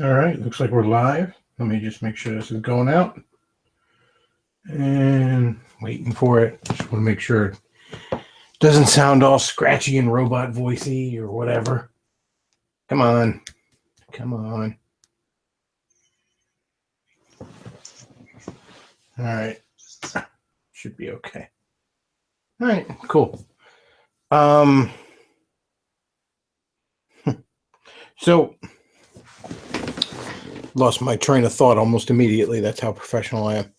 All right, looks like we're live. Let me just make sure this is going out. And waiting for it. Just want to make sure it doesn't sound all scratchy and robot voicey or whatever. Come on. Come on. All right. Should be okay. All right, cool. So lost my train of thought almost immediately. That's how professional I am.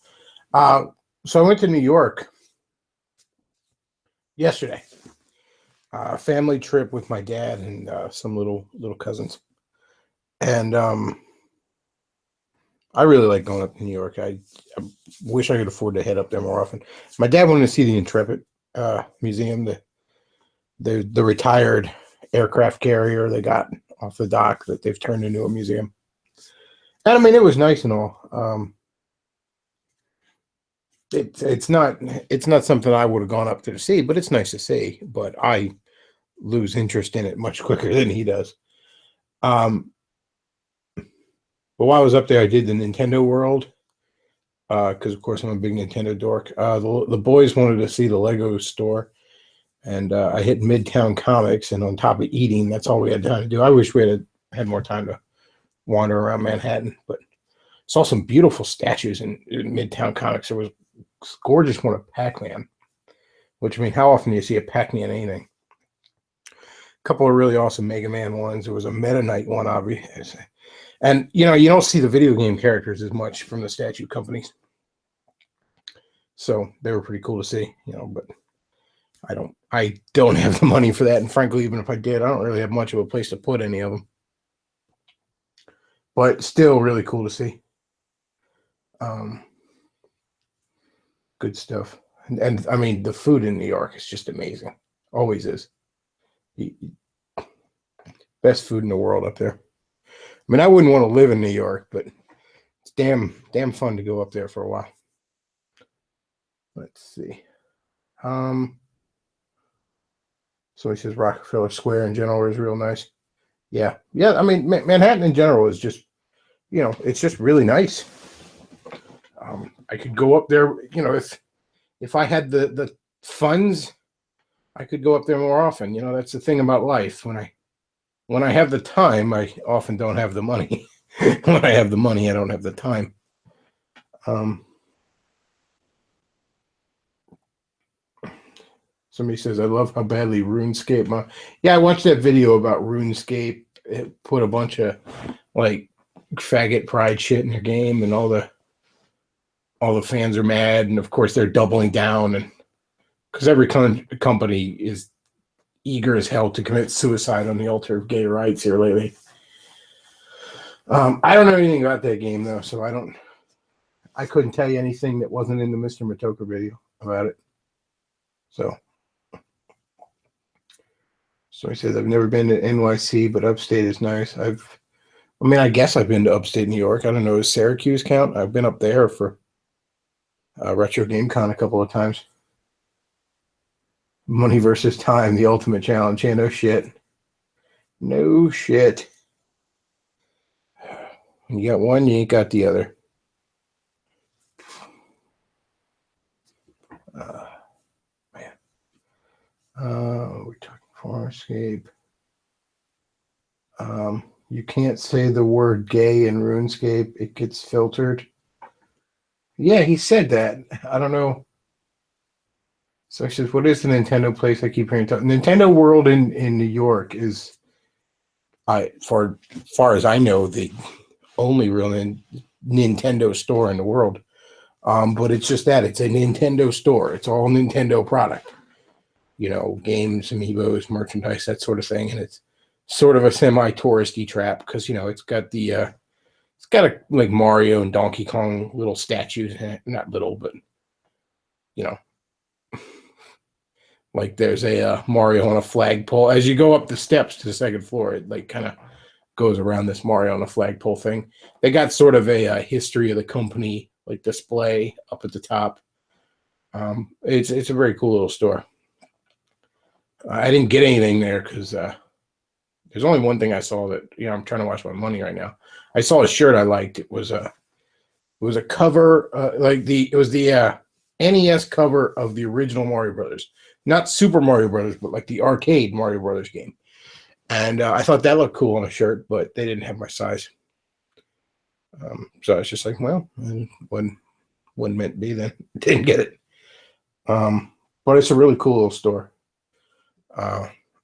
So I went to New York yesterday. Family trip with my dad and some little cousins. And I really like going up to New York. I wish I could afford to head up there more often. My dad wanted to see the Intrepid Museum, the retired aircraft carrier they got off the dock that they've turned into a museum. And I mean, it was nice and all. It's not something I would have gone up there to see, but it's nice to see. But I lose interest in it much quicker than he does. But while I was up there, I did the Nintendo World because, of course, I'm a big Nintendo dork. The boys wanted to see the Lego store, and I hit Midtown Comics, and on top of eating, that's all we had time to do. I wish we had more time to wander around Manhattan, but saw some beautiful statues in Midtown Comics. There was a gorgeous one of Pac-Man, which, I mean, how often do you see a Pac-Man anything? A couple of really awesome Mega Man ones. There was a Meta Knight one, obviously. And, you don't see the video game characters as much from the statue companies. So they were pretty cool to see, but I don't have the money for that. And frankly, even if I did, I don't really have much of a place to put any of them. But still really cool to see. Good stuff. And I mean, the food in New York is just amazing. Always is. Best food in the world up there. I mean, I wouldn't want to live in New York, but it's damn fun to go up there for a while. Let's see. So he says Rockefeller Square in general is real nice. Yeah. I mean, Manhattan in general is just, it's just really nice. I could go up there, if I had the funds, I could go up there more often. That's the thing about life. When I have the time, I often don't have the money. When I have the money, I don't have the time. Somebody says, I love how badly RuneScape. Yeah, I watched that video about RuneScape. It put a bunch of faggot pride shit in their game, and all the fans are mad, and of course they're doubling down, and because every company is eager as hell to commit suicide on the altar of gay rights here lately. I don't know anything about that game though, so I couldn't tell you anything that wasn't in the Mr. Matoka video about it. So he says, I've never been to NYC, but upstate is nice. I guess I've been to upstate New York. I don't know, does Syracuse count? I've been up there for Retro Game Con a couple of times. Money versus time, the ultimate challenge. Yeah, no shit. No shit. You got one, you ain't got the other. Man. We're talking Farscape. You can't say the word gay in RuneScape. It gets filtered. Yeah, he said that. I don't know. So he says, what is the Nintendo place I keep hearing talk? Nintendo World in New York is, far as I know, the only real Nintendo store in the world. But it's just that. It's a Nintendo store. It's all Nintendo product. Games, amiibos, merchandise, that sort of thing. And it's sort of a semi-touristy trap because, it's got like Mario and Donkey Kong little statues in it. Not little, but, like there's a Mario on a flagpole. As you go up the steps to the second floor, it kind of goes around this Mario on a flagpole thing. They got sort of a history of the company display up at the top. It's a very cool little store. I didn't get anything there because There's only one thing I saw that I'm trying to watch my money right now. I saw a shirt I liked. It was a cover it was the NES cover of the original Mario Brothers, not Super Mario Brothers, but like the arcade Mario Brothers game. And I thought that looked cool on a shirt, but they didn't have my size. So I was just like, well, wasn't meant to be then. Didn't get it. But it's a really cool little store.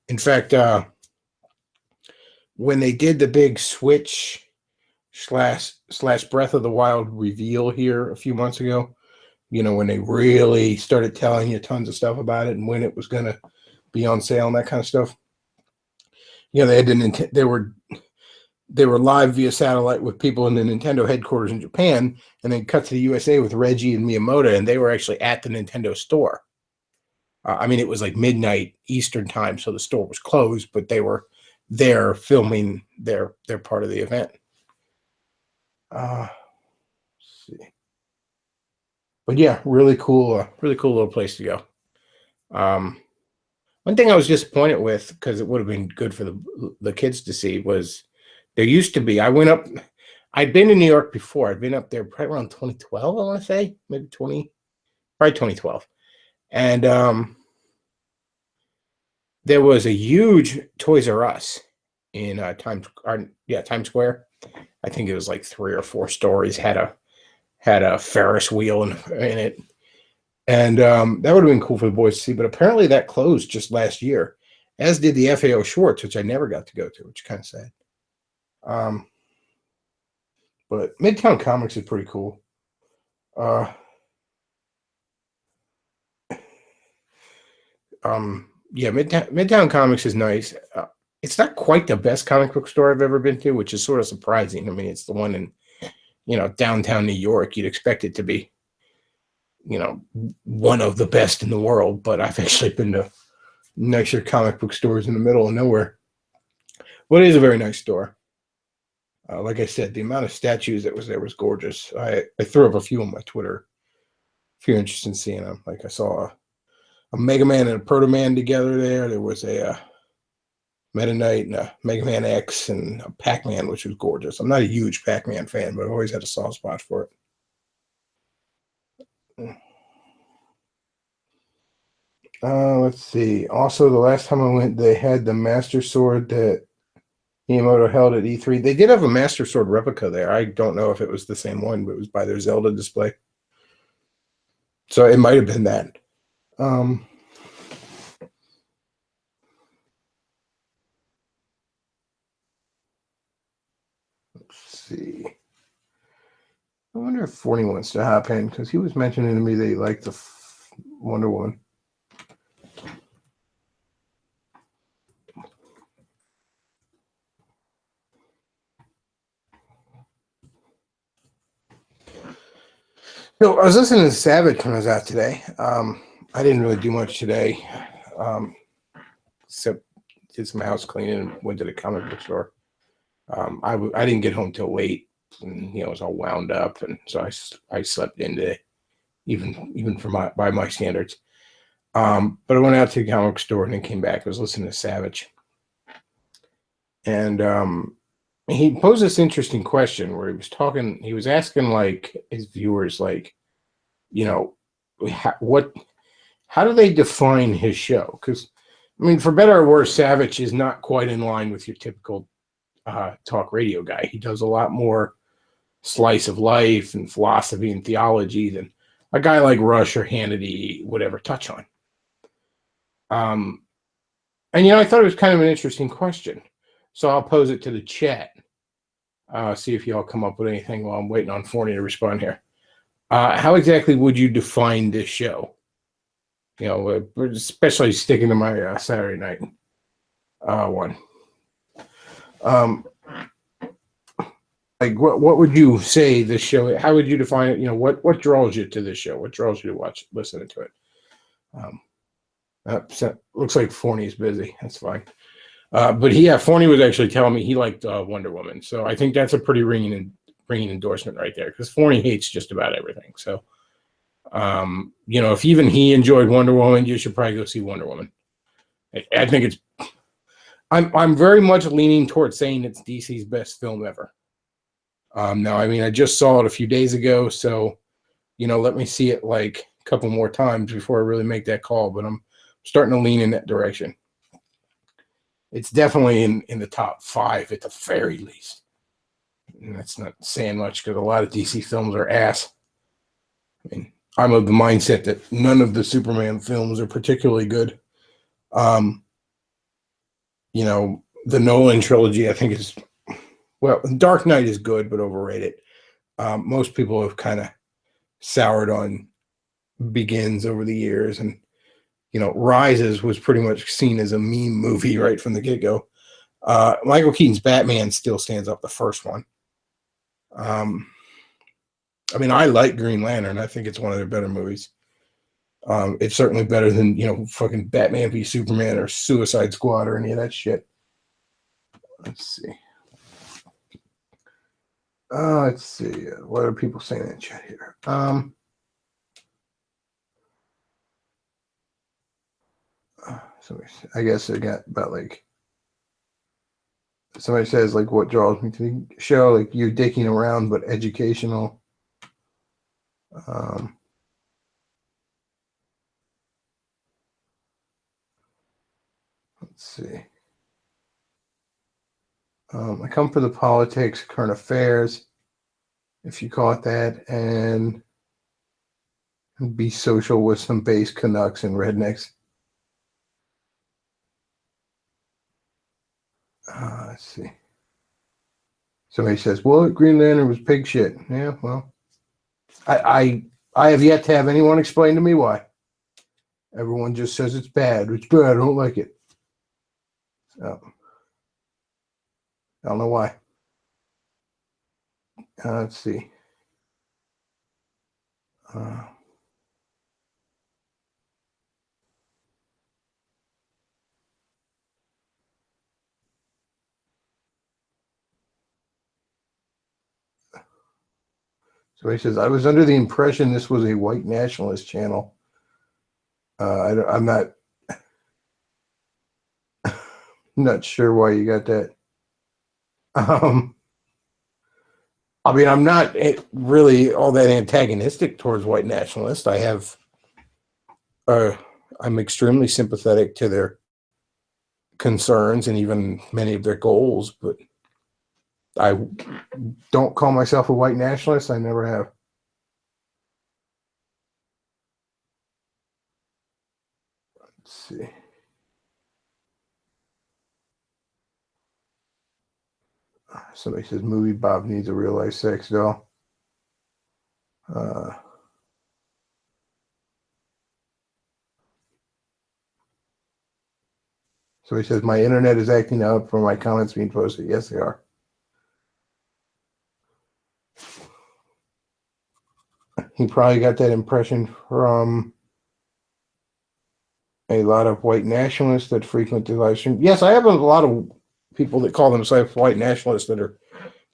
In fact, when they did the big Switch slash Breath of the Wild reveal here a few months ago, when they really started telling you tons of stuff about it and when it was going to be on sale and that kind of stuff. They had they were live via satellite with people in the Nintendo headquarters in Japan, and then cut to the USA with Reggie and Miyamoto, and they were actually at the Nintendo store. It was like midnight Eastern time, so the store was closed, but they were there filming their part of the event. Let's see. But yeah, really cool little place to go. One thing I was disappointed with, because it would have been good for the kids to see, was there used to be, I'd been in New York before. I'd been up there probably around 2012, I want to say, maybe probably 2012. And there was a huge Toys R Us in Times Square. I think it was like 3 or 4 stories, had a Ferris wheel in it. And that would have been cool for the boys to see. But apparently that closed just last year, as did the FAO Schwartz, which I never got to go to, which is kind of sad. But Midtown Comics is pretty cool. Midtown Comics is nice. It's not quite the best comic book store I've ever been to, which is sort of surprising. It's the one in, downtown New York. You'd expect it to be, one of the best in the world, but I've actually been to nicer comic book stores in the middle of nowhere. But it is a very nice store. Like I said, the amount of statues that was there was gorgeous. I threw up a few on my Twitter. If you're interested in seeing them, like I saw a Mega Man and a Proto Man together there. There was a Meta Knight and a Mega Man X and a Pac-Man, which was gorgeous. I'm not a huge Pac-Man fan, but I've always had a soft spot for it. Let's see. Also, the last time I went, they had the Master Sword that Miyamoto held at E3. They did have a Master Sword replica there. I don't know if it was the same one, but it was by their Zelda display. So it might have been that. Let's see. I wonder if Forney wants to hop in, because he was mentioning to me that he liked the Wonder Woman. So I was listening to Savage when I was out today. I didn't really do much today, except did some house cleaning and went to the comic book store. I didn't get home till late, and I was all wound up, and so I slept in today, even by my standards. But I went out to the comic book store and then came back. I was listening to Savage, and he posed this interesting question where he was asking like his viewers, like, how do they define his show? Because for better or worse, Savage is not quite in line with your typical talk radio guy. He does a lot more slice of life and philosophy and theology than a guy like Rush or Hannity would ever touch on. And I thought it was kind of an interesting question. So I'll pose it to the chat. See if y'all come up with anything while I'm waiting on Forney to respond here. How exactly would you define this show? Especially sticking to my Saturday night one. Like what would you say this show? How would you define it? What draws you to this show? What draws you to listening to it? Looks like Forney's busy. That's fine. But Forney was actually telling me he liked Wonder Woman, so I think that's a pretty ringing endorsement right there, because Forney hates just about everything. So, if even he enjoyed Wonder Woman, you should probably go see Wonder Woman. I think I'm very much leaning towards saying it's DC's best film ever. Now, I mean, I just saw it a few days ago, so let me see it like a couple more times before I really make that call. But I'm starting to lean in that direction. It's definitely in the top 5 at the very least. And that's not saying much because a lot of DC films are ass. I mean, I'm of the mindset that none of the Superman films are particularly good. Um, the Nolan trilogy, I think is well, Dark Knight is good but overrated. Most people have kind of soured on Begins over the years, and Rises was pretty much seen as a meme movie right from the get go. Michael Keaton's Batman still stands up, the first one. I mean, I like Green Lantern. I think it's one of their better movies. It's certainly better than fucking Batman v Superman or Suicide Squad or any of that shit. Let's see. Let's see. What are people saying in the chat here? So I guess I got about like somebody says like what draws me to the show, like you dicking around but educational. Let's see. I come for the politics, current affairs, if you call it that, and be social with some base Canucks and rednecks. Let's see. Somebody says, "Well, Green Lantern was pig shit." Yeah, well, I have yet to have anyone explain to me why. Everyone just says it's bad. It's bad. I don't like it. So, I don't know why. Let's see. So he says, I was under the impression this was a white nationalist channel. I'm not sure why you got that. I mean, I'm not really all that antagonistic towards white nationalists. I'm extremely sympathetic to their concerns and even many of their goals, but I don't call myself a white nationalist. I never have. Let's see. Somebody says movie Bob needs a real life sex doll. So he says, my internet is acting up for my comments being posted. Yes, they are. He probably got that impression from a lot of white nationalists that frequent the live stream. Yes, I have a lot of people that call themselves white nationalists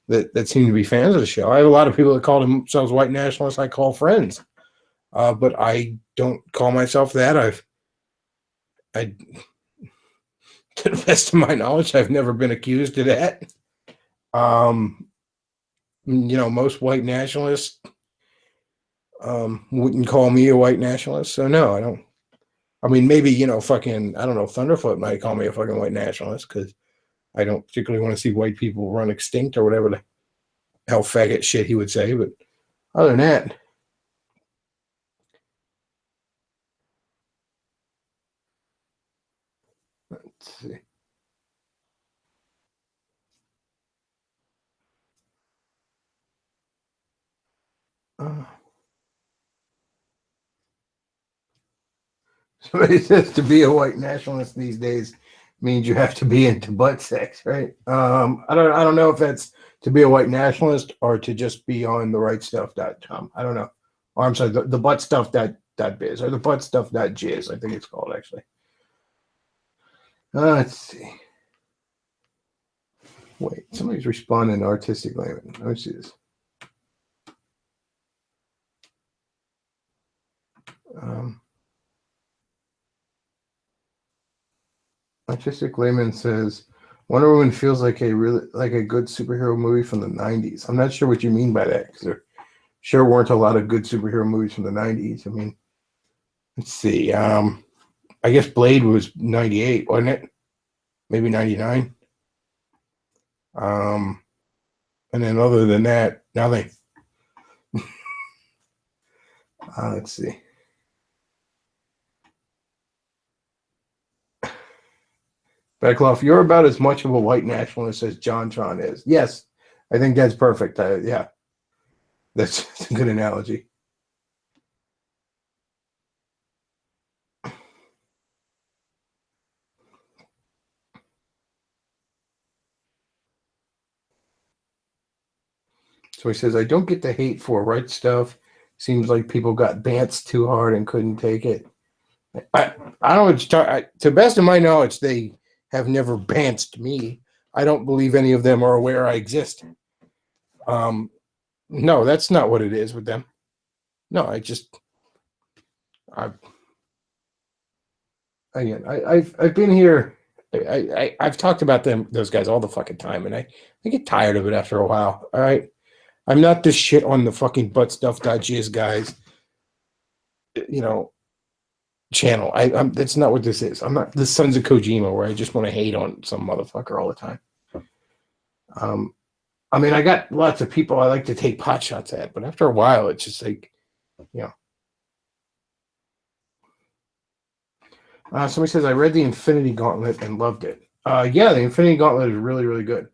that seem to be fans of the show. I have a lot of people that call themselves white nationalists I call friends. But I don't call myself that. I to the best of my knowledge, I've never been accused of that. Most white nationalists wouldn't call me a white nationalist. So no, I don't. I mean, maybe, fucking, I don't know, Thunderfoot might call me a fucking white nationalist because I don't particularly want to see white people run extinct or whatever the hell faggot shit he would say. But other than that, let's see. Somebody says to be a white nationalist these days means you have to be into butt sex, right? I don't know if that's to be a white nationalist or to just be on the rightstuff.com. I don't know. Or I'm sorry, the butt stuff.biz or the butt stuff.jizz, I think it's called actually. Let's see. Wait, somebody's responding to artistic language. Let me see this. Artistic Layman says Wonder Woman feels like a good superhero movie from the '90s. I'm not sure what you mean by that, because there sure weren't a lot of good superhero movies from the '90s. I mean, let's see. I guess Blade was '98, wasn't it? Maybe '99. And then other than that, nothing. Let's see. Bechtloff, you're about as much of a white nationalist as John Tron is. Yes, I think that's perfect. Yeah, that's a good analogy. So he says, I don't get the hate for right stuff. Seems like people got bantsed too hard and couldn't take it. I don't know. To the best of my knowledge, they have never bantsed me. I don't believe any of them are aware I exist. No, that's not what it is with them. No, I've been here. I've talked about those guys all the fucking time, and I get tired of it after a while. All right, I'm not this shit on the fucking butt stuff jizz guys, channel. That's not what this is. I'm not the Sons of Kojima where I just want to hate on some motherfucker all the time. I mean, I got lots of people I like to take pot shots at, but after a while, it's just like, somebody says, I read the Infinity Gauntlet and loved it. Yeah, the Infinity Gauntlet is really, really good.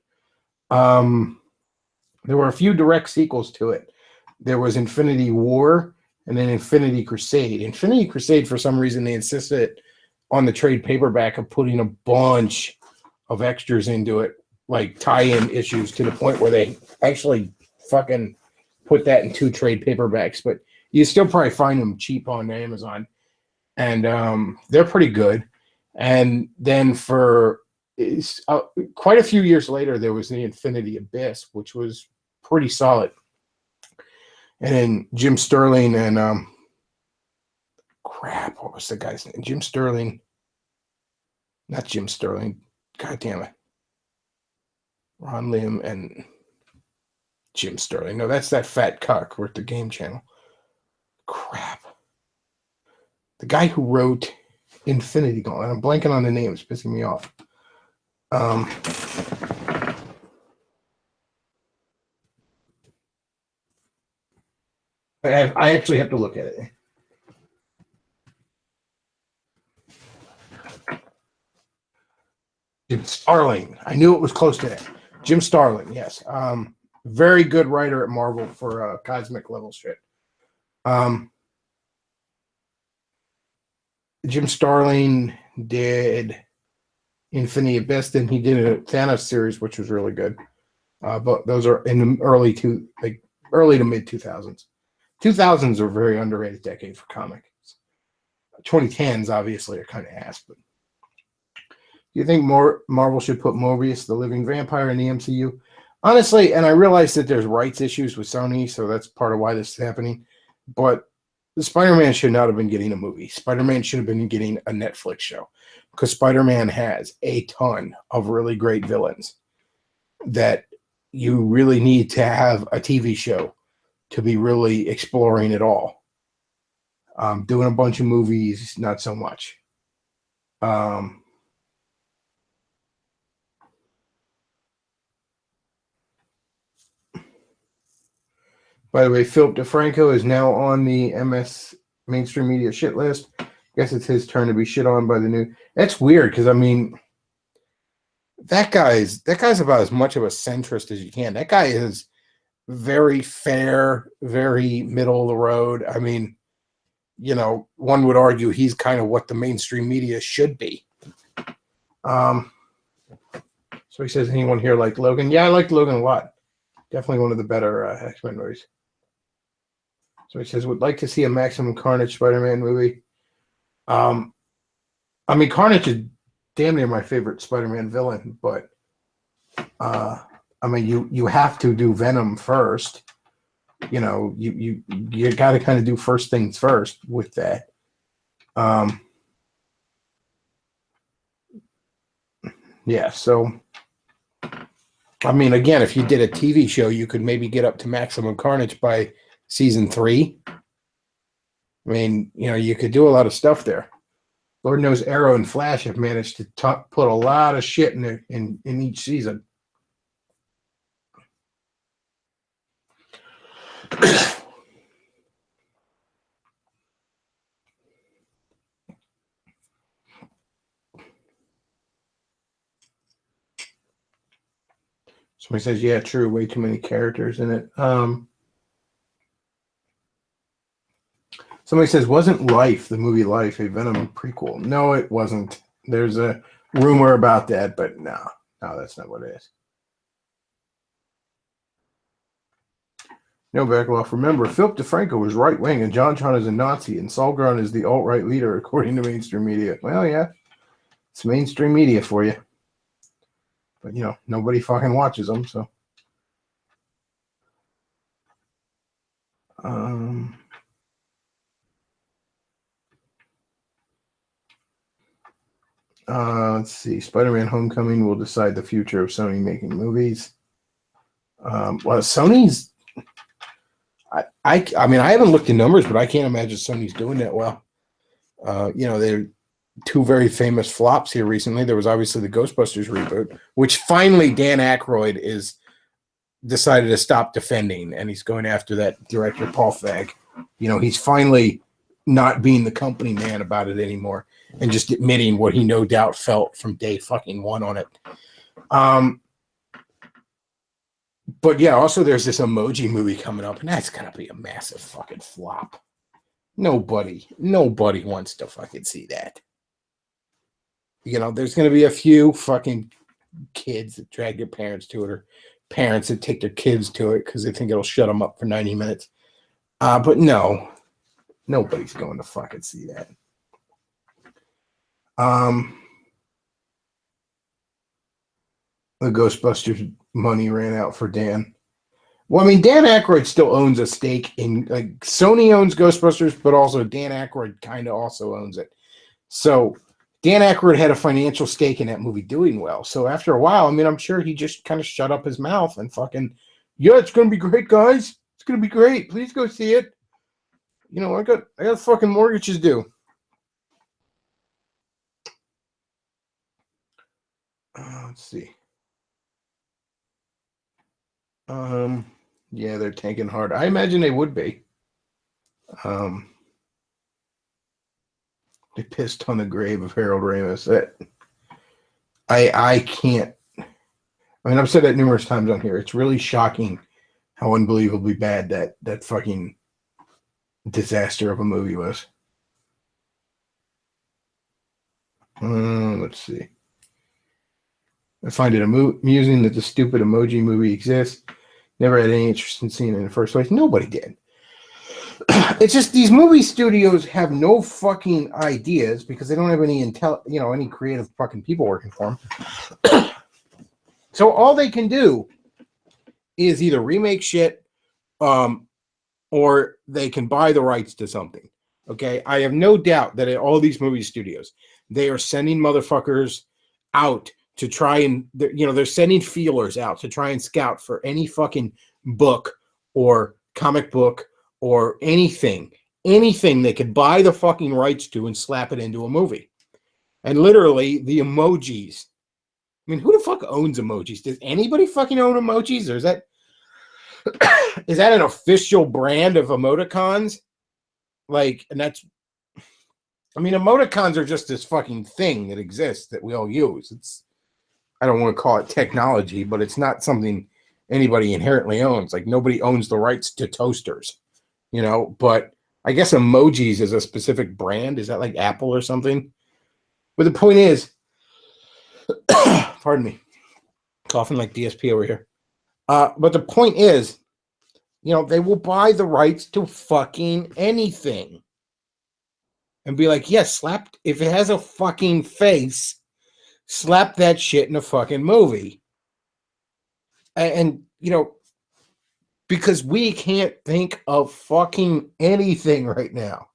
There were a few direct sequels to it. There was Infinity War and then Infinity Crusade. Infinity Crusade, for some reason, they insisted on the trade paperback of putting a bunch of extras into it, like tie-in issues, to the point where they actually fucking put that in 2 trade paperbacks. But you still probably find them cheap on Amazon. And they're pretty good. And then for quite a few years later, there was the Infinity Abyss, which was pretty solid. And then Jim Sterling and what was the guy's name? Jim Sterling. Not Jim Sterling. God damn it. Ron Lim and Jim Sterling. No, that's that fat cuck. We're at the Game Channel. Crap. The guy who wrote Infinity Gauntlet. I'm blanking on the name. It's pissing me off. I actually have to look at it. Jim Starlin. I knew it was close to that. Jim Starlin, yes. Very good writer at Marvel for cosmic level shit. Jim Starlin did Infinity Abyss, and he did a Thanos series, which was really good. But those are in the early to mid 2000s. 2000s are a very underrated decade for comics. 2010s obviously are kind of ass. But do you think Marvel should put Morbius, the living vampire, in the MCU? Honestly, and I realize that there's rights issues with Sony, so that's part of why this is happening. But the Spider-Man should not have been getting a movie. Spider-Man should have been getting a Netflix show, because Spider-Man has a ton of really great villains that you really need to have a TV show to be really exploring it all. Doing a bunch of movies, not so much. By the way, Philip DeFranco is now on the MS mainstream media shit list. Guess it's his turn to be shit on by the new. That's weird, because I mean, that guy's about as much of a centrist as you can. That guy is very fair, very middle of the road. I mean, one would argue he's kind of what the mainstream media should be. So he says, anyone here like Logan? Yeah, I liked Logan a lot. Definitely one of the better X-Men movies. So he says, would like to see a Maximum Carnage Spider-Man movie. I mean, Carnage is damn near my favorite Spider-Man villain, but I mean, you have to do Venom first. You got to kind of do first things first with that. Yeah, so I mean, again, if you did a TV show, you could maybe get up to Maximum Carnage by season 3. I mean, you could do a lot of stuff there. Lord knows Arrow and Flash have managed to put a lot of shit in each season. Somebody says, yeah, true, way too many characters in it. Somebody says, wasn't Life, the movie Life, a Venom prequel? No, it wasn't. There's a rumor about that, but no, that's not what it is. No, Bechtloff. Remember, Philip DeFranco was right-wing, and John is a Nazi, and Solgren is the alt-right leader, according to mainstream media. Well, yeah, it's mainstream media for you. But, nobody fucking watches them, so. Let's see. Spider-Man Homecoming will decide the future of Sony making movies. Well, Sony's... I mean, I haven't looked at numbers, but I can't imagine Sony's doing that well. They're two very famous flops here recently. There was obviously the Ghostbusters reboot, which finally Dan Aykroyd is decided to stop defending, and he's going after that director Paul Feig. He's finally not being the company man about it anymore and just admitting what he no doubt felt from day fucking one on it. But yeah, also there's this Emoji movie coming up, and that's gonna be a massive fucking flop. Nobody wants to fucking see that. There's gonna be a few fucking kids that drag their parents to it, or parents that take their kids to it because they think it'll shut them up for 90 minutes. But no, nobody's going to fucking see that. The Ghostbusters money ran out for Dan. Well, I mean, Dan Aykroyd still owns a stake in, like, Sony owns Ghostbusters, but also Dan Aykroyd kind of also owns it. So Dan Aykroyd had a financial stake in that movie doing well. So after a while, I mean, I'm sure he just kind of shut up his mouth and fucking, yeah, it's going to be great, guys. It's going to be great. Please go see it. I got fucking mortgages due. Let's see. Yeah, they're tanking hard. I imagine they would be. They pissed on the grave of Harold Ramis. I can't. I mean, I've said that numerous times on here. It's really shocking how unbelievably bad that fucking disaster of a movie was. Let's see. I find it amusing that the stupid Emoji movie exists. Never had any interest in seeing it in the first place. Nobody did. It's just these movie studios have no fucking ideas because they don't have any any creative fucking people working for them. So all they can do is either remake shit, or they can buy the rights to something. Okay, I have no doubt that at all these movie studios, they are sending motherfuckers out to try and, they're sending feelers out to try and scout for any fucking book or comic book or anything they could buy the fucking rights to and slap it into a movie. And literally, the emojis. I mean, who the fuck owns emojis? Does anybody fucking own emojis? Or is that an official brand of emoticons? Like, and that's, I mean, emoticons are just this fucking thing that exists that we all use. I don't want to call it technology, but it's not something anybody inherently owns. Like, nobody owns the rights to toasters, but I guess emojis is a specific brand. Is that like Apple or something? But the point is, pardon me, coughing like DSP over here. But the point is, they will buy the rights to fucking anything and be like, yes, if it has a fucking face, slap that shit in a fucking movie. And because we can't think of fucking anything right now.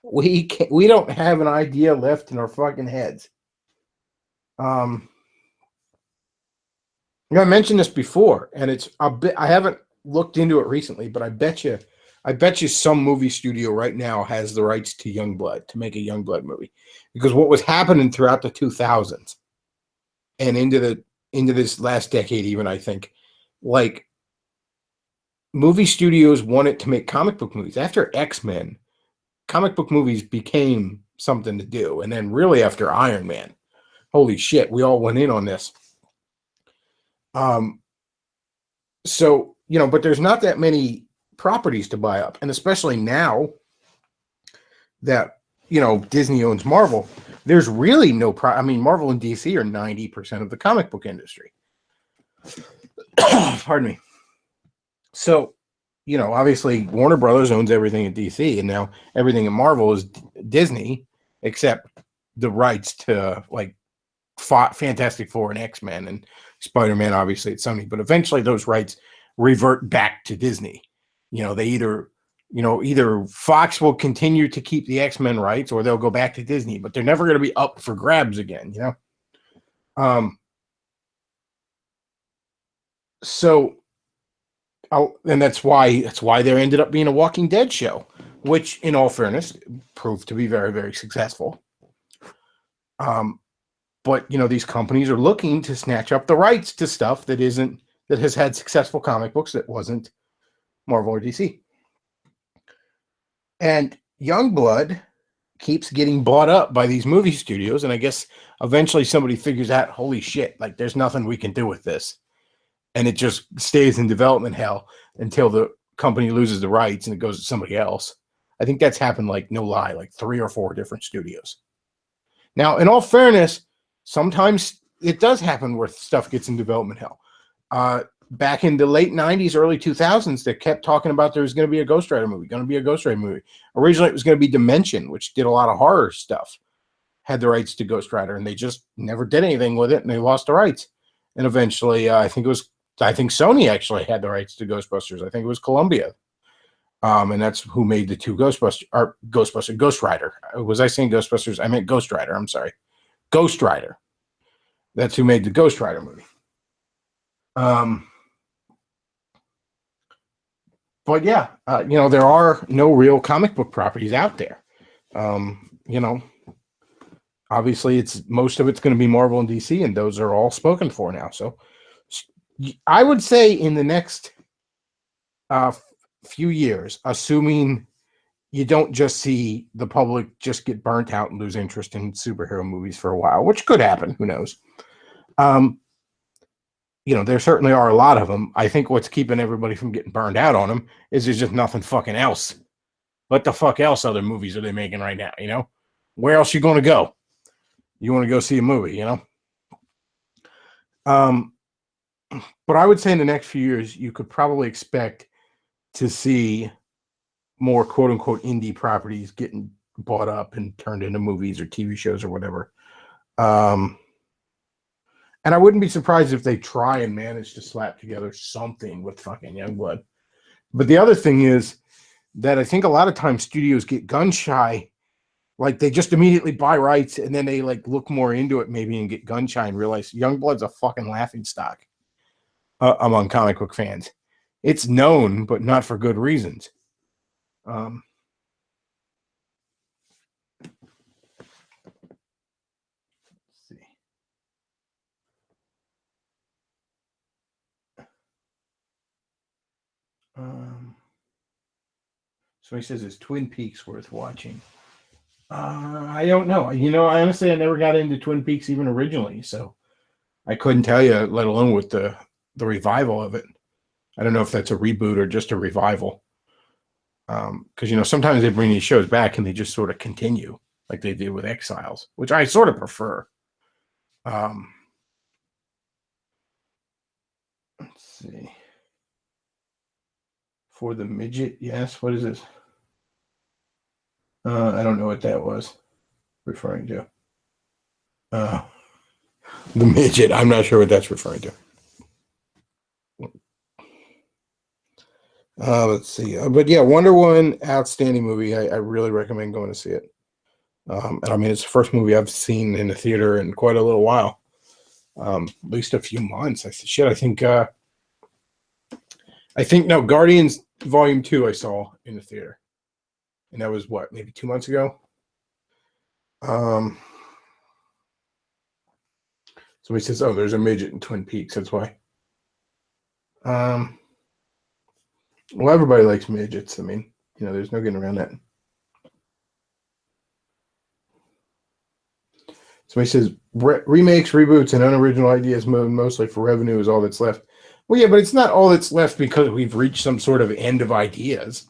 We don't have an idea left in our fucking heads. I mentioned this before, and it's a bit. I haven't looked into it recently, but I bet you, some movie studio right now has the rights to Youngblood to make a Youngblood movie, because what was happening throughout the 2000s and into this last decade, even I think, like movie studios wanted to make comic book movies after X-Men. Comic book movies became something to do, and then really after Iron Man, holy shit, we all went in on this. Um, so but there's not that many properties to buy up, and especially now that Disney owns Marvel, there's really no I mean, Marvel and DC are 90% of the comic book industry. Pardon me. So, obviously Warner Brothers owns everything at DC, and now everything in Marvel is Disney, except the rights to like Fantastic Four and X-Men and Spider-Man. Obviously, it's Sony, but eventually those rights revert back to Disney. They either Fox will continue to keep the X-Men rights, or they'll go back to Disney, but they're never going to be up for grabs again. So, and that's why there ended up being a Walking Dead show, which, in all fairness, proved to be very, very successful. But these companies are looking to snatch up the rights to stuff that has had successful comic books that wasn't Marvel or DC. And Youngblood keeps getting bought up by these movie studios, and I guess eventually somebody figures out, holy shit, like there's nothing we can do with this. And it just stays in development hell until the company loses the rights and it goes to somebody else. I think that's happened, like, no lie, like 3 or 4 different studios. Now, in all fairness, sometimes it does happen where stuff gets in development hell. Back in the late 90s, early 2000s, they kept talking about there was going to be a Ghost Rider movie, Originally, it was going to be Dimension, which did a lot of horror stuff, had the rights to Ghost Rider, and they just never did anything with it, and they lost the rights. And eventually, I think Sony actually had the rights to Ghostbusters. I think it was Columbia. And that's who made the 2 Ghost Rider. Was I saying Ghostbusters? I meant Ghost Rider. I'm sorry. Ghost Rider. That's who made the Ghost Rider movie. But yeah, there are no real comic book properties out there. Obviously most of it's going to be Marvel and DC, and those are all spoken for now. So I would say in the next few years, assuming you don't just see the public just get burnt out and lose interest in superhero movies for a while, which could happen, who knows? There certainly are a lot of them. I think what's keeping everybody from getting burned out on them is there's just nothing fucking else. What the fuck else other movies are they making right now, Where else you going to go? You want to go see a movie, But I would say in the next few years, you could probably expect to see more quote-unquote indie properties getting bought up and turned into movies or TV shows or whatever. And I wouldn't be surprised if they try and manage to slap together something with fucking Youngblood. But the other thing is that I think a lot of times studios get gun shy. Like, they just immediately buy rights, and then they like look more into it maybe and get gun shy and realize Youngblood's a fucking laughingstock among comic book fans. It's known, but not for good reasons. Let's see. So he says, is Twin Peaks worth watching? I don't know. Honestly, I never got into Twin Peaks even originally, so I couldn't tell you, let alone with the revival of it. I don't know if that's a reboot or just a revival. Because, sometimes they bring these shows back and they just sort of continue, like they did with Exiles, which I sort of prefer. Let's see. For the Midget, yes. What is this? I don't know what that was referring to. The Midget. I'm not sure what that's referring to. Let's see. But yeah, Wonder Woman, outstanding movie. I really recommend going to see it. And I mean, it's the first movie I've seen in the theater in quite a little while. At least a few months. I said, shit, I think no, Guardians Volume 2 I saw in the theater. And that was what, maybe 2 months ago? Somebody says, oh, there's a midget in Twin Peaks, that's why. Well, everybody likes midgets. I mean, there's no getting around that. Somebody says, remakes, reboots, and unoriginal ideas mostly for revenue is all that's left. Well, yeah, but it's not all that's left because we've reached some sort of end of ideas.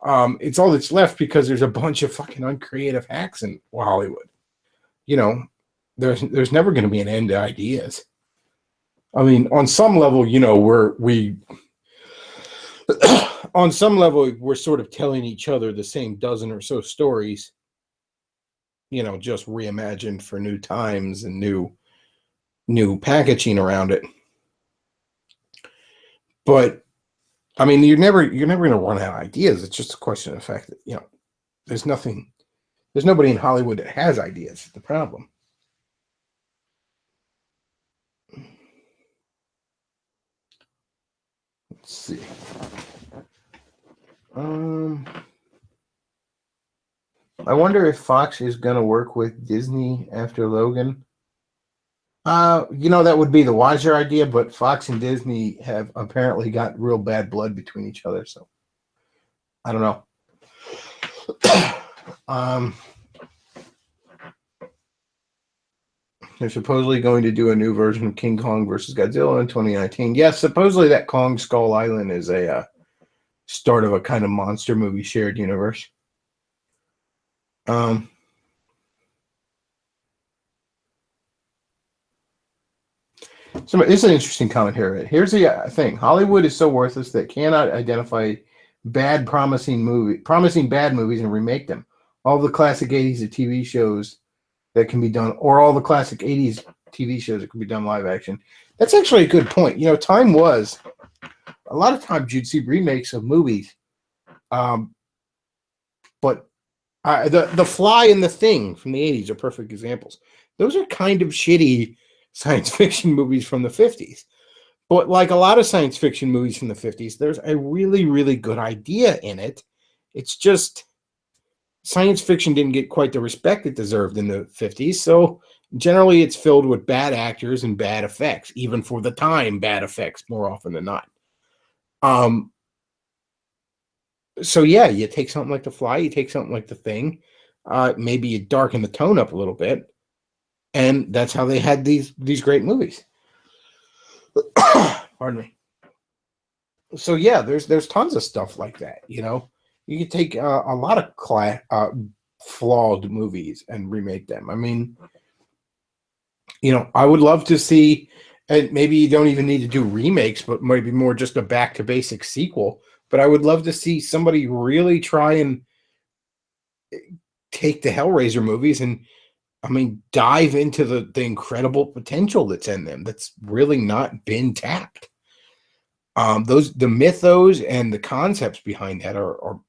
It's all that's left because there's a bunch of fucking uncreative hacks in Hollywood. There's never going to be an end to ideas. I mean, on some level, on some level, we're sort of telling each other the same dozen or so stories, just reimagined for new times and new packaging around it. But I mean, you're never going to run out of ideas. It's just a question of the fact that, there's nobody in Hollywood that has ideas. It's the problem. Let's see. I wonder if Fox is going to work with Disney after Logan. That would be the wiser idea, but Fox and Disney have apparently got real bad blood between each other, so I don't know. They're supposedly going to do a new version of King Kong versus Godzilla in 2019. Yes, supposedly that Kong Skull Island is a start of a kind of monster movie shared universe. So this is an interesting comment here. Here's the thing: Hollywood is so worthless that it cannot identify promising bad movies and remake them. All the classic 80s TV shows that can be done, or all the classic 80s TV shows that can be done live action. That's actually a good point. Time was a lot of times you'd see remakes of movies, but the Fly and The Thing from the 80s are perfect examples. Those are kind of shitty science fiction movies from the 50s. But like a lot of science fiction movies from the 50s, there's a really, really good idea in it. It's just science fiction didn't get quite the respect it deserved in the 50s. So generally it's filled with bad actors and bad effects, even for the time, bad effects more often than not. So yeah, you take something like The Fly, you take something like The Thing, maybe you darken the tone up a little bit, and that's how they had these great movies. Pardon me. So yeah, there's tons of stuff like that. You could take a lot of flawed movies and remake them. I mean, I would love to see, and maybe you don't even need to do remakes, but maybe more just a back to basic sequel. But I would love to see somebody really try and take the Hellraiser movies and, I mean, dive into the incredible potential that's in them that's really not been tapped. The mythos and the concepts behind that are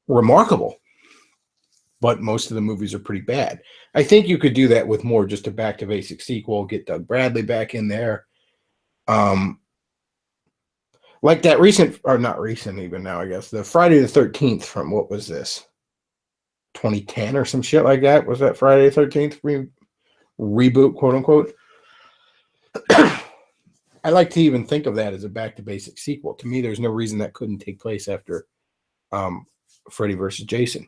remarkable, but most of the movies are pretty bad. I think you could do that with more just a back to basic sequel, get Doug Bradley back in there. Like that recent, or not recent even now, I guess, the Friday the 13th from, what was this, 2010 or some shit like that? Was that Friday the 13th reboot, quote unquote? I like to even think of that as a back to basic sequel. To me, there's no reason that couldn't take place after Freddy versus Jason.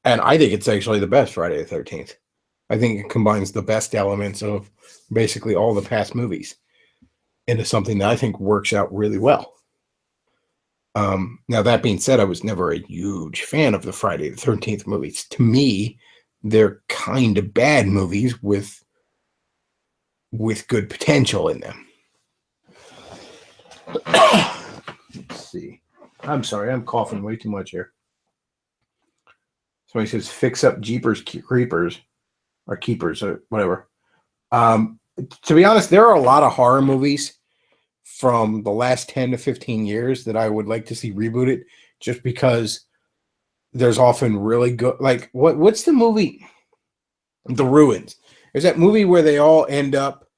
And I think it's actually the best Friday the 13th. I think it combines the best elements of basically all the past movies into something that I think works out really well. Now, that being said, I was never a huge fan of the Friday the 13th movies. To me, they're kind of bad movies with good potential in them. Let's see. I'm sorry, I'm coughing way too much here. Somebody says, fix up Jeepers Creepers, or Keepers, or whatever. To be honest, there are a lot of horror movies from the last 10 to 15 years that I would like to see rebooted, just because there's often really good, like, what's the movie? The Ruins. There's that movie where they all end up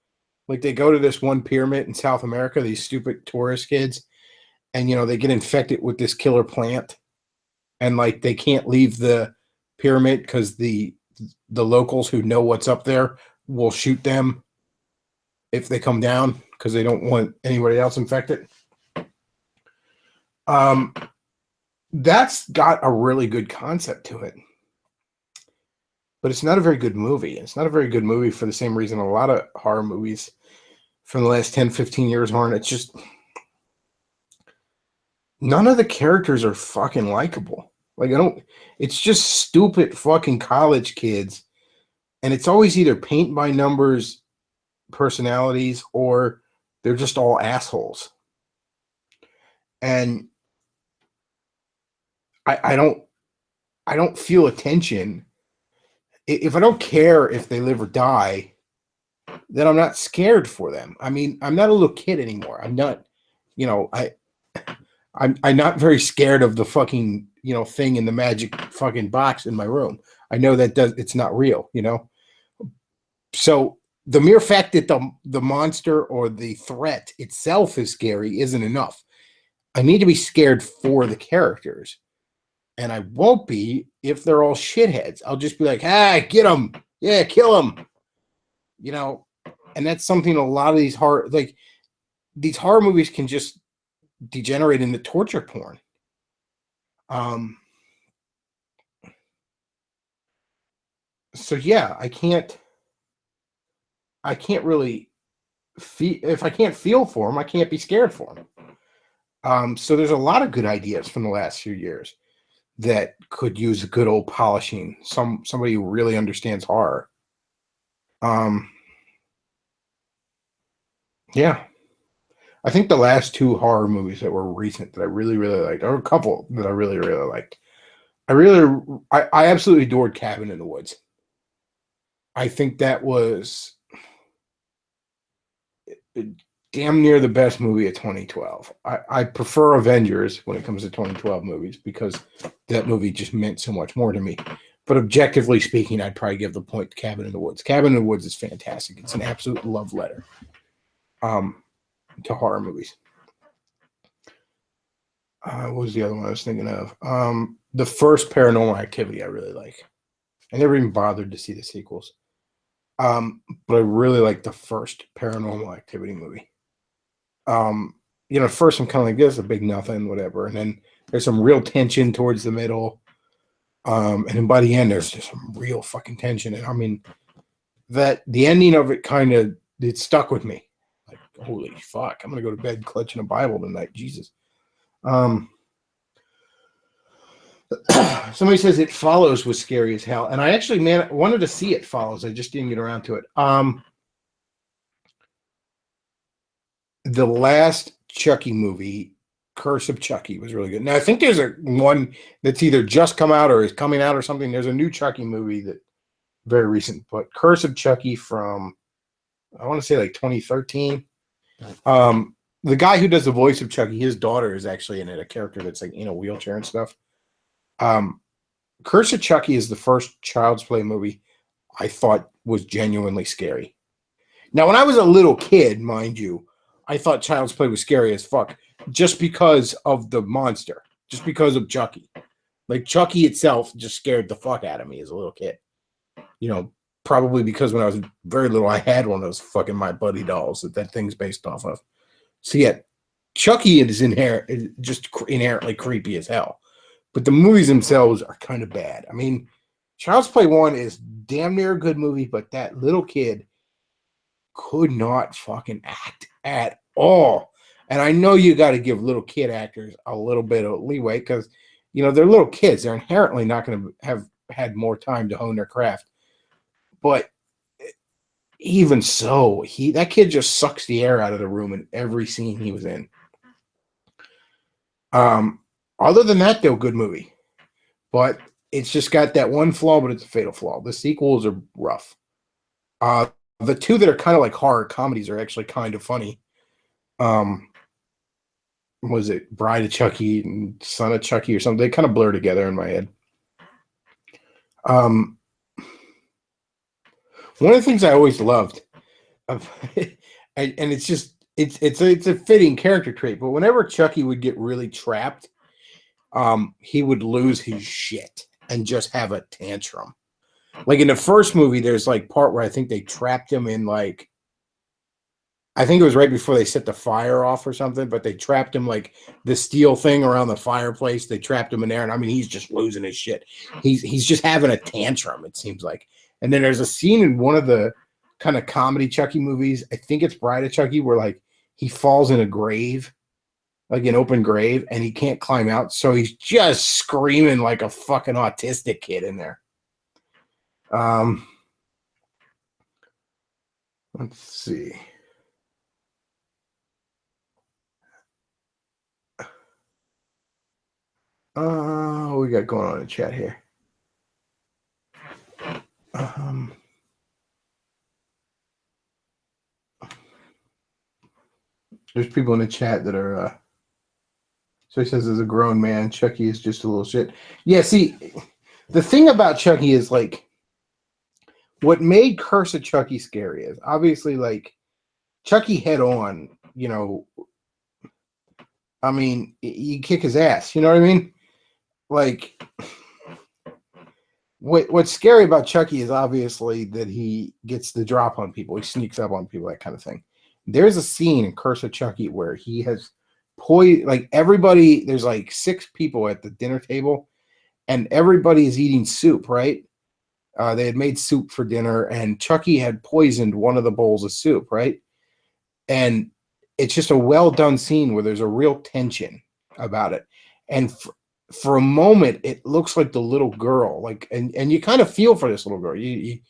like they go to this one pyramid in South America, these stupid tourist kids, and they get infected with this killer plant, and like they can't leave the pyramid because the locals who know what's up there will shoot them if they come down because they don't want anybody else infected. That's got a really good concept to it, but it's not a very good movie. It's not a very good movie for the same reason a lot of horror movies from the last 10, 15 years aren't. It's just none of the characters are fucking likable. Like it's just stupid fucking college kids, and it's always either paint by numbers personalities or they're just all assholes. And I don't feel attention. If I don't care if they live or die, then I'm not scared for them. I mean, I'm not a little kid anymore. I'm not, I'm not very scared of the fucking, thing in the magic fucking box in my room. I know that it's not real, So the mere fact that the monster or the threat itself is scary isn't enough. I need to be scared for the characters. And I won't be if they're all shitheads. I'll just be like, get them. Yeah, kill them. And that's something a lot of these horror movies can just degenerate into torture porn. So yeah, I can't really feel, if I can't feel for them, I can't be scared for them. So there's a lot of good ideas from the last few years that could use a good old polishing. Somebody who really understands horror. Yeah. I think the last two horror movies that were recent that I really, really liked, or a couple that I really, really liked. I absolutely adored Cabin in the Woods. I think that was damn near the best movie of 2012. I prefer Avengers when it comes to 2012 movies because that movie just meant so much more to me. But objectively speaking, I'd probably give the point to Cabin in the Woods. Cabin in the Woods is fantastic. It's an absolute love letter to horror movies. What was the other one I was thinking of? The first Paranormal Activity I really like. I never even bothered to see the sequels. But I really like the first Paranormal Activity movie. At first I'm kind of like, this is a big nothing, whatever. And then there's some real tension towards the middle. And then by the end, there's just some real fucking tension. And I mean, the ending of it it stuck with me. Like, holy fuck, I'm going to go to bed clutching a Bible tonight. Jesus. Somebie says It Follows was scary as hell. And I actually, wanted to see It Follows. I just didn't get around to it. The last Chucky movie, Curse of Chucky, was really good. Now, I think there's one that's either just come out or is coming out or something. There's a new Chucky movie that very recent, but Curse of Chucky from, I want to say like 2013. The guy who does the voice of Chucky, his daughter is actually in it, a character that's like in a wheelchair and stuff. Curse of Chucky is the first Child's Play movie I thought was genuinely scary. Now, when I was a little kid, mind you, I thought Child's Play was scary as fuck just because of the monster, just because of Chucky. Like, Chucky itself just scared the fuck out of me as a little kid. Probably because when I was very little, I had one of those fucking My Buddy dolls that thing's based off of. So, yeah, Chucky is just inherently creepy as hell. But the movies themselves are kind of bad. I mean, Child's Play 1 is damn near a good movie, but that little kid could not fucking act at all. And I know you got to give little kid actors a little bit of leeway because, they're little kids. They're inherently not going to have had more time to hone their craft. But even so, that kid just sucks the air out of the room in every scene he was in. Other than that, though, good movie. But it's just got that one flaw, but it's a fatal flaw. The sequels are rough. The two that are kind of like horror comedies are actually kind of funny. Was it Bride of Chucky and Son of Chucky or something? They kind of blur together in my head. One of the things I always loved, and it's just it's a fitting character trait. But whenever Chucky would get really trapped, he would lose his shit and just have a tantrum. Like in the first movie, there's like part where I think they trapped him in like, I think it was right before they set the fire off or something, but they trapped him like the steel thing around the fireplace. They trapped him in there, and I mean, he's just losing his shit. He's just having a tantrum, it seems like. And then there's a scene in one of the kind of comedy Chucky movies. I think it's Bride of Chucky, where like he falls in a grave, like an open grave, and he can't climb out, so he's just screaming like a fucking autistic kid in there. Let's see. What we got going on in the chat here? There's people in the chat that are. So he says, as a grown man, Chucky is just a little shit. Yeah, see, the thing about Chucky is like, what made Curse of Chucky scary is obviously like Chucky head on. You know, I mean, you kick his ass. You know what I mean? Like, what's scary about Chucky is obviously that he gets the drop on people. He sneaks up on people, that kind of thing. There's a scene in Curse of Chucky where he has like everybody, there's like 6 people at the dinner table, and everybody is eating soup, right? They had made soup for dinner, and Chucky had poisoned one of the bowls of soup, right? And it's just a well done scene where there's a real tension about it. And for a moment, it looks like the little girl, like, and you kind of feel for this little girl. You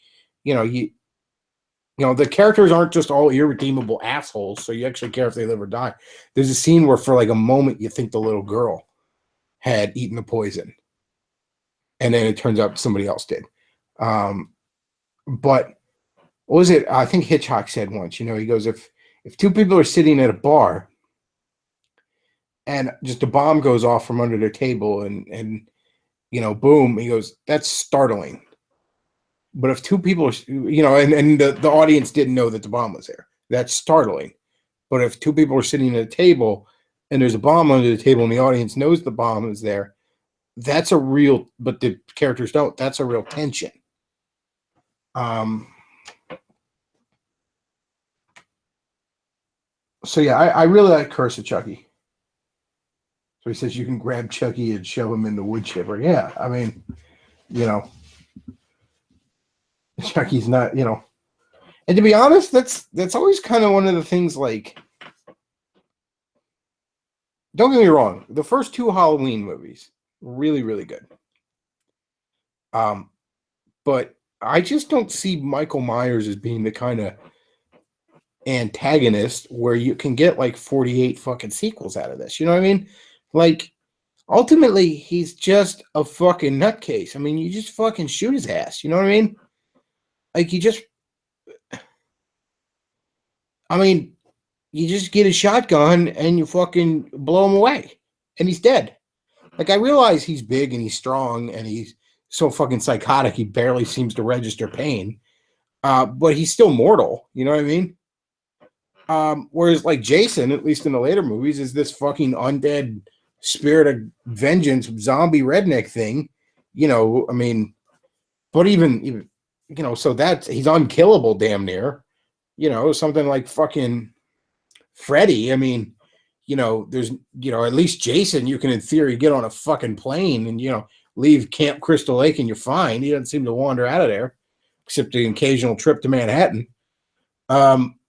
know, the characters aren't just all irredeemable assholes, so you actually care if they live or die. There's a scene where for like a moment you think the little girl had eaten the poison, and then it turns out somebody else did. But what was it? I think Hitchcock said once, you know, he goes, if 2 people are sitting at a bar and just a bomb goes off from under their table and you know, boom, he goes, that's startling. But if 2 people are, you know, and the audience didn't know that the bomb was there, that's startling. But if 2 people are sitting at a table and there's a bomb under the table and the audience knows the bomb is there, that's a real, but the characters don't, that's a real tension. So yeah, I really like Curse of Chucky. So he says you can grab Chucky and shove him in the wood chipper. Yeah, I mean, you know, Chucky's not, you know. And to be honest, that's always kind of one of the things. Like, don't get me wrong, the first 2 Halloween movies really really good. But I just don't see Michael Myers as being the kind of antagonist where you can get like 48 fucking sequels out of this. You know what I mean? Like, ultimately, he's just a fucking nutcase. I mean, you just fucking shoot his ass. You know what I mean? Like, I mean, you just get a shotgun and you fucking blow him away, and he's dead. Like, I realize he's big and he's strong and he's so fucking psychotic he barely seems to register pain. But he's still mortal. You know what I mean? Whereas like Jason, at least in the later movies, is this fucking undead spirit of vengeance zombie redneck thing. You know, I mean, but even you know, so that's he's unkillable damn near. You know, something like fucking Freddy. I mean, you know, there's you know, at least Jason, you can in theory get on a fucking plane and you know leave Camp Crystal Lake and you're fine. He doesn't seem to wander out of there, except the occasional trip to Manhattan. Um,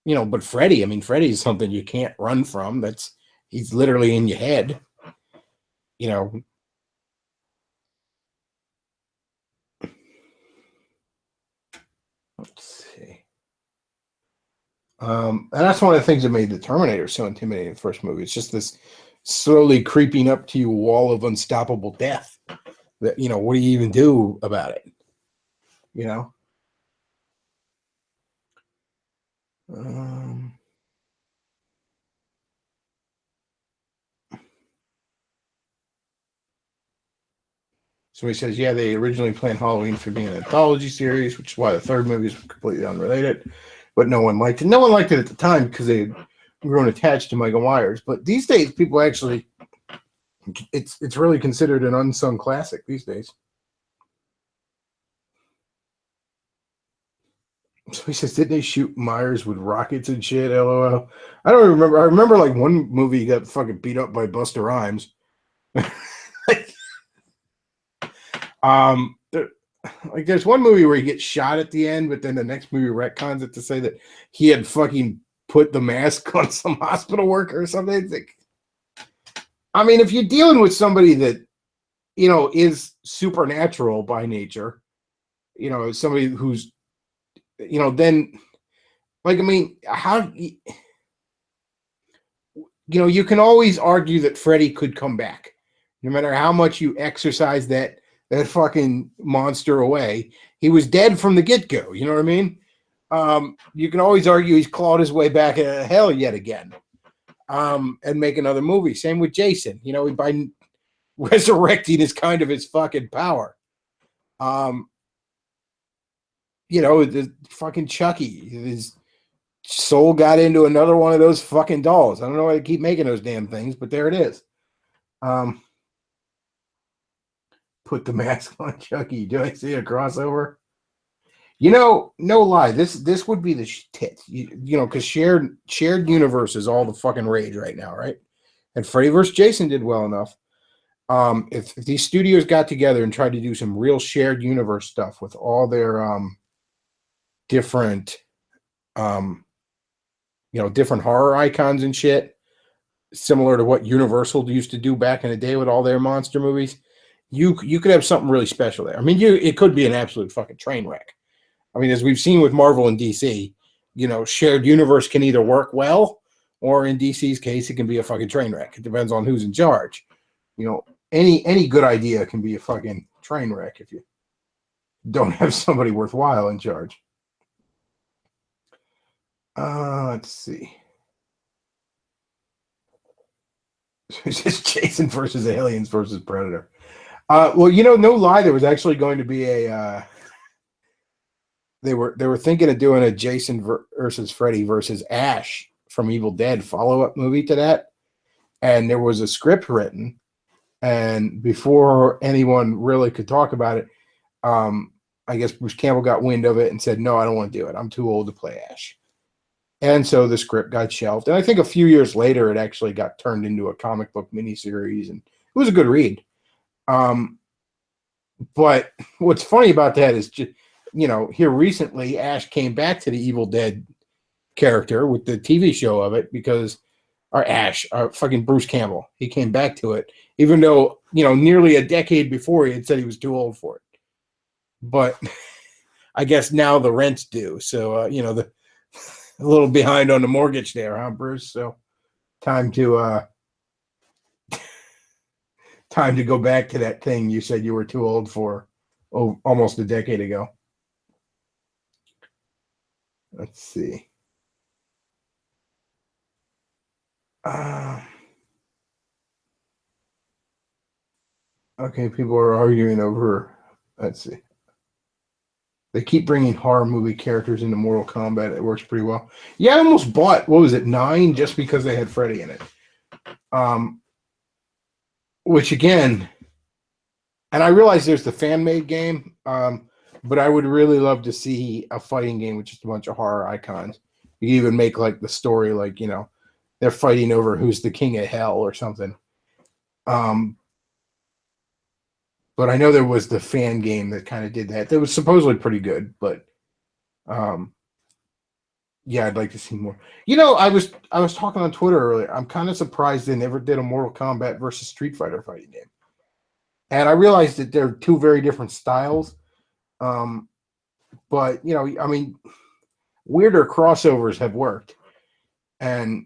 you know, but Freddy, I mean, Freddy's something you can't run from. He's literally in your head. You know, let's see. And that's one of the things that made the Terminator so intimidating in the first movie. It's just this slowly creeping up to you wall of unstoppable death. That you know, what do you even do about it? You know. Um, Somebody says, yeah, they originally planned Halloween for being an anthology series, which is why the third movie is completely unrelated. But no one liked it. No one liked it at the time because they had grown attached to Michael Myers. But these days, people actually, it's really considered an unsung classic these days. So he says, didn't they shoot Myers with rockets and shit? LOL. I don't remember. I remember like one movie he got fucking beat up by Busta Rhymes. Like there's one movie where he gets shot at the end, but then the next movie retcons it to say that he had fucking put the mask on some hospital worker or something. It's like, I mean, if you're dealing with somebody that, you know, is supernatural by nature, you know, somebody who's, you know, then, like, I mean, how, you know, you can always argue that Freddy could come back, no matter how much you exercise that fucking monster away. He was dead from the get-go. You know what I mean? You can always argue he's clawed his way back out of hell yet again, and make another movie. Same with Jason. You know, by resurrecting is kind of his fucking power. You know, the fucking Chucky, his soul got into another one of those fucking dolls. I don't know why they keep making those damn things, but there it is. Put the mask on Chucky. Do I see a crossover? You know, no lie. This would be the tit. You know, because shared universe is all the fucking rage right now, right? And Freddy vs. Jason did well enough. If these studios got together and tried to do some real shared universe stuff with all their different you know, different horror icons and shit, similar to what Universal used to do back in the day with all their monster movies, you could have something really special there. I mean, it could be an absolute fucking train wreck. I mean, as we've seen with Marvel and DC, you know, shared universe can either work well, or in DC's case, it can be a fucking train wreck. It depends on who's in charge. You know, any good idea can be a fucking train wreck if you don't have somebody worthwhile in charge. Let's see. It's just Jason versus Aliens versus Predator. Well, you know, no lie, there was actually going to be a. They were thinking of doing a Jason versus Freddy versus Ash from Evil Dead follow-up movie to that, and there was a script written, and before anyone really could talk about it, I guess Bruce Campbell got wind of it and said, "No, I don't want to do it. I'm too old to play Ash." And so the script got shelved. And I think a few years later, it actually got turned into a comic book miniseries, and it was a good read. But what's funny about that is, just, you know, here recently, Ash came back to the Evil Dead character with the TV show of it because, or Ash, fucking Bruce Campbell, he came back to it, even though, you know, nearly a decade before he had said he was too old for it. But I guess now the rent's due. So, you know, a little behind on the mortgage there, huh, Bruce? So time to go back to that thing you said you were too old for almost a decade ago. Let's see. Okay, people are arguing over. Let's see. They keep bringing horror movie characters into Mortal Kombat. It works pretty well. Yeah, I almost bought, what was it, 9 just because they had Freddy in it. Which again, and I realize there's the fan-made game, but I would really love to see a fighting game with just a bunch of horror icons. You can even make like the story like, you know, they're fighting over who's the king of hell or something. But I know there was the fan game that kind of did that. That was supposedly pretty good, but yeah, I'd like to see more. You know, I was talking on Twitter earlier. I'm kind of surprised they never did a Mortal Kombat versus Street Fighter fighting game. And I realized that they're two very different styles. But, you know, I mean, weirder crossovers have worked. And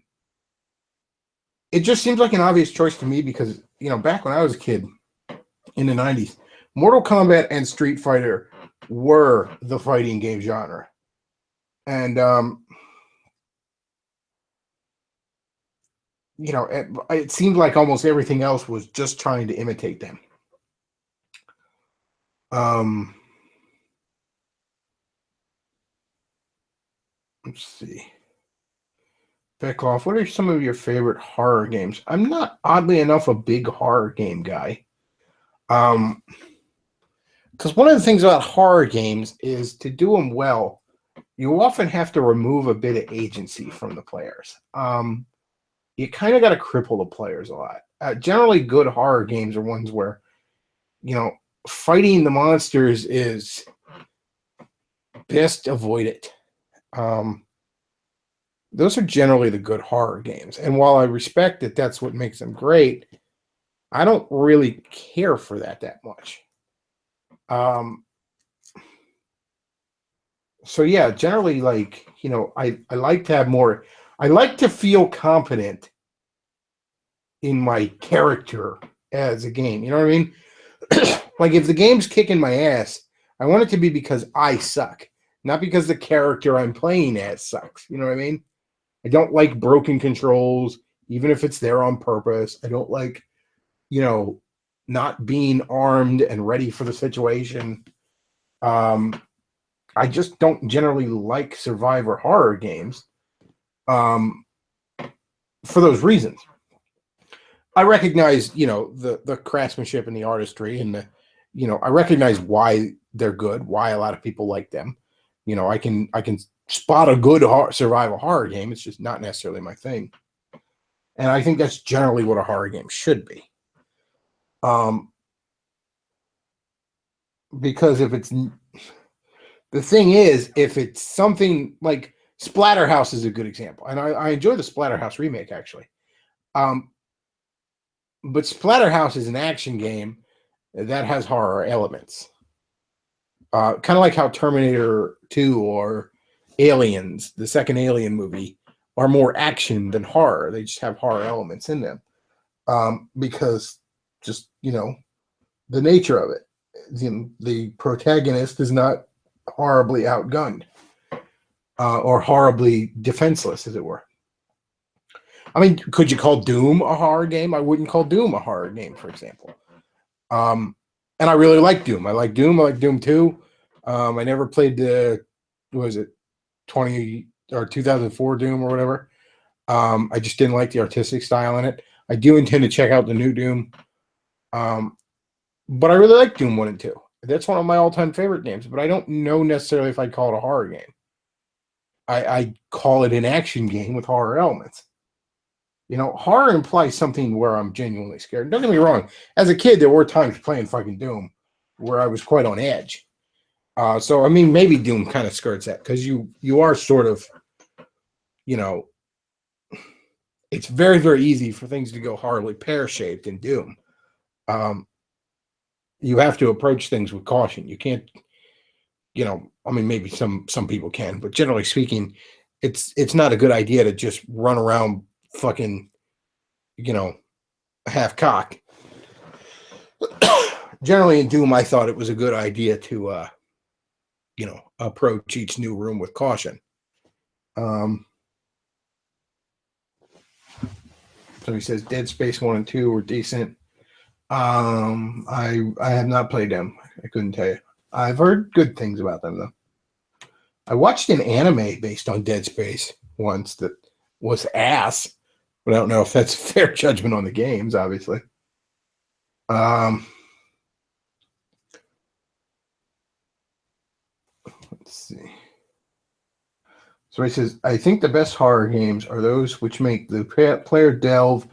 it just seems like an obvious choice to me because, you know, back when I was a kid in the 90s, Mortal Kombat and Street Fighter were the fighting game genre. And, you know, it seemed like almost everything else was just trying to imitate them. Um, let's see. Bechtloff, what are some of your favorite horror games? I'm not, oddly enough, a big horror game guy. Um, because one of the things about horror games is to do them well, you often have to remove a bit of agency from the players. You kind of got to cripple the players a lot. Generally, good horror games are ones where, you know, fighting the monsters is best avoided. Those are generally the good horror games. And while I respect that that's what makes them great, I don't really care for that much. So yeah, generally, like, I like to have more, I like to feel confident in my character as a game. You know what I mean? Like, if the game's kicking my ass, I want it to be because I suck, not because the character I'm playing as sucks. You know what I mean? I don't like broken controls, even if it's there on purpose. I don't like, not being armed and ready for the situation. I just don't generally like survivor horror games for those reasons. I recognize, the craftsmanship and the artistry and I recognize why they're good, why a lot of people like them. I can spot a good survival horror game. It's just not necessarily my thing. And I think that's generally what a horror game should be. Because the thing is, if it's something like Splatterhouse is a good example. And I enjoy the Splatterhouse remake, actually. But Splatterhouse is an action game that has horror elements. Kind of like how Terminator 2 or Aliens, the second Alien movie, are more action than horror. They just have horror elements in them. Because just, the nature of it. The protagonist is not horribly outgunned or horribly defenseless, as it were. I mean, could you call Doom a horror game? I wouldn't call Doom a horror game, for example. And I really like Doom. I like Doom. I like Doom 2. I never played the, what was it, 2004 Doom or whatever. I just didn't like the artistic style in it. I do intend to check out the new Doom. But I really like Doom 1 and 2. That's one of my all-time favorite games, but I don't know necessarily if I'd call it a horror game. I call it an action game with horror elements. Horror implies something where I'm genuinely scared. Don't get me wrong. As a kid, there were times playing fucking Doom where I was quite on edge. So, I mean, maybe Doom kind of skirts that because you are sort of, it's very, very easy for things to go horribly pear-shaped in Doom. You have to approach things with caution. You can't, I mean, maybe some people can, but generally speaking, it's not a good idea to just run around fucking, half cocked. Generally in Doom, I thought it was a good idea to, approach each new room with caution. So he says Dead Space 1 and 2 were decent. I have not played them. I couldn't tell you. I've heard good things about them, though. I watched an anime based on Dead Space once that was ass, but I don't know if that's fair judgment on the games, obviously. Let's see. So he says, I think the best horror games are those which make the player delve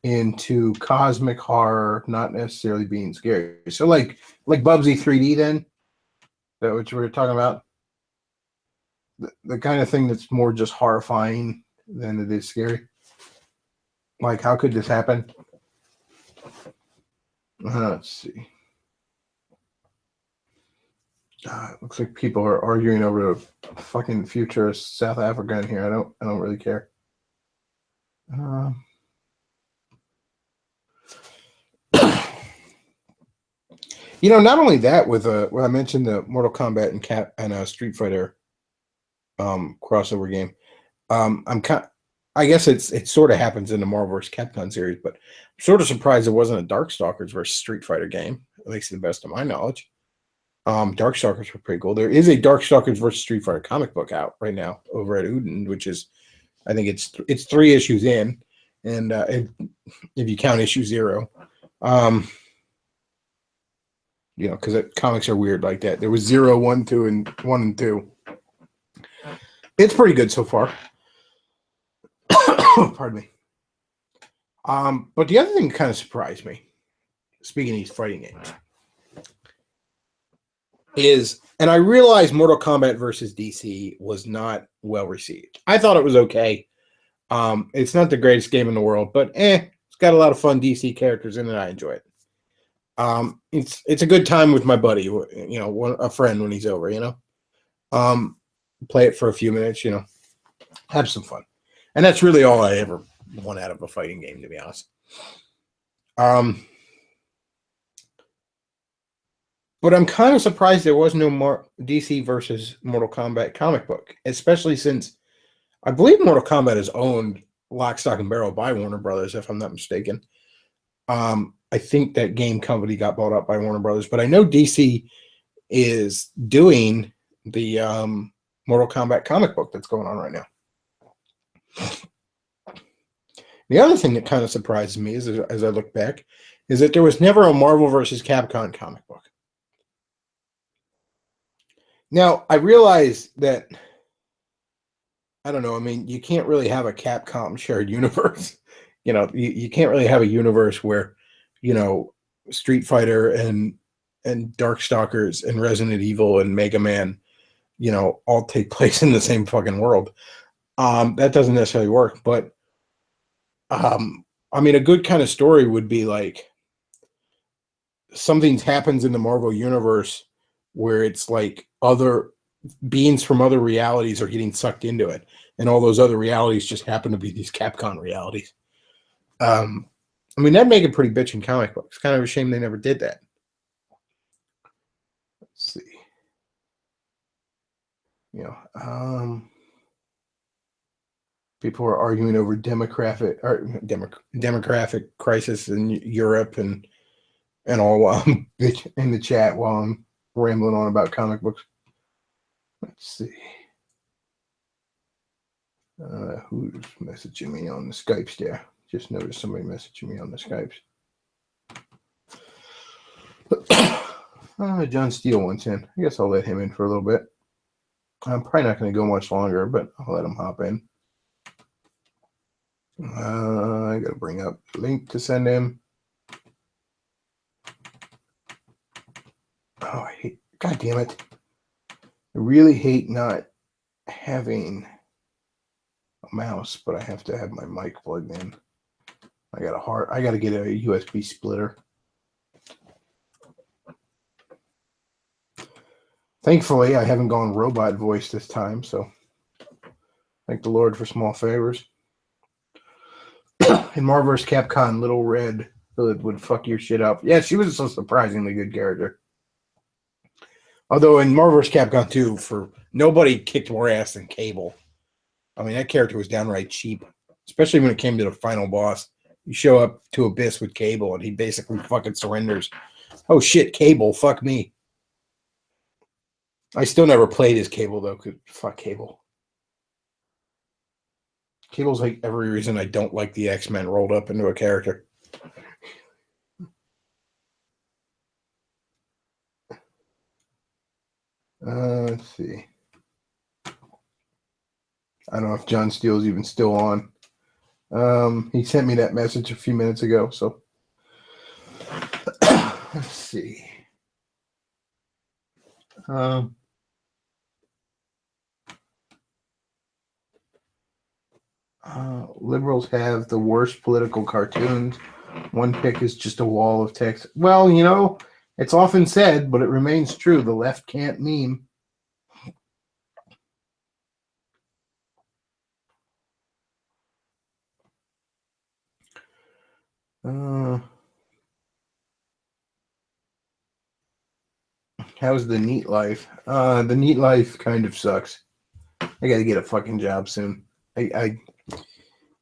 into cosmic horror, not necessarily being scary. So like Bubsy 3D then? Is that what you were talking about? The kind of thing that's more just horrifying than it is scary. Like, how could this happen? Let's see. Looks like people are arguing over the fucking future of South Africa in here. I don't really care. Not only that, with when I mentioned the Mortal Kombat and Street Fighter crossover game, I guess it sort of happens in the Marvel vs. Capcom series, but I'm sort of surprised it wasn't a Darkstalkers versus Street Fighter game, at least to the best of my knowledge. Darkstalkers were pretty cool. There is a Darkstalkers versus Street Fighter comic book out right now over at Uden, which is, I think it's 3 issues in, and if you count issue 0, because comics are weird like that. There was 0, 1, 2, and 1 and 2. It's pretty good so far. Pardon me. But the other thing that kind of surprised me, speaking of these fighting games, is, and I realized Mortal Kombat versus DC was not well received. I thought it was okay. It's not the greatest game in the world, but it's got a lot of fun DC characters in it. I enjoy it. It's a good time with my buddy, a friend when he's over, play it for a few minutes, have some fun. And that's really all I ever want out of a fighting game, to be honest. But I'm kind of surprised there was no more DC versus Mortal Kombat comic book, especially since I believe Mortal Kombat is owned lock, stock, and barrel by Warner Brothers, if I'm not mistaken. I think that game company got bought up by Warner Brothers, but I know DC is doing the Mortal Kombat comic book that's going on right now. The other thing that kind of surprised me as I look back is that there was never a Marvel versus Capcom comic book. Now, I realize that, I don't know, I mean, you can't really have a Capcom shared universe. You can't really have a universe where, Street Fighter and Darkstalkers and Resident Evil and Mega Man, all take place in the same fucking world. That doesn't necessarily work, but I mean, a good kind of story would be like something happens in the Marvel universe where it's like other beings from other realities are getting sucked into it, and all those other realities just happen to be these Capcom realities. I mean, that'd make a pretty bitchin' comic book. It's kind of a shame they never did that. Let's see. People are arguing over demographic crisis in Europe and all while I'm in the chat while I'm rambling on about comic books. Let's see. Who's messaging me on the Skypes there? Just noticed somebody messaging me on the Skypes. John Steele wants in. I guess I'll let him in for a little bit. I'm probably not going to go much longer, but I'll let him hop in. I got to bring up the link to send him. Oh, God damn it. I really hate not having a mouse, but I have to have my mic plugged in. I got to get a USB splitter. Thankfully, I haven't gone robot voice this time, so thank the Lord for small favors. In Marvel vs. Capcom, Little Red would fuck your shit up. Yeah, she was a surprisingly good character. Although in Marvel vs. Capcom 2, nobody kicked more ass than Cable. I mean, that character was downright cheap, especially when it came to the final boss. You show up to Abyss with Cable, and he basically fucking surrenders. Oh shit, Cable, fuck me. I still never played as Cable, though, because fuck Cable. Cable's like every reason I don't like the X-Men rolled up into a character. Let's see. I don't know if John Steele's even still on. He sent me that message a few minutes ago, so let's see. Liberals have the worst political cartoons. One pick is just a wall of text. Well, it's often said, but it remains true. The left can't meme. How's the neat life? The neat life kind of sucks. I got to get a fucking job soon. I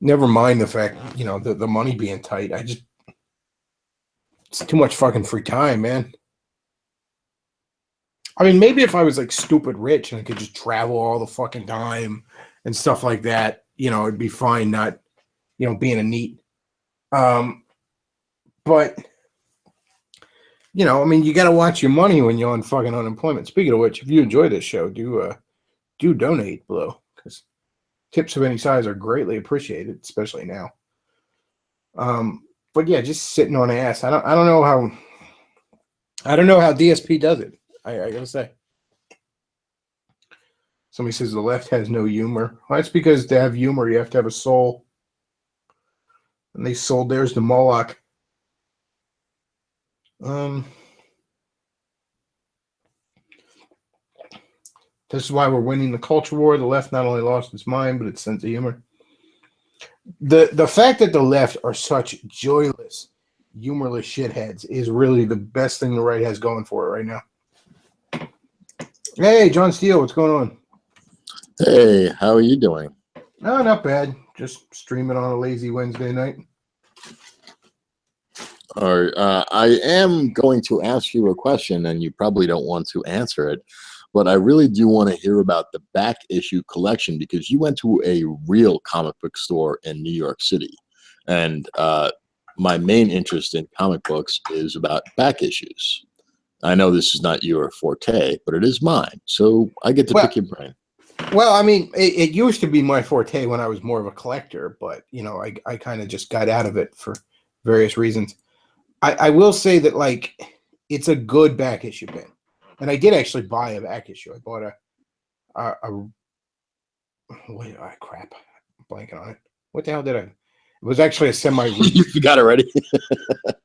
never mind the fact, the money being tight. It's too much fucking free time, man. I mean, maybe if I was like stupid rich and I could just travel all the fucking time and stuff like that, it'd be fine. Not, being a neat. But I mean, you got to watch your money when you're on fucking unemployment. Speaking of which, if you enjoy this show, do donate below, because tips of any size are greatly appreciated, especially now. But yeah, just sitting on ass. I don't know how DSP does it. I gotta say. Somebody says the left has no humor. Well, that's because to have humor, you have to have a soul. And they sold theirs to Moloch. This is why we're winning the culture war. The left not only lost its mind, but its sense of humor. The fact that the left are such joyless, humorless shitheads is really the best thing the right has going for it right now. Hey, John Steele, what's going on? Hey, how are you doing? Oh, not bad. Just streaming on a lazy Wednesday night. All right, I am going to ask you a question, and you probably don't want to answer it, but I really do want to hear about the back issue collection, because you went to a real comic book store in New York City. And my main interest in comic books is about back issues. I know this is not your forte, but it is mine. So I get to pick your brain. Well, I mean, it used to be my forte when I was more of a collector, but, I kind of just got out of it for various reasons. I will say that, like, it's a good back issue bin. And I did actually buy a back issue. I bought crap. I'm blanking on it. What the hell did I? It was actually a semi-recent. You forgot already?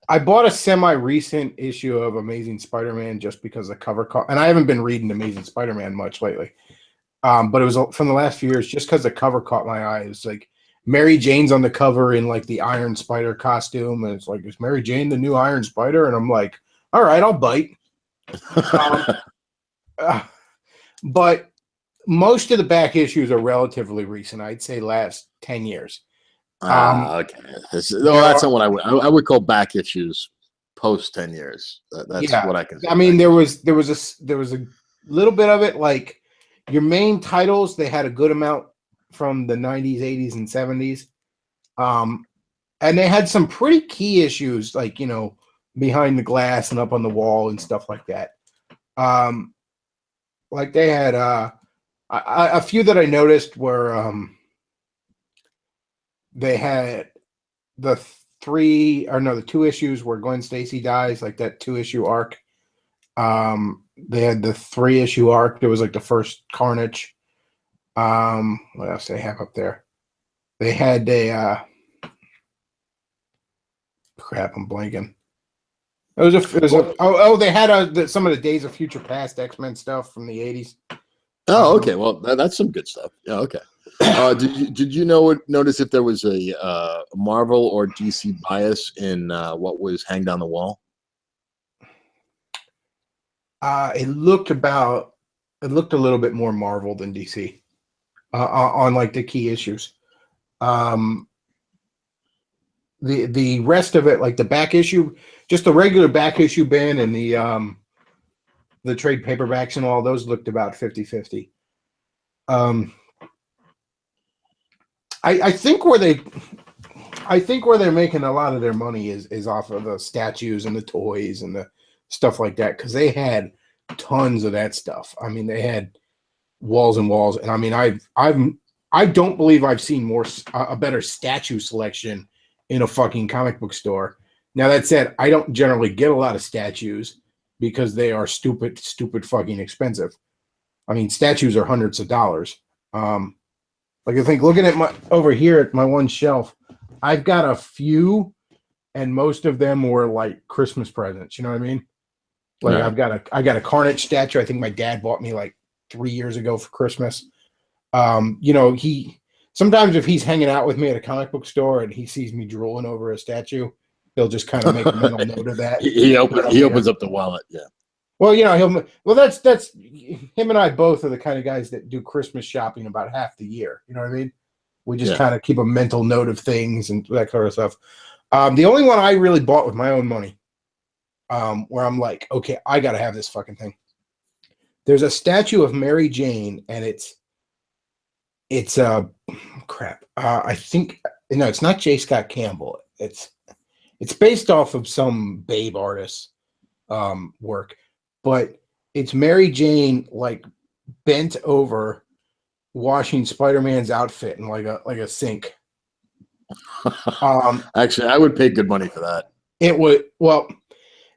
I bought a semi-recent issue of Amazing Spider-Man just because the cover caught. And I haven't been reading Amazing Spider-Man much lately. But it was from the last few years, just because the cover caught my eye. It was like Mary Jane's on the cover in like the Iron Spider costume. And it's like, is Mary Jane the new Iron Spider? And I'm like, all right, I'll bite. But most of the back issues are relatively recent. I'd say last 10 years. Okay. That's not what I would call back issues post 10 years. That's what I can say. I mean, there was a little bit of it, like your main titles, they had a good amount from the 90s, 80s, and 70s. And they had some pretty key issues, like, behind the glass and up on the wall and stuff like that. Like they had a few that I noticed were they had the 2 issues where Gwen Stacy dies, like that 2-issue arc. They had the 3-issue arc. There was like the first Carnage. What else do they have up there? They had a crap. I'm blanking. They had some of the Days of Future Past X-Men stuff from the 80s. Oh, okay. Well, that's some good stuff. Yeah, okay. Did you notice if there was a Marvel or DC bias in what was hanged on the wall? It looked a little bit more Marvel than DC on like the key issues. The rest of it, like the back issue, just the regular back issue bin and the trade paperbacks and all those looked about 50-50. I think where they're making a lot of their money is off of the statues and the toys and the stuff like that, because they had tons of that stuff. I mean, they had walls and walls, and I mean, I don't believe I've seen a better statue selection in a fucking comic book store. Now, that said, I don't generally get a lot of statues because they are stupid fucking expensive. I mean, statues are hundreds of dollars. Like I think looking at over here at my one shelf, I've got a few, and most of them were like Christmas presents. You know what I mean? Like right. I got a Carnage statue. I think my dad bought me like 3 years ago for Christmas. Sometimes if he's hanging out with me at a comic book store and he sees me drooling over a statue, he'll just kind of make a mental note of that. He opens up the wallet. Yeah. Well, that's him and I both are the kind of guys that do Christmas shopping about half the year. You know what I mean? We just kind of keep a mental note of things and that sort of stuff. The only one I really bought with my own money, where I'm like, okay, I got to have this fucking thing, There's a statue of Mary Jane, and it's crap. I think no, it's not J. Scott Campbell. It's based off of some Babe artist work, but it's Mary Jane like bent over washing Spider-Man's outfit in like a sink. Actually, I would pay good money for that. It would well.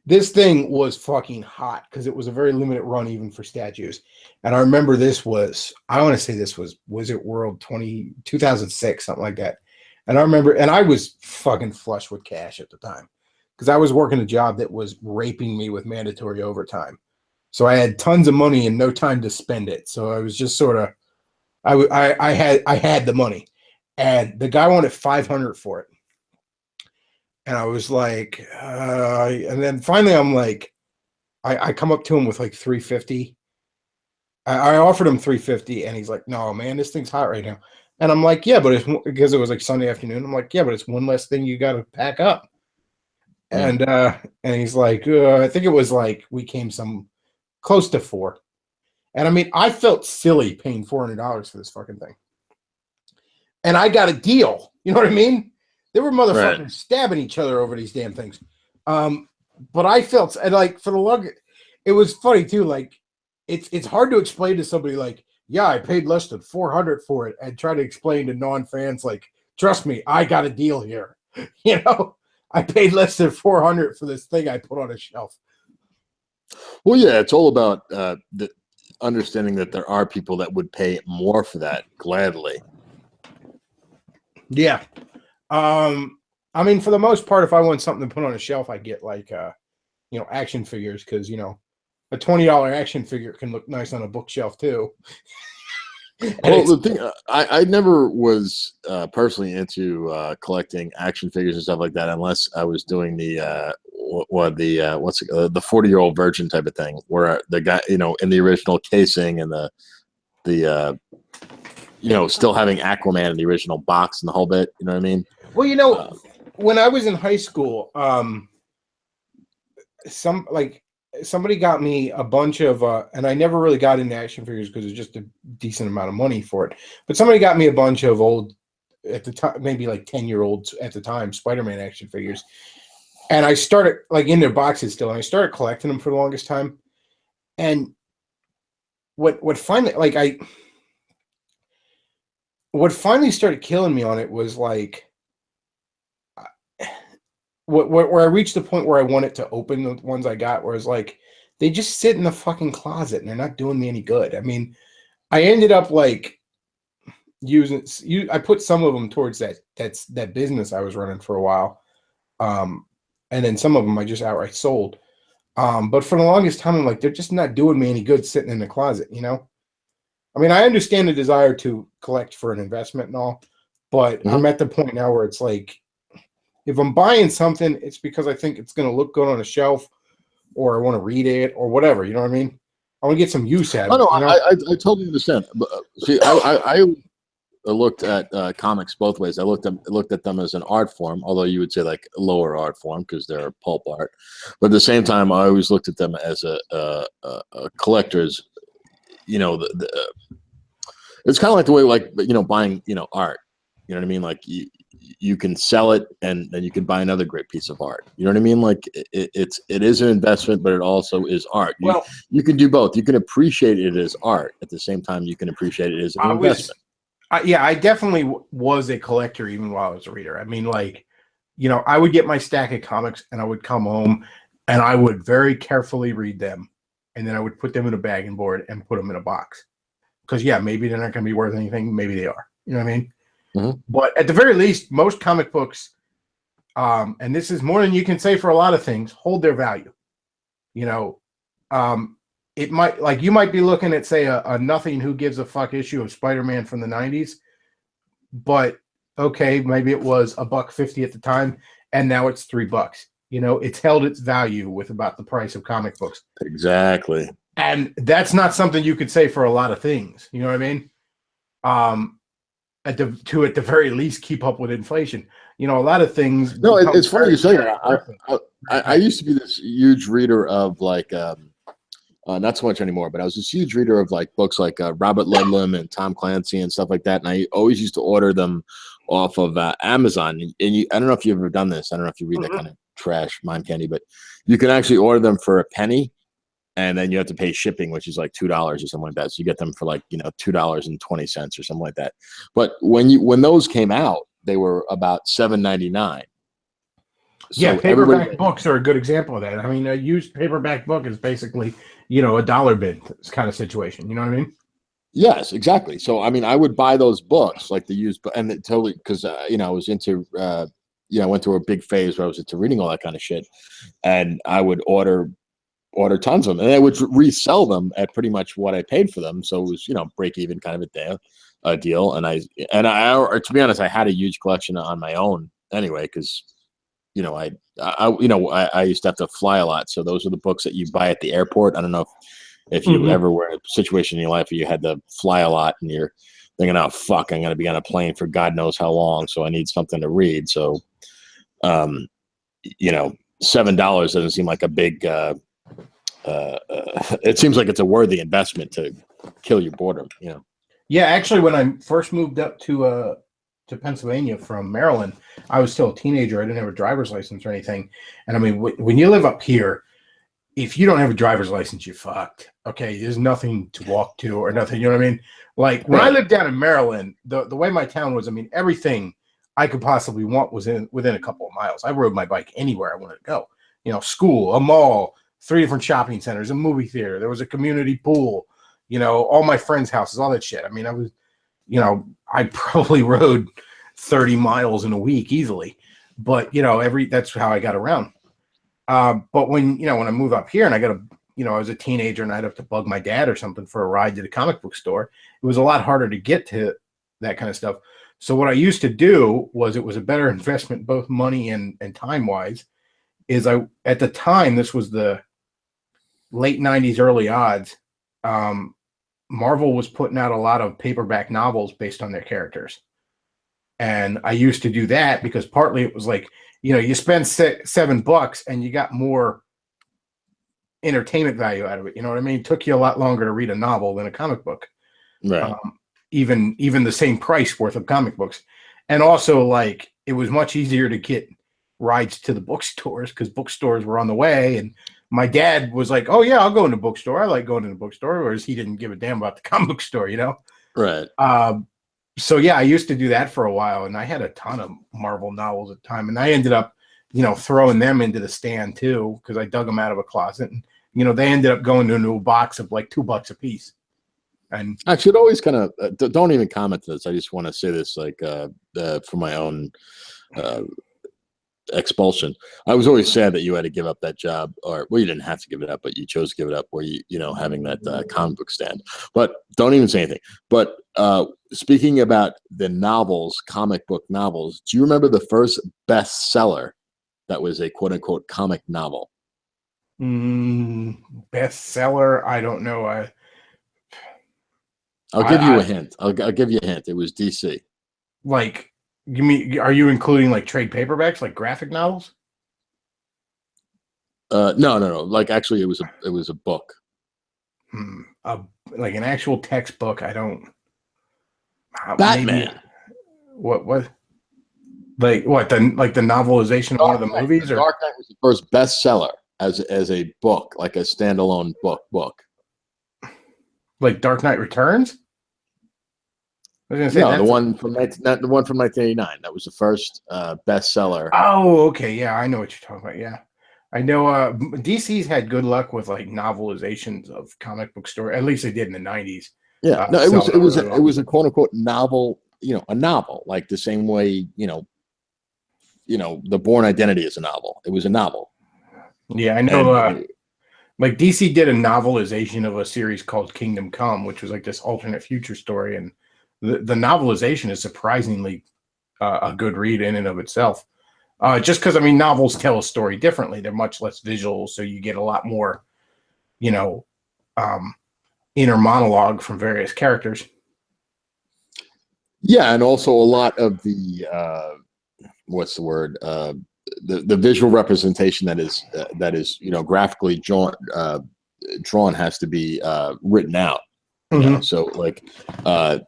This thing was fucking hot because it was a very limited run even for statues. And I remember I want to say this was it World 2006, something like that. And I remember, and I was fucking flush with cash at the time because I was working a job that was raping me with mandatory overtime. So I had tons of money and no time to spend it. So I was just sort of, I had the money, and the guy wanted $500 for it. And I was like, and then finally I'm like, I come up to him with like $350. I offered him $350, and he's like, no, man, this thing's hot right now. And I'm like, yeah, but it's because it was like Sunday afternoon. I'm like, yeah, but it's one less thing you got to pack up. And he's like, I think it was like we came some close to $4. And I mean, I felt silly paying $400 for this fucking thing. And I got a deal. You know what I mean? There were motherfuckers stabbing each other over these damn things. But I felt like for the lug, it was funny too. Like it's hard to explain to somebody like, yeah, I paid less than $400 for it, and try to explain to non-fans like, trust me, I got a deal here. You know, I paid less than $400 for this thing I put on a shelf. Well, yeah, it's all about the understanding that there are people that would pay more for that gladly. Yeah. I mean, for the most part, if I want something to put on a shelf, I get like, action figures, because, a $20 action figure can look nice on a bookshelf too. Well, the thing, I never was personally into collecting action figures and stuff like that, unless I was doing the 40-year-old virgin type of thing, where the guy, in the original casing and the still having Aquaman in the original box and the whole bit. You know what I mean? Well, when I was in high school, somebody got me a bunch of, and I never really got into action figures because it was just a decent amount of money for it. But somebody got me a bunch of old, at the time, maybe like 10-year-olds at the time, Spider-Man action figures. And I started like in their boxes still, and I started collecting them for the longest time. And what finally started killing me on it was like, where I reached the point where I wanted to open the ones I got, where it's like they just sit in the fucking closet and they're not doing me any good. I mean, I ended up like I put some of them towards that business I was running for a while, and then some of them I just outright sold. But for the longest time, I'm like, they're just not doing me any good sitting in the closet. I mean, I understand the desire to collect for an investment and all, but I'm at the point now where it's like, if I'm buying something, it's because I think it's going to look good on a shelf, or I want to read it, or whatever. You know what I mean? I want to get some use out of it. No, I totally understand. But, see, I looked at comics both ways. I looked at them as an art form, although you would say like a lower art form because they're pulp art. But at the same time, I always looked at them as a collector's. It's kind of like the way buying art. You know what I mean? Like you can sell it, and then you can buy another great piece of art. You know what I mean? Like it is an investment, but it also is art. You can do both. You can appreciate it as art at the same time. You can appreciate it as an investment. I definitely was a collector even while I was a reader. I mean, like, I would get my stack of comics and I would come home and I would very carefully read them, and then I would put them in a bagging board and put them in a box. Because maybe they're not going to be worth anything. Maybe they are. You know what I mean? Mm-hmm. But at the very least, most comic books, and this is more than you can say for a lot of things, hold their value. It might, like, you might be looking at, say, a nothing who gives a fuck issue of Spider-Man from the 90s, but okay, maybe it was $1.50 at the time, and now it's $3. It's held its value with about the price of comic books. Exactly. And that's not something you could say for a lot of things. You know what I mean? At the very least keep up with inflation. A lot of things. No, it's funny you say that. I used to be this huge reader of like not so much anymore, but I was this huge reader of like books like Robert Ludlum and Tom Clancy and stuff like that. And I always used to order them off of Amazon. And I don't know if you've ever done this. I don't know if you read that kind of trash mind candy, but you can actually order them for a penny, and then you have to pay shipping, which is like $2 or something like that. So you get them for like, $2.20 or something like that. But when those came out, they were about $7.99. So Yeah, paperback books are a good example of that. I mean, a used paperback book is basically, a dollar bin kind of situation. You know what I mean? Yes, exactly. So, I mean, I would buy those books, like the used, and it totally, because, I was into, I went through a big phase where I was into reading all that kind of shit. And I would order tons of them, and I would resell them at pretty much what I paid for them. So it was, break even kind of a deal. And I, to be honest, I had a huge collection on my own anyway, because I used to have to fly a lot. So those are the books that you buy at the airport. I don't know if you ever were in a situation in your life where you had to fly a lot and you're thinking, oh, fuck, I'm going to be on a plane for God knows how long. So I need something to read. So, $7 doesn't seem like a big, it seems like it's a worthy investment to kill your boredom, Yeah, actually, when I first moved up to Pennsylvania from Maryland, I was still a teenager. I didn't have a driver's license or anything. And I mean, when you live up here, if you don't have a driver's license, you're fucked. Okay, there's nothing to walk to or nothing. You know what I mean? Like when I lived down in Maryland, the way my town was, I mean, everything I could possibly want was within a couple of miles. I rode my bike anywhere I wanted to go. School, a mall, 3 different shopping centers, a movie theater. There was a community pool. All my friends' houses, all that shit. I mean, I probably rode 30 miles in a week easily, but that's how I got around. But when I move up here and I was a teenager and I'd have to bug my dad or something for a ride to the comic book store, it was a lot harder to get to that kind of stuff. So what I used to do was, it was a better investment, both money and time wise, is at the time, this was the late 90s, early odds. Marvel was putting out a lot of paperback novels based on their characters. And I used to do that because partly it was like, you spend $7 and you got more entertainment value out of it. You know what I mean? It took you a lot longer to read a novel than a comic book. Right. Even the same price worth of comic books. And also, like, it was much easier to get rides to the bookstores because bookstores were on the way. And my dad was like, oh, yeah, I'll go in the bookstore. I like going to the bookstore, whereas he didn't give a damn about the comic book store, Right. So, yeah, I used to do that for a while, and I had a ton of Marvel novels at the time. And I ended up, throwing them into the stand, too, because I dug them out of a closet. And, they ended up going into a box of like $2 a piece. And I should always kind of don't even comment to this. I just want to say this, like, for my own expulsion. I was always sad that you had to give up that job, or well, you didn't have to give it up, but you chose to give it up. Where having that comic book stand. But don't even say anything. But speaking about the novels, comic book novels, do you remember the first bestseller that was a quote unquote comic novel? Bestseller? I don't know. I'll give you a hint. I'll give you a hint. It was DC. Like, are you including like trade paperbacks, like graphic novels? No. Like, actually, it was a book. Like an actual textbook. I don't. Batman. Maybe, what? Like what? The novelization of one of the movies, or Dark Knight was the first bestseller as a book, like a standalone book. Like Dark Knight Returns? I was gonna say, no, the one from 1989. That was the first bestseller. Oh, okay, yeah, I know what you're talking about. Yeah, I know. DC's had good luck with like novelizations of comic book story. At least they did in the '90s. Yeah, no, it was a quote unquote novel. A novel, like the same way The Bourne Identity is a novel. It was a novel. Yeah, I know. Like DC did a novelization of a series called Kingdom Come, which was like this alternate future story, and the novelization is surprisingly a good read in and of itself. Just because, I mean, novels tell a story differently. They're much less visual, so you get a lot more, inner monologue from various characters. Yeah, and also a lot of the what's the word? The visual representation that is graphically drawn drawn has to be written out. You Mm-hmm. know, so like I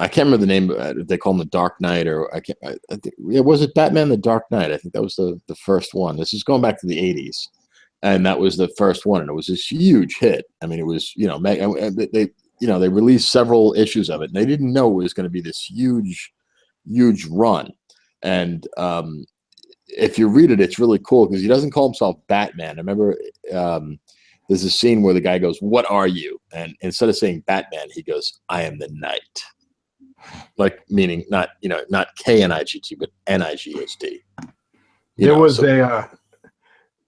can't remember the name. They call him the Dark Knight, or I can't. I think, yeah, was it Batman: The Dark Knight? I think that was the first one. This is going back to the '80s, and that was the first one, and it was this huge hit. I mean, it was they released several issues of it, and they didn't know it was going to be this huge run. And if you read it, it's really cool because he doesn't call himself Batman. I remember there's a scene where the guy goes, "What are you?" And instead of saying Batman, he goes, "I am the Knight." Like meaning not Knigt, but Nigst.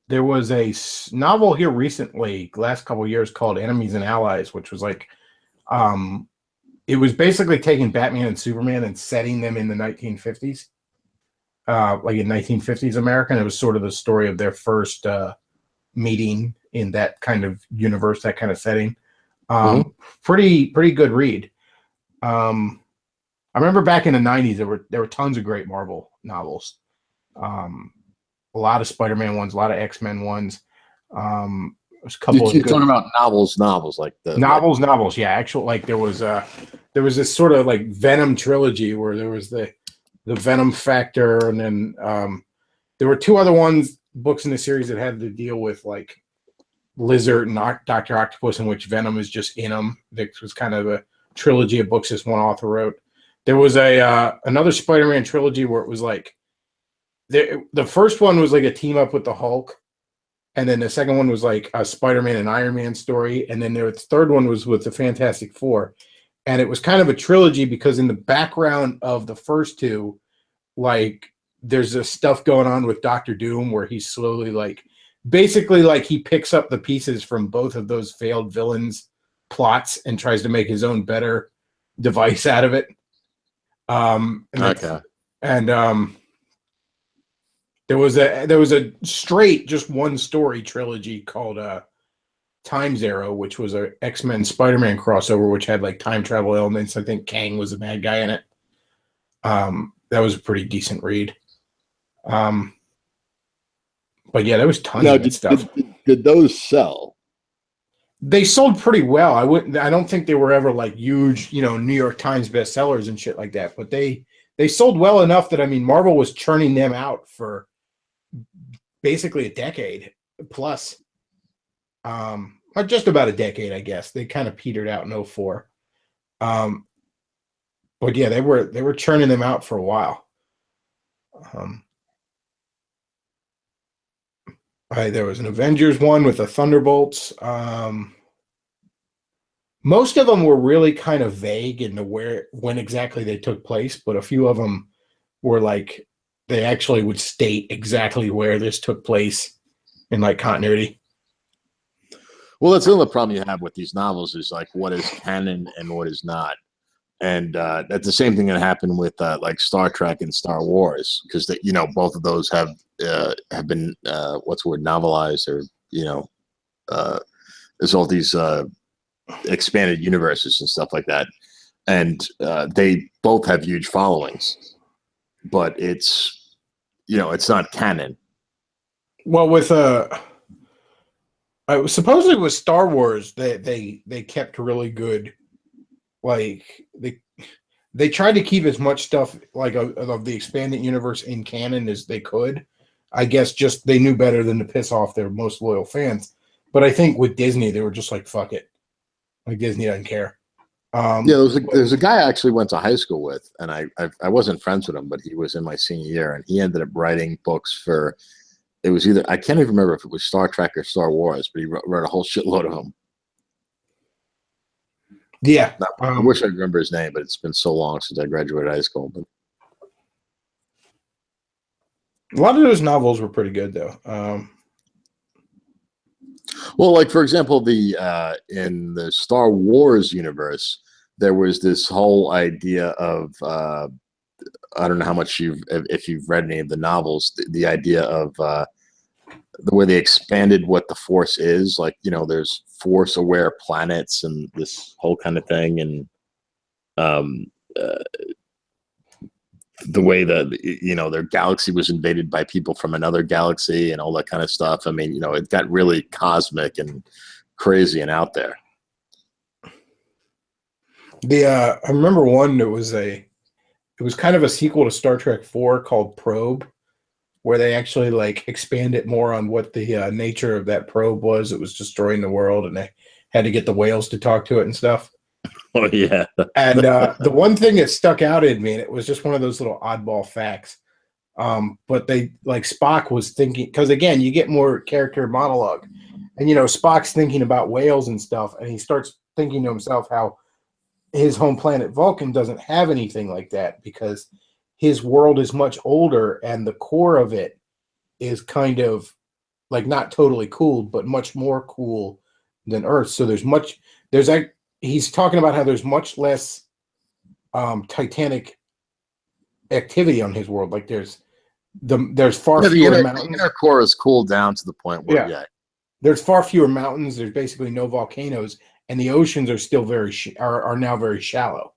There was a novel here recently, last couple of years, called Enemies and Allies, which was like, it was basically taking Batman and Superman and setting them in the 1950s, like in 1950s America. And it was sort of the story of their first meeting in that kind of universe, that kind of setting. Pretty good read. I remember back in the 90s, there were tons of great Marvel novels. A lot of Spider-Man ones, a lot of X-Men ones. There's a couple You're talking about novels, like the novels. Yeah, actual, like there was this sort of like Venom trilogy where there was the Venom Factor, and then there were two other books in the series that had to deal with like Lizard and Dr. Octopus, in which Venom is just in them. This was kind of a trilogy of books this one author wrote. There was another Spider-Man trilogy where it was like the first one was like a team up with the Hulk, and then the second one was like a Spider-Man and Iron Man story, and then the third one was with the Fantastic Four. And it was kind of a trilogy because in the background of the first two, like there's this stuff going on with Doctor Doom where he's slowly like basically like he picks up the pieces from both of those failed villains' plots and tries to make his own better device out of it. There was a straight just one story trilogy called Time Zero, which was a X-Men Spider-Man crossover, which had like time travel elements. I think Kang was the bad guy in it. That was a pretty decent read. But yeah, there was tons of good stuff. Did those sell? They sold pretty well. I don't think they were ever like huge, New York Times bestsellers and shit like that, but they sold well enough that, I mean, Marvel was churning them out for basically a decade plus. Or just about a decade, I guess. They kind of petered out in 2004. But yeah, they were churning them out for a while. There was an Avengers one with the Thunderbolts. Most of them were really kind of vague into when exactly they took place, but a few of them were like they actually would state exactly where this took place in like continuity. Well, that's another problem you have with these novels is like what is canon and what is not. And that's the same thing that happened with like Star Trek and Star Wars, because both of those have been novelized, or there's all these expanded universes and stuff like that, and they both have huge followings, but it's not canon. Well, with supposedly with Star Wars, they kept really good. Like they tried to keep as much stuff like of the expanded universe in canon as they could. I guess just they knew better than to piss off their most loyal fans. But I think with Disney, they were just like, fuck it. Like Disney doesn't care. There's a guy I actually went to high school with, and I wasn't friends with him, but he was in my senior year, and he ended up writing books for. It was either I can't even remember if it was Star Trek or Star Wars, but he wrote a whole shitload of them. Yeah, I wish I remember his name, but it's been so long since I graduated high school. But a lot of those novels were pretty good, though. Well, like for example, in the Star Wars universe, there was this whole idea of I don't know how much if you've read any of the novels, the idea of the way they expanded what the Force is. Like there's Force-aware planets and this whole kind of thing, and the way that their galaxy was invaded by people from another galaxy and all that kind of stuff. I mean, it got really cosmic and crazy and out there. I remember one that it was kind of a sequel to Star Trek 4 called Probe, where they actually like expand it more on what the nature of that probe was. It was destroying the world, and they had to get the whales to talk to it and stuff. Oh yeah. And the one thing that stuck out at me, and it was just one of those little oddball facts, but they like Spock was thinking, because again, you get more character monologue, and Spock's thinking about whales and stuff, and he starts thinking to himself how his home planet Vulcan doesn't have anything like that because his world is much older and the core of it is kind of like not totally cooled, but much more cool than Earth. So he's talking about how there's much less titanic activity on his world. Like there's far fewer mountains. The inner core is cooled down to the point where there's far fewer mountains. There's basically no volcanoes, and the oceans are still are now very shallow.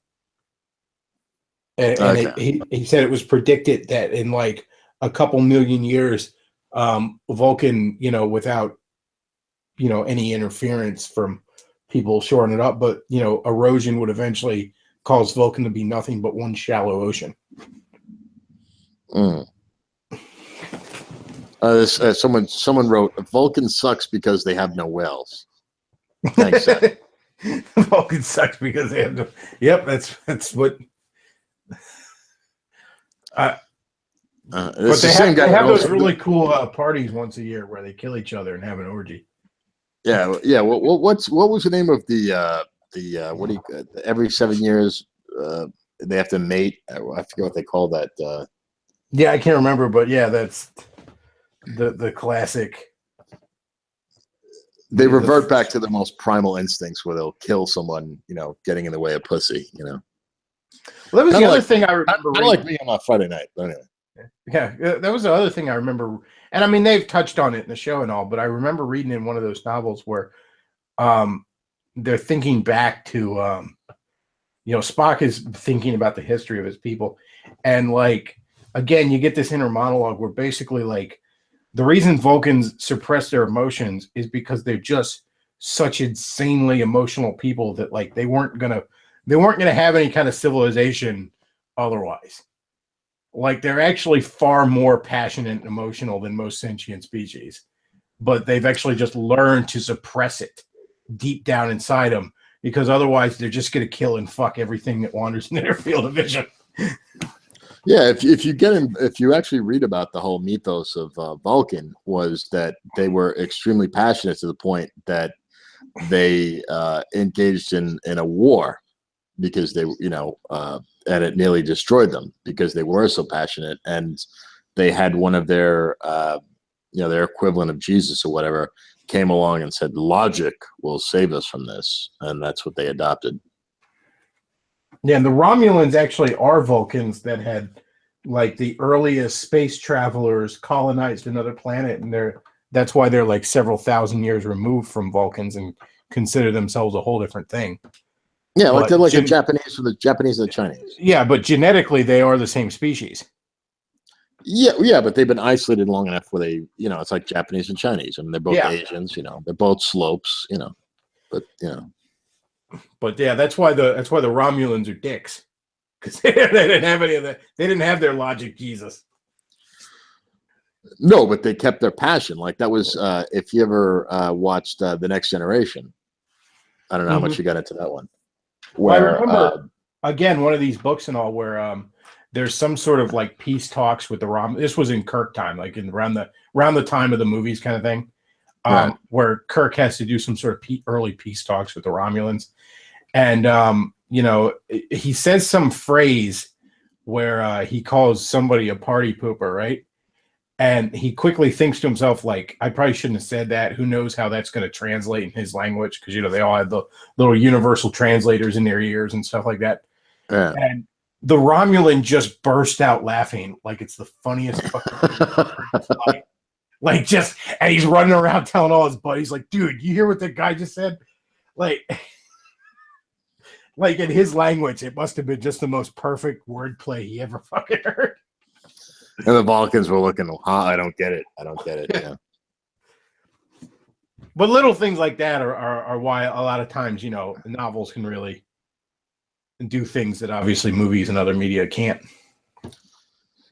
And he said it was predicted that in like a couple million years, Vulcan, without any interference from people shoring it up, but erosion would eventually cause Vulcan to be nothing but one shallow ocean. Someone wrote, Vulcan sucks because they have no whales. Thanks, Seth. Vulcan sucks because they have no. Yep, that's what. But they have those really cool parties once a year where they kill each other and have an orgy. Yeah. What was the name of the what do you every 7 years they have to mate? I forget what they call that. Yeah, I can't remember, but yeah, that's the classic. They revert back to their most primal instincts where they'll kill someone, getting in the way of pussy, Well, that was the other thing I remember. I like me on a Friday night, but anyway. Yeah, that was the other thing I remember. And I mean, they've touched on it in the show and all, but I remember reading in one of those novels where they're thinking back to, Spock is thinking about the history of his people. And like, again, you get this inner monologue where basically like the reason Vulcans suppress their emotions is because they're just such insanely emotional people that like they weren't gonna have any kind of civilization otherwise. Like they're actually far more passionate and emotional than most sentient species, but they've actually just learned to suppress it deep down inside them because otherwise they're just going to kill and fuck everything that wanders in their field of vision. Yeah, if you actually read about the whole mythos of Vulcan, was that they were extremely passionate to the point that they engaged in a war because they, and it nearly destroyed them because they were so passionate, and they had one of their, their equivalent of Jesus or whatever came along and said, logic will save us from this. And that's what they adopted. Yeah, and the Romulans actually are Vulcans that had like the earliest space travelers colonized another planet, and that's why they're like several thousand years removed from Vulcans and consider themselves a whole different thing. Yeah, like they're like the Japanese or the Japanese and the Chinese. Yeah, but genetically they are the same species. Yeah, but they've been isolated long enough where they, it's like Japanese and Chinese. I mean, they're both Asians, they're both slopes, but But yeah, that's why the Romulans are dicks, because they didn't have any of that. They didn't have their logic, Jesus. No, but they kept their passion. Like that was, if you ever watched The Next Generation, I don't know how much you got into that one. Where, I remember again one of these books and all where there's some sort of like peace talks with the This was in Kirk time, like around the time of the movies kind of thing, right. Where Kirk has to do some sort of early peace talks with the Romulans, and he says some phrase where he calls somebody a party pooper, right? And he quickly thinks to himself, like, I probably shouldn't have said that. Who knows how that's going to translate in his language? Because, they all have the little universal translators in their ears and stuff like that. Yeah. And the Romulan just burst out laughing like it's the funniest fucking and he's running around telling all his buddies, like, dude, you hear what the guy just said? Like in his language, it must have been just the most perfect wordplay he ever fucking heard. And the Vulcans were looking, I don't get it. Yeah. But little things like that are why a lot of times, you know, novels can really do things that obviously movies and other media can't.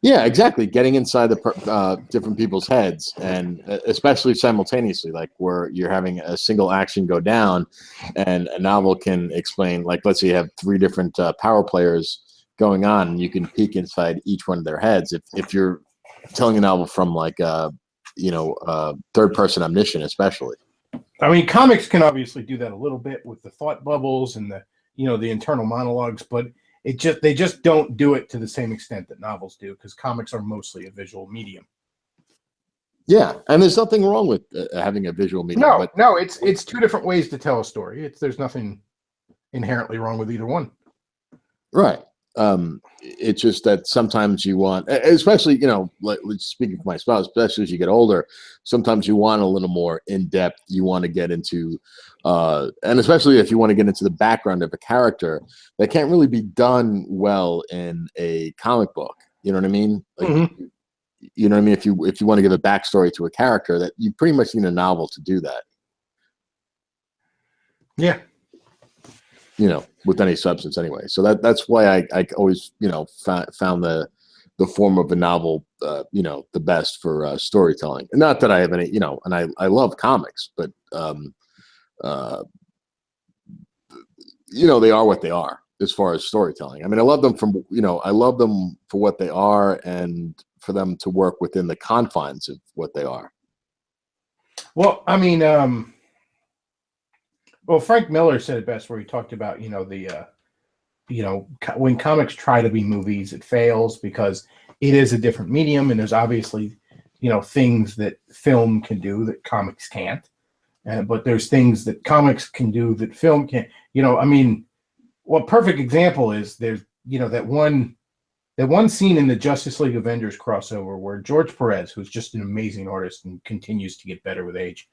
Yeah, exactly. Getting inside the different people's heads, and especially simultaneously, like where you're having a single action go down, and a novel can explain, like, let's say you have three different power players going on, and you can peek inside each one of their heads. If you're telling a novel from like third person omniscient, especially. I mean, comics can obviously do that a little bit with the thought bubbles and the internal monologues, but they just don't do it to the same extent that novels do, because comics are mostly a visual medium. Yeah, and there's nothing wrong with having a visual medium. No, it's two different ways to tell a story. There's nothing inherently wrong with either one. Right. It's just that sometimes you want, especially, like speaking for my spouse, especially as you get older, sometimes you want a little more in depth. You want to get into, and especially if you want to get into the background of a character, that can't really be done well in a comic book. You know what I mean? Like, mm-hmm. You know what I mean? If you want to give a backstory to a character, that you pretty much need a novel to do that. Yeah. With any substance anyway. So that's why I always, found the form of a novel, the best for storytelling. And not that I have any, and I love comics, but, they are what they are as far as storytelling. I mean, I love them for what they are, and for them to work within the confines of what they are. Well, I mean, well, Frank Miller said it best, where he talked about, when comics try to be movies, it fails because it is a different medium, and there's obviously, things that film can do that comics can't, but there's things that comics can do that film can't. I mean, what perfect example is there's, that one scene in the Justice League Avengers crossover where George Perez, who's just an amazing artist and continues to get better with age,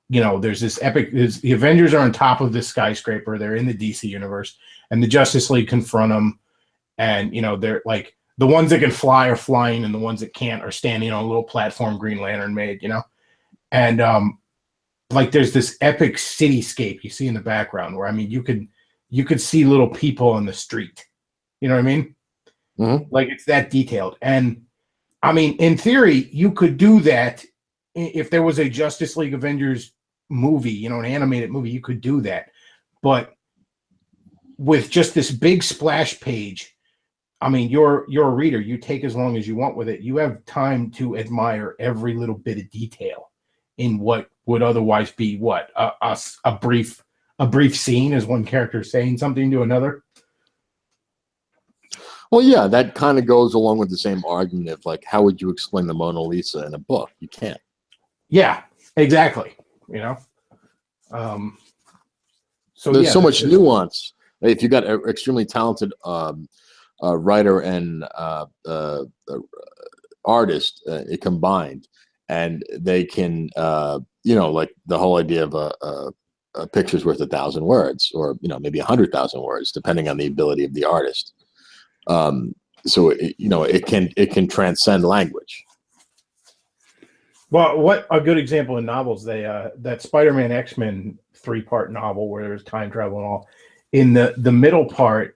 there's this epic. The Avengers are on top of this skyscraper. They're in the DC universe, and the Justice League confront them. And they're like, the ones that can fly are flying, and the ones that can't are standing on a little platform Green Lantern made. And like there's this epic cityscape you see in the background where, I mean, you could see little people on the street. You know what I mean? Mm-hmm. Like, it's that detailed. And I mean, in theory, you could do that if there was a Justice League Avengers movie, an animated movie. You could do that. But with just this big splash page, I mean, you're a reader. You take as long as you want with it. You have time to admire every little bit of detail in what would otherwise be a brief scene as one character saying something to another. Well, yeah, that kind of goes along with the same argument of, like, how would you explain the Mona Lisa in a book? You can't. Yeah, exactly. So there's so much nuance. If you got an extremely talented writer and artist combined, and they can, like the whole idea of a picture's worth 1,000 words, or maybe 100,000 words, depending on the ability of the artist. So it can transcend language. Well, what a good example in novels, that Spider-Man X-Men 3-part novel where there's time travel and all. In the middle part,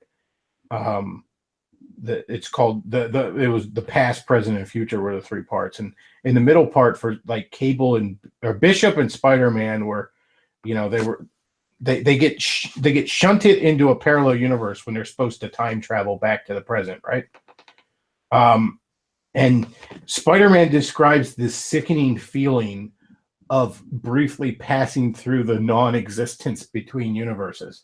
it's called it was the past, present, and future were the 3 parts, and in the middle part, for like Cable or Bishop and Spider-Man, were they get shunted into a parallel universe when they're supposed to time travel back to the present, right? And Spider-Man describes this sickening feeling of briefly passing through the non-existence between universes.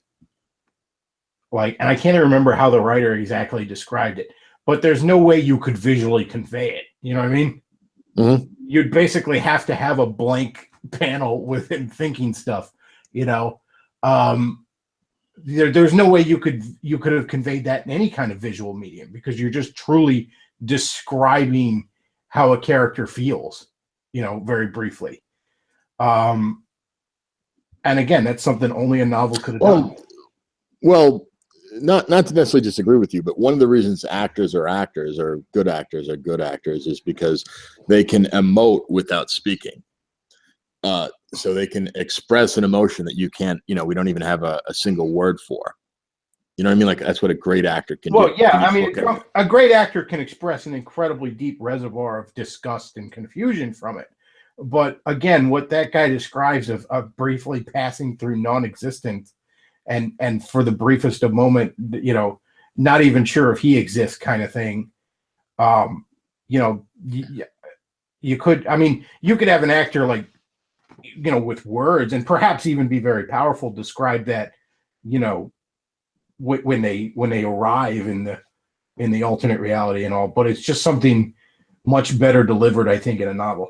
Like, and I can't remember how the writer exactly described it, but there's no way you could visually convey it. You know what I mean? Mm-hmm. You'd basically have to have a blank panel with him thinking stuff, there's no way you could have conveyed that in any kind of visual medium, because you're just truly describing how a character feels, very briefly. And again, that's something only a novel could have done. Well, not to necessarily disagree with you, but one of the reasons actors are good actors is because they can emote without speaking. so they can express an emotion that you can't, we don't even have a single word for. You know what I mean? Like that's what a great actor can do. Well, yeah, Can you I mean, look at a great actor can express an incredibly deep reservoir of disgust and confusion from it. But again, what that guy describes of briefly passing through non-existence and for the briefest of moment, not even sure if he exists kind of thing. You could, I mean, you could have an actor like, with words and perhaps even be very powerful, describe that, when they arrive in the alternate reality and all, but it's just something much better delivered, I think, in a novel.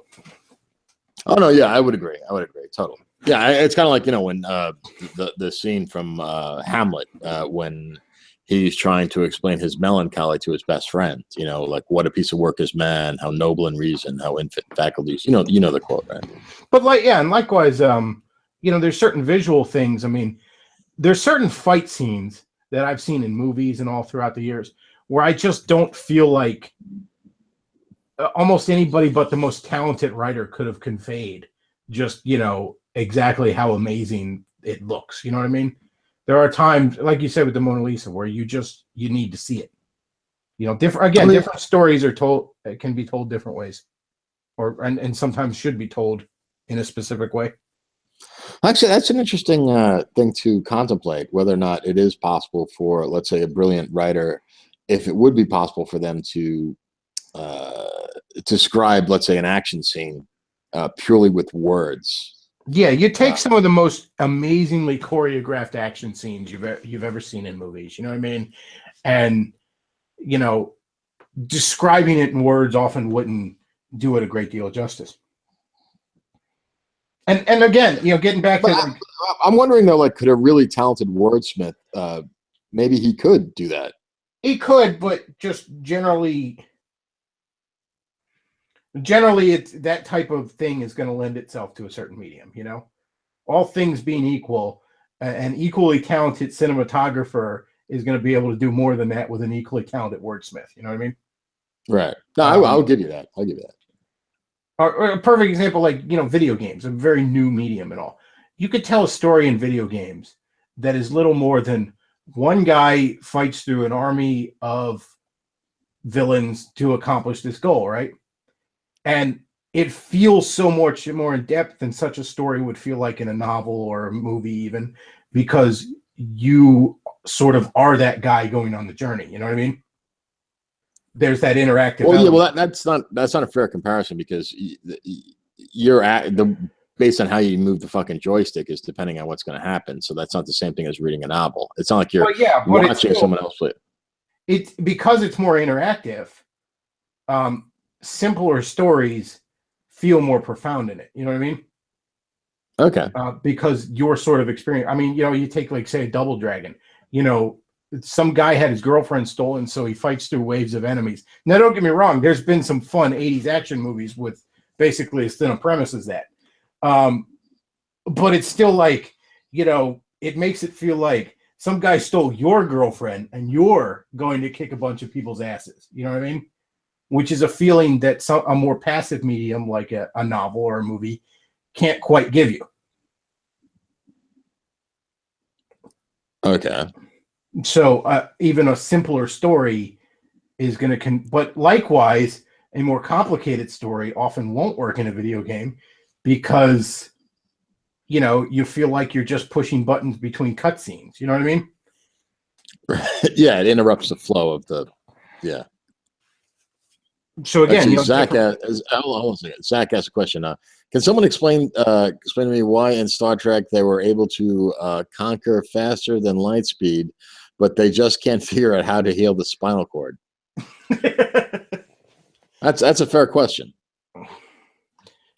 Oh no, yeah, I would agree. Totally. Yeah, it's kind of like when the scene from Hamlet when he's trying to explain his melancholy to his best friend. Like what a piece of work is man, how noble in reason, how infant faculties. You know the quote, right? But and likewise, there's certain visual things. I mean, there's certain fight scenes that I've seen in movies and all throughout the years where I just don't feel like almost anybody but the most talented writer could have conveyed just, exactly how amazing it looks. You know what I mean? There are times, like you said with the Mona Lisa, where you need to see it. Different stories are told, can be told different ways, and sometimes should be told in a specific way. Actually, that's an interesting thing to contemplate, whether or not it is possible for, let's say, a brilliant writer, if it would be possible for them to describe, let's say, an action scene purely with words. Yeah, you take some of the most amazingly choreographed action scenes you've ever seen in movies. You know what I mean? And describing it in words often wouldn't do it a great deal of justice. And again, getting back to I'm wondering though, like, could a really talented wordsmith, maybe he could do that? He could, but just generally, it's that type of thing is going to lend itself to a certain medium. All things being equal, an equally talented cinematographer is going to be able to do more than that with an equally talented wordsmith. You know what I mean? Right. No, I'll give you that. Or a perfect example, like, video games, a very new medium and all. You could tell a story in video games that is little more than one guy fights through an army of villains to accomplish this goal, right? And it feels so much more in depth than such a story would feel like in a novel or a movie even, because you sort of are that guy going on the journey. You know what I mean? There's that interactive. Well, element. Yeah, well, that's not a fair comparison, because based on how you move the fucking joystick is depending on what's going to happen. So that's not the same thing as reading a novel. It's not like you're watching someone else play. It's because it's more interactive. Simpler stories feel more profound in it. You know what I mean? Okay. Because your sort of experience. I mean, you take, like, say, a Double Dragon. Some guy had his girlfriend stolen, so he fights through waves of enemies. Now, don't get me wrong. There's been some fun 80s action movies with basically as thin a premise as that. But it's still like, it makes it feel like some guy stole your girlfriend and you're going to kick a bunch of people's asses. You know what I mean? Which is a feeling that a more passive medium like a novel or a movie can't quite give you. Okay. So even a simpler story is going to, but likewise, a more complicated story often won't work in a video game because, you feel like you're just pushing buttons between cutscenes. You know what I mean? Yeah, it interrupts the flow of the, yeah. So again, actually, Zach asked a question. Can someone explain to me why in Star Trek they were able to conquer faster than light speed, but they just can't figure out how to heal the spinal cord? That's a fair question.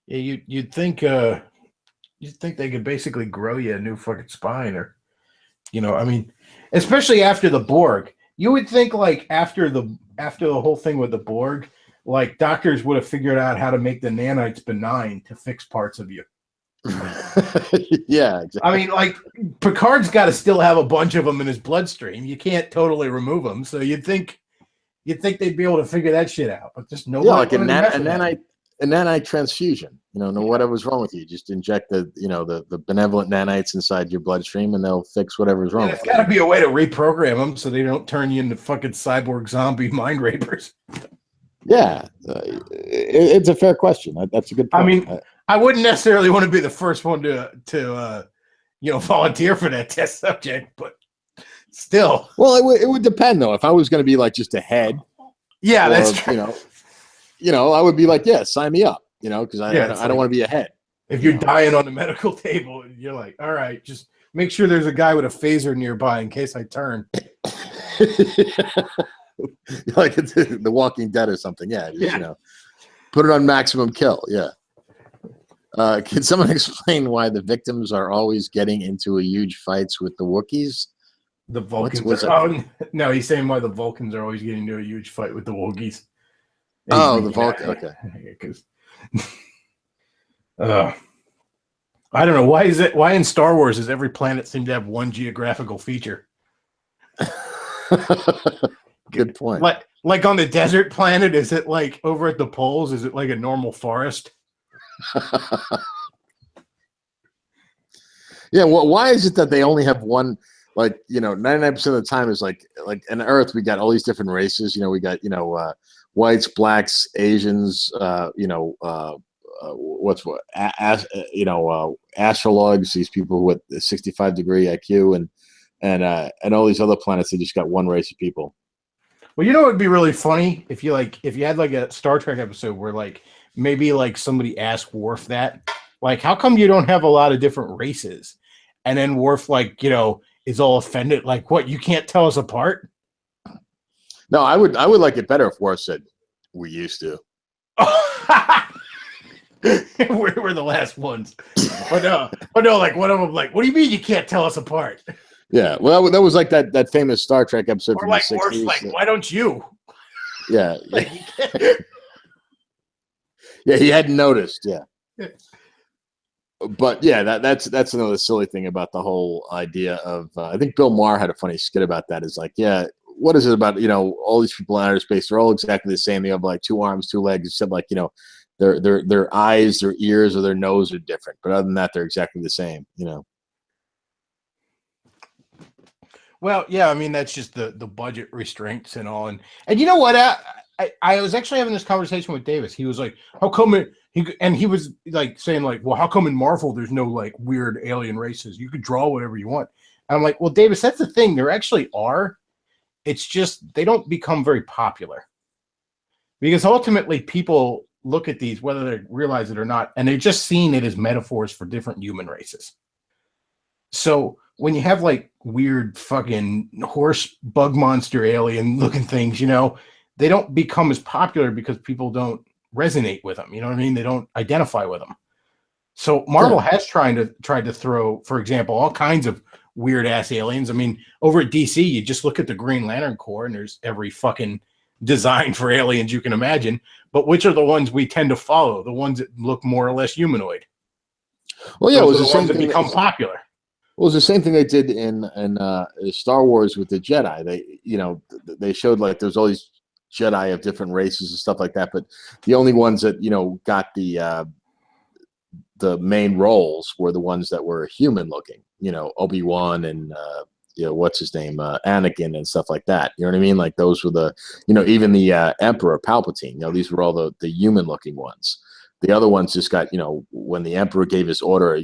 Yeah, you'd think they could basically grow you a new fucking spine, or I mean, especially after the Borg. You would think, like, after the whole thing with the Borg, like, doctors would have figured out how to make the nanites benign to fix parts of you. Yeah, exactly. I mean, like, Picard's got to still have a bunch of them in his bloodstream. You can't totally remove them, so you'd think they'd be able to figure that shit out, but just nobody. Yeah, like a nanite transfusion. No, whatever's wrong with you. Just inject the benevolent nanites inside your bloodstream, and they'll fix whatever's wrong And with it's you. got to be a way to reprogram them so they don't turn you into fucking cyborg zombie mind rapers. Yeah, it's a fair question. That's a good point. I mean, I wouldn't necessarily want to be the first one to volunteer for that test subject, but still. Well, it would depend though. If I was going to be like just a head, yeah, or, that's true. I would be like, yeah, sign me up. Because I don't want to be a head. If you're dying on the medical table, you're like, all right, just make sure there's a guy with a phaser nearby in case I turn. Like it's The Walking Dead or something. Yeah, put it on maximum kill. Yeah. Can someone explain why the victims are always getting into huge fights with the Wookiees? The Vulcans. No, he's saying why the Vulcans are always getting into a huge fight with the Wookiees. The Vulcan. Okay. Because I don't know why in Star Wars does every planet seem to have one geographical feature? Good point. Like on the desert planet, is it like over at the poles? Is it like a normal forest? Yeah. Well, why is it that they only have one? 99% of the time is like on Earth we got all these different races. We got whites, blacks, Asians. Astrologues. These people with 65-degree IQ and all these other planets. They just got one race of people. Well, it would be really funny if you had like a Star Trek episode where maybe somebody asked Worf that, how come you don't have a lot of different races? And then Worf is all offended, what, you can't tell us apart? No, I would like it better if Worf said, we used to. We're the last ones. But no, one of them what do you mean you can't tell us apart? Yeah, well, that was like that famous Star Trek episode or from the 60s. Worf's why don't you? Yeah. Yeah, he hadn't noticed, yeah. But yeah, that's another silly thing about the whole idea of I think Bill Maher had a funny skit about that. Is what is it about all these people in outer space? They're all exactly the same. They have 2 arms, 2 legs, except their eyes, their ears, or their nose are different. But other than that, they're exactly the same. Well, yeah, I mean that's just the budget restraints and all, and you know what? I was actually having this conversation with Davis. He was like, "How come it?" He was saying "Well, how come in Marvel there's no weird alien races? You could draw whatever you want." And I'm like, "Well, Davis, that's the thing. There actually are. It's just they don't become very popular because ultimately people look at these, whether they realize it or not, and they're just seeing it as metaphors for different human races. So when you have weird fucking horse bug monster alien looking things, they don't become as popular because people don't resonate with them. You know what I mean? They don't identify with them. So Marvel has tried to throw, for example, all kinds of weird ass aliens. I mean, over at DC, you just look at the Green Lantern Corps and there's every fucking design for aliens you can imagine. But which are the ones we tend to follow? The ones that look more or less humanoid. Well, yeah, Those it was the ones that become popular. Well, it was the same thing they did in Star Wars with the Jedi. They showed there's all these Jedi of different races and stuff like that, but the only ones that got the main roles were the ones that were human looking. Obi-Wan and what's his name, Anakin and stuff like that. You know what I mean? Those were the even the Emperor Palpatine. These were all the human looking ones. The other ones just got when the Emperor gave his order,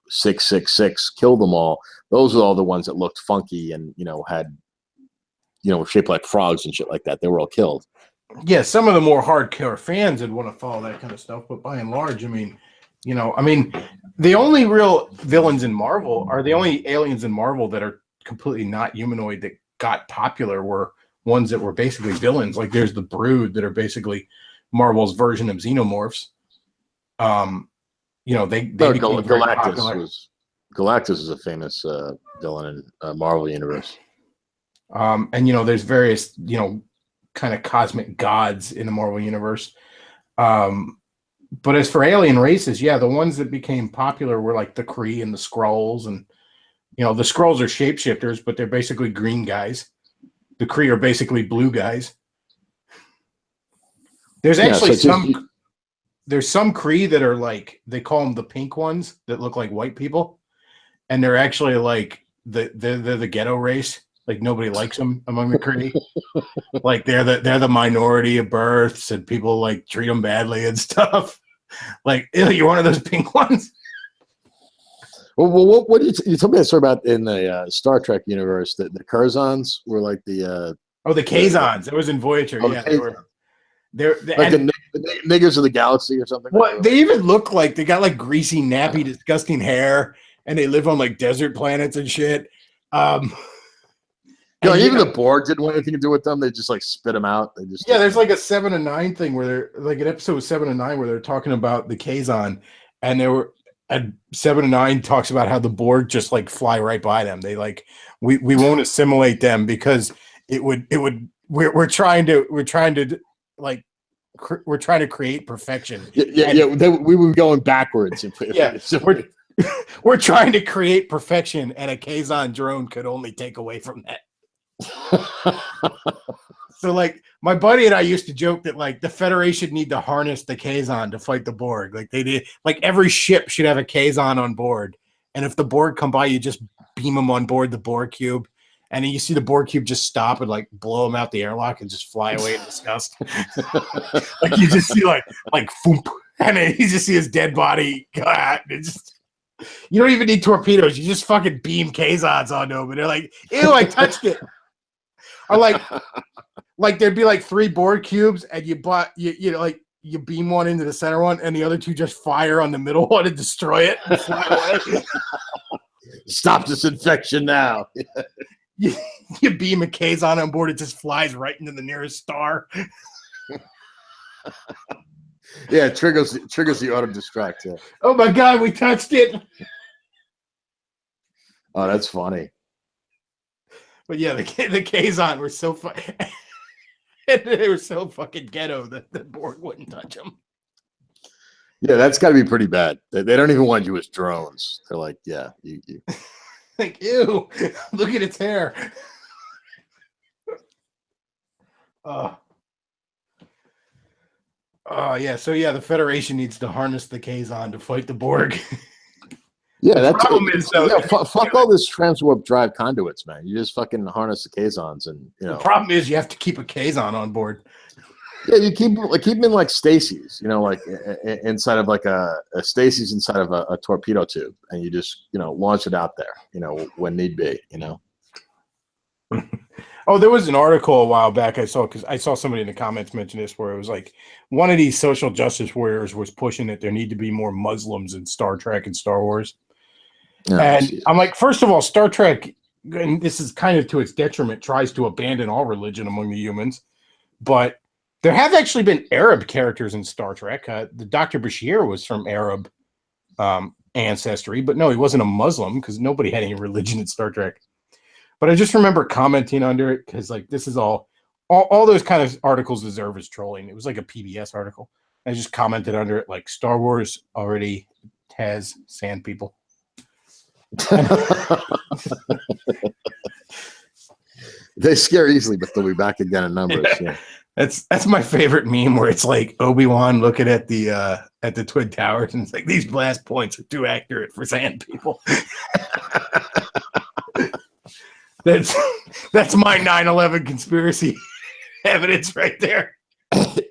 666, kill them all. Those are all the ones that looked funky and had shaped like frogs and shit like that. They were all killed. Yeah, some of the more hardcore fans would want to follow that kind of stuff, but by and large, the only real villains in Marvel are the only aliens in Marvel that are completely not humanoid that got popular were ones that were basically villains. There's the Brood that are basically Marvel's version of xenomorphs. They became very popular. Galactus is a famous villain in Marvel Universe. And there's various kind of cosmic gods in the Marvel Universe. But as for alien races, yeah, the ones that became popular were the Kree and the Skrulls, and the Skrulls are shapeshifters, but they're basically green guys. The Kree are basically blue guys. There's actually there's some Cree that are like, they call them the pink ones that look like white people, and they're actually like they're the ghetto race. Like nobody likes them among the Cree. Like they're the minority of births, and people like treat them badly and stuff. Like, ew, you're one of those pink ones. Well, what did you told me a story about in the Star Trek universe that the Curzons were like the the Kazons. It was in Voyager. Oh, Yeah, the they're like the niggers of the galaxy or something. Well, they even look like they got like greasy, nappy, disgusting hair, and they live on like desert planets and shit. Even the Borg didn't want anything to do with them. They just like spit them out. They just there's like a 7 and 9 thing where they're like an episode 7 and 9 where they're talking about the Kazon, and they were at 7 and 9 talks about how the Borg just like fly right by them. They like we won't assimilate them because we're trying to create perfection. We were going backwards. We're trying to create perfection, and a Kazon drone could only take away from that. So like my buddy and I used to joke that like the Federation need to harness the Kazon to fight the Borg. Like they did, like every ship should have a Kazon on board. And if the Borg come by, you just beam them on board the Borg cube. And then you see the Borg cube just stop and like blow them out the airlock and just fly away in disgust. Like you just see like foomp, and then you just see his dead body go out. And you don't even need torpedoes. You just fucking beam Kazons onto them, and they're like, "Ew, I touched it." Or like there'd be like 3 Borg cubes, and you beam one into the center one, and the other 2 just fire on the middle one and destroy it and fly away. Stop this infection now. You beam a Kazon on board, it just flies right into the nearest star. Yeah, it triggers the auto destruct. Yeah. Oh my god, we touched it. Oh, that's funny. But yeah, the Kazon were so they were so fucking ghetto that the Borg wouldn't touch them. Yeah, that's got to be pretty bad. They don't even want you as drones. They're like, yeah, you. Like, ew, look at its hair. Yeah. So yeah, the Federation needs to harness the Kazon to fight the Borg. Yeah, that's the problem is though. Yeah, fuck all this transwarp drive conduits, man. You just fucking harness the Kazons, and the problem is you have to keep a Kazon on board. Yeah, you keep them in like Stacy's, like inside of like a Stacy's inside of a torpedo tube, and you just launch it out there, when need be, Oh, there was an article a while back I saw, because I saw somebody in the comments mention this, where it was like one of these social justice warriors was pushing that there need to be more Muslims in Star Trek and Star Wars. Oh, and geez. I'm like, first of all, Star Trek, and this is kind of to its detriment, tries to abandon all religion among the humans, but there have actually been Arab characters in Star Trek. The Dr. Bashir was from Arab ancestry, but no, he wasn't a Muslim because nobody had any religion in Star Trek. But I just remember commenting under it because, like, this is all those kind of articles deserve as trolling. It was like a PBS article. I just commented under it, like, Star Wars already has sand people. They scare easily, but they'll be back again in numbers. Yeah. That's my favorite meme, where it's like Obi-Wan looking at the Twin Towers, and it's like, these blast points are too accurate for sand people. That's my 9/11 conspiracy evidence right there.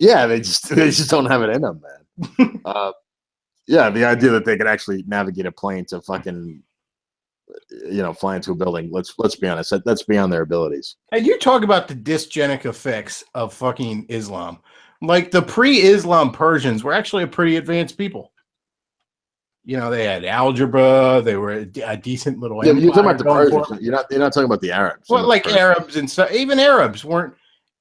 Yeah, they just don't have it in them, man. Yeah, the idea that they could actually navigate a plane to fucking fly into a building. Let's be honest, that's beyond their abilities. And you talk about the dysgenic effects of fucking Islam. Like the pre-Islam Persians were actually a pretty advanced people. They had algebra. They were a decent little. Yeah, you're talking about the Persians. You're not talking about the Arabs. Well, like Arabs and stuff. Even Arabs weren't.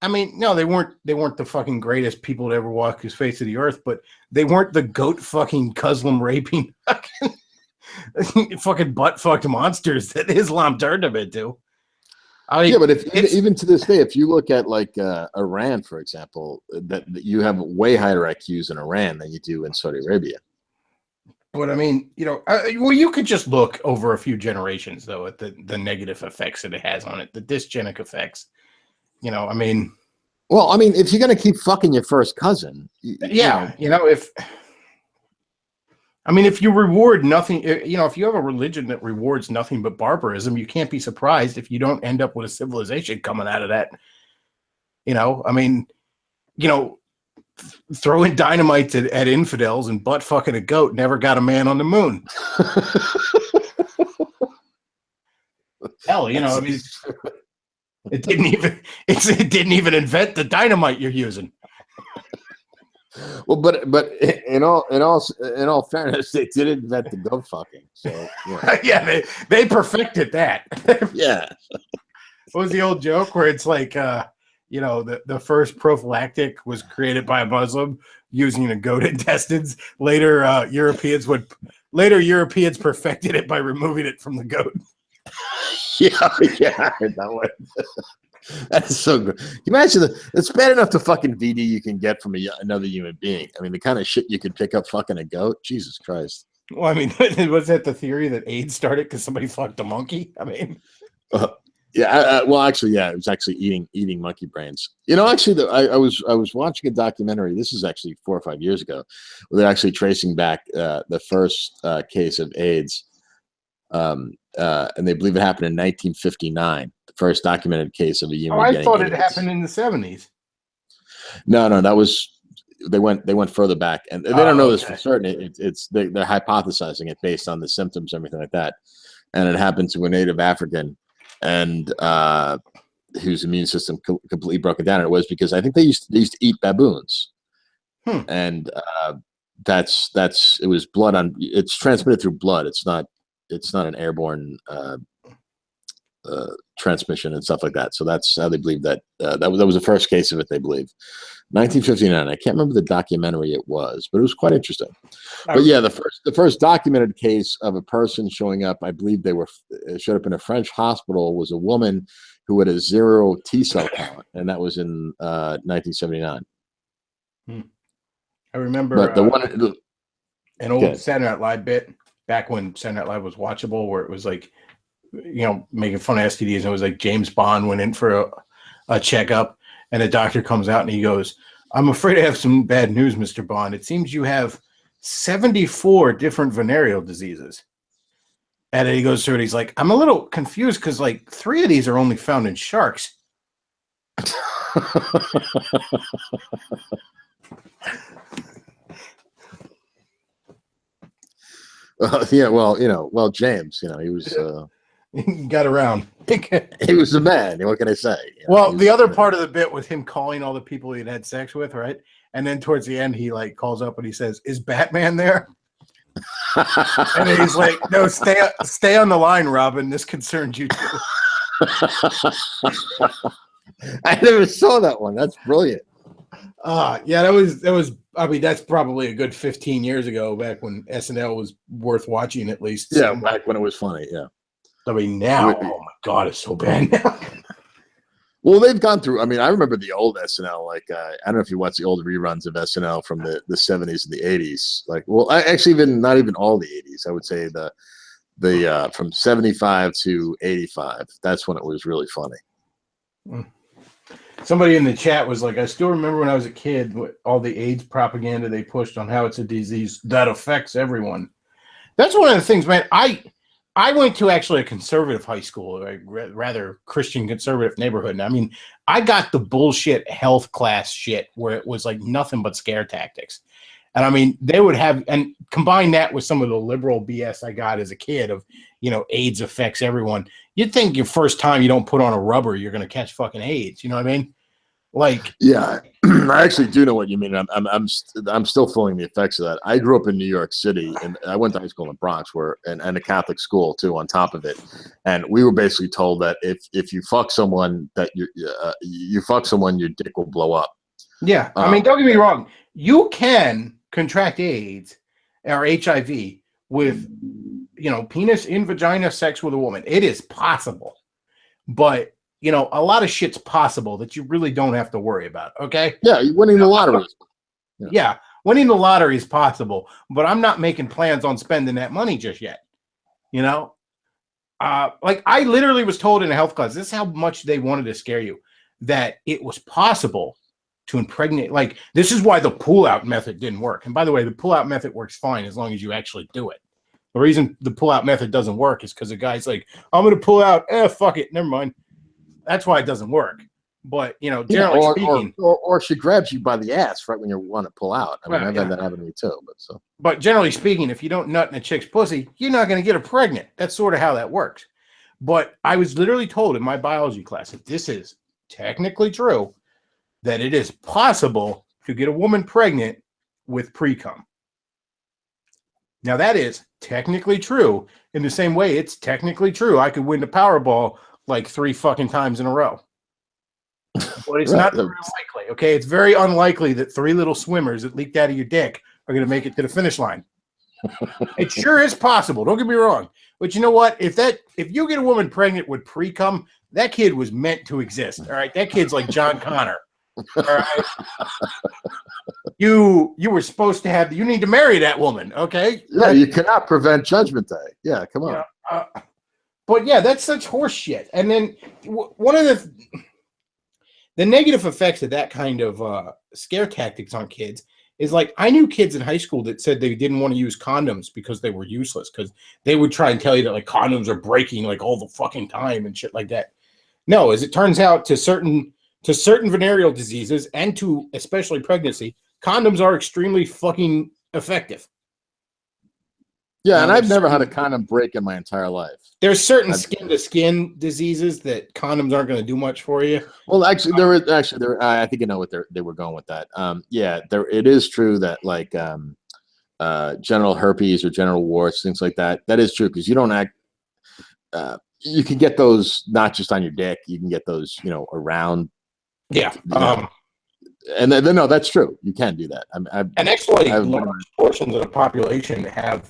I mean, no, they weren't the fucking greatest people to ever walk the face of the earth. But they weren't the goat fucking Muslim raping fucking butt fucked monsters that Islam turned them into. Yeah, but even to this day, if you look at like Iran, for example, that you have way higher IQs in Iran than you do in Saudi Arabia. But I mean, you could just look over a few generations, though, at the negative effects that it has on it, the dysgenic effects. I mean. Well, I mean, if you're gonna keep fucking your first cousin, if I mean, if you reward nothing, if you have a religion that rewards nothing but barbarism, you can't be surprised if you don't end up with a civilization coming out of that. I mean, you know, throwing dynamite at infidels and butt fucking a goat never got a man on the moon. Hell, I mean, it didn't even invent the dynamite you're using. Well, but in all fairness, they did invent the goat fucking. So yeah, they perfected that. Yeah. What was the old joke where it's like, the first prophylactic was created by a Muslim using a goat intestines. Later, Europeans perfected it by removing it from the goat. Yeah, I heard that one. That's so good. Imagine it's bad enough the fucking VD you can get from another human being. I mean, the kind of shit you could pick up fucking a goat. Jesus Christ. Well, I mean, was that the theory that AIDS started because somebody fucked a monkey? I mean, actually, it was actually eating monkey brains. Actually, I was watching a documentary. This is actually 4 or 5 years ago. Where they're actually tracing back the first case of AIDS. And they believe it happened in 1959, the first documented case of a human. I thought it happened in the 70s. No, that was they went further back, and they don't know this for certain. They're hypothesizing it based on the symptoms, everything like that, and it happened to a native African, and whose immune system completely broken down. And it was because I think they used to eat baboons, and it was blood on. It's transmitted through blood. It's not an airborne transmission and stuff like that. So that's how they believe that that was the first case of it. They believe 1959. I can't remember the documentary it was, but it was quite interesting. But yeah, the first documented case of a person showing up, I believe showed up in a French hospital, was a woman who had a 0 T cell count, and that was in 1979. I remember, but an old Saturday Night Live bit. Back when Saturday Night Live was watchable, where it was like, making fun of STDs, and it was like James Bond went in for a checkup, and the doctor comes out and he goes, "I'm afraid I have some bad news, Mr. Bond. It seems you have 74 different venereal diseases." And then he goes through it. He's like, "I'm a little confused because like 3 of these are only found in sharks." James, he was he got around. He was a man. What can I say? The other part of the bit with him calling all the people he'd had sex with, right? And then towards the end, he like calls up and he says, "Is Batman there?" And then he's like, "No, stay on the line, Robin. This concerns you too." I never saw that one. That's brilliant. That was. I mean, that's probably a good 15 years ago, back when SNL was worth watching, at least. Yeah, back when it was funny. Yeah. I mean, now, oh my God, it's so bad now. Well, they've gone through. I mean, I remember the old SNL. Like, I don't know if you watch the old reruns of SNL from the 70s and the 80s. Like, well, not even all the 80s. I would say the from 75 to 85. That's when it was really funny. Somebody in the chat was like, "I still remember when I was a kid, all the AIDS propaganda they pushed on how it's a disease that affects everyone." That's one of the things, man. I went to actually a conservative high school, a rather Christian conservative neighborhood. And I mean, I got the bullshit health class shit where it was like nothing but scare tactics. And I mean, they would have, and combine that with some of the liberal BS I got as a kid of, AIDS affects everyone. You'd think your first time you don't put on a rubber, you're going to catch fucking AIDS. You know what I mean? Like, yeah, I actually do know what you mean. I'm still feeling the effects of that. I grew up in New York City, and I went to high school in the Bronx, and a Catholic school too, on top of it. And we were basically told that if you fuck someone, that you fuck someone, your dick will blow up. Yeah, I mean, don't get me wrong. You can contract AIDS or HIV with, penis in vagina sex with a woman. It is possible, but a lot of shit's possible that you really don't have to worry about. Okay. Yeah. Winning the lottery. Yeah. Winning the lottery is possible, but I'm not making plans on spending that money just yet. Like I literally was told in a health class, this is how much they wanted to scare you, that it was possible to impregnate. Like, this is why the pull-out method didn't work. And by the way, the pull-out method works fine as long as you actually do it. The reason the pull-out method doesn't work is because the guy's like, I'm going to pull out. Fuck it. Never mind. That's why it doesn't work. But, you know, generally speaking. Or she grabs you by the ass right when you want to pull out. I mean, I've had that happen to me too. But generally speaking, if you don't nut in a chick's pussy, you're not going to get her pregnant. That's sort of how that works. But I was literally told in my biology class that this is technically true, that it is possible to get a woman pregnant with pre-cum. Now, that is technically true in the same way it's technically true I could win the Powerball like 3 fucking times in a row. But it's not very likely, okay? It's very unlikely that 3 little swimmers that leaked out of your dick are going to make it to the finish line. It sure is possible. Don't get me wrong. But you know what? If you get a woman pregnant with pre-cum, that kid was meant to exist, all right? That kid's like John Connor, all right? You were supposed to have, you need to marry that woman, okay? Yeah, you cannot prevent Judgment Day. Yeah, come on. Yeah, but yeah, that's such horse shit. And then one of the negative effects of that kind of scare tactics on kids is, like, I knew kids in high school that said they didn't want to use condoms because they were useless, because they would try and tell you that, like, condoms are breaking like all the fucking time and shit like that. No, as it turns out, to certain venereal diseases and to especially pregnancy, condoms are extremely fucking effective. Yeah, and I've never had a condom break in my entire life. There's certain skin-to-skin diseases that condoms aren't going to do much for you. Well, actually, I think I know what they were going with that. Yeah, it is true that, like, genital herpes or genital warts, things like that. That is true, because you don't act. You can get those not just on your dick. You can get those, around. Yeah. And then no, that's true. You can do that. And actually, large portions of the population have.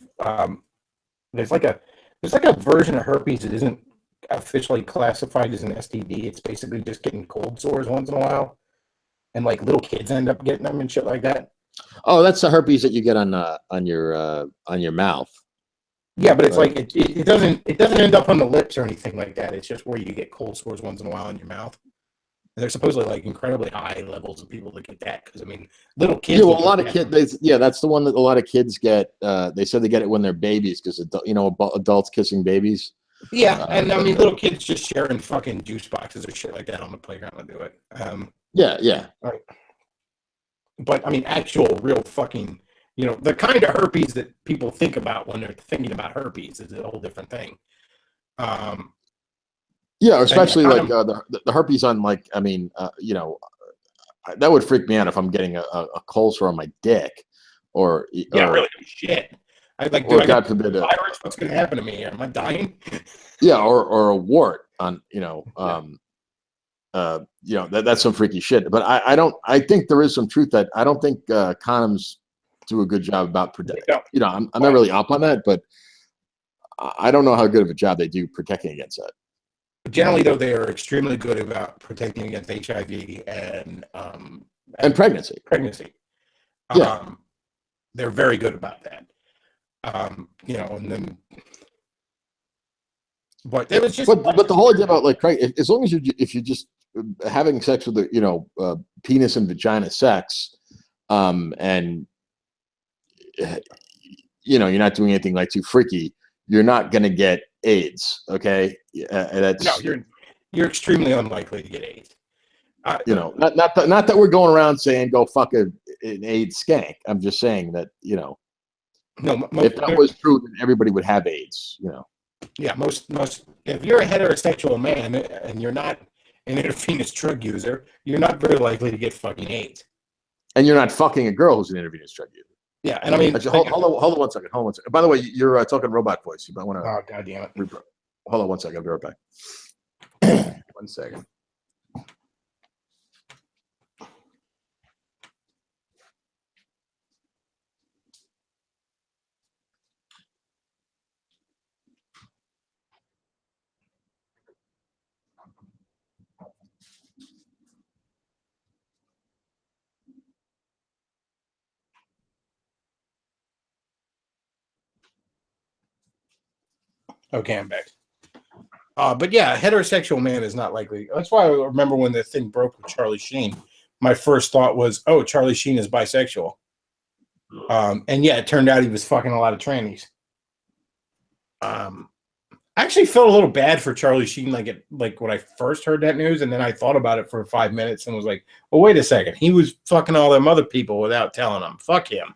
There's like a version of herpes that isn't officially classified as an STD. It's basically just getting cold sores once in a while, and like little kids end up getting them and shit like that. Oh, that's the herpes that you get on your mouth. Yeah, but it's like it doesn't end up on the lips or anything like that. It's just where you get cold sores once in a while in your mouth. They're supposedly like incredibly high levels of people that get that, because I mean, little kids. Yeah, well, a lot of kids. Yeah, that's the one that a lot of kids get. They said they get it when they're babies, because adults kissing babies. Yeah, and I mean, little kids just sharing fucking juice boxes or shit like that on the playground to do it. Yeah. Right. But I mean, actual, real fucking, the kind of herpes that people think about when they're thinking about herpes is a whole different thing. Yeah, especially like the herpes on, like, I mean, that would freak me out if I'm getting a cold sore on my dick, or really shit. I'd like, or God forbid, virus. What's going to happen to me? Am I dying? Yeah, or a wart on, that's some freaky shit. But I think there is some truth that I don't think condoms do a good job about protecting. I'm not really up on that, but I don't know how good of a job they do protecting against that. Generally, though, they are extremely good about protecting against HIV and pregnancy. Yeah, they're very good about that. And then, but it was just. But the whole idea about, like, as long as if you're just having sex with the penis and vagina sex, and you're not doing anything like too freaky, you're not going to get AIDS. Okay, no, you're extremely unlikely to get AIDS. Not that we're going around saying go fuck an AIDS skank. I'm just saying that no. If that was true, then everybody would have AIDS. Yeah, most. If you're a heterosexual man and you're not an intravenous drug user, you're not very likely to get fucking AIDS. And you're not fucking a girl who's an intravenous drug user. Yeah, and I mean, actually, hold on one second. By the way, you're talking robot voice. You might want to. Oh, God damn it! Hold on one second. I'll be right back. 1 second. Okay, I'm back. But yeah, a heterosexual man is not likely. That's why I remember when the thing broke with Charlie Sheen. my first thought was, oh, Charlie Sheen is bisexual. And yeah, it turned out he was fucking a lot of trannies. I actually felt a little bad for Charlie Sheen, like when I first heard that news, and then I thought about it for 5 minutes and was like, well, wait a second. He was fucking all them other people without telling them. Fuck him.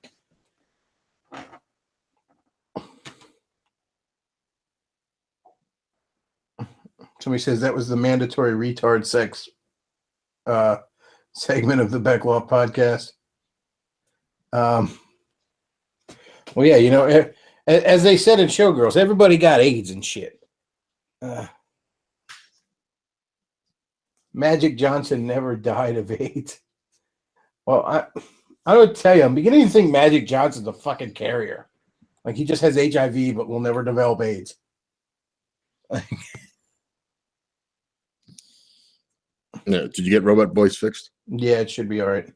Somebody says that was the mandatory retard sex segment of the Bechtloff podcast. Well, yeah, you know, as they said in Showgirls, everybody got AIDS and shit. Magic Johnson never died of AIDS. Well, I would tell you, I'm beginning to think Magic Johnson's a fucking carrier. Like, he just has HIV, but will never develop AIDS. Yeah, did you get robot voice fixed? Yeah, it should be all right.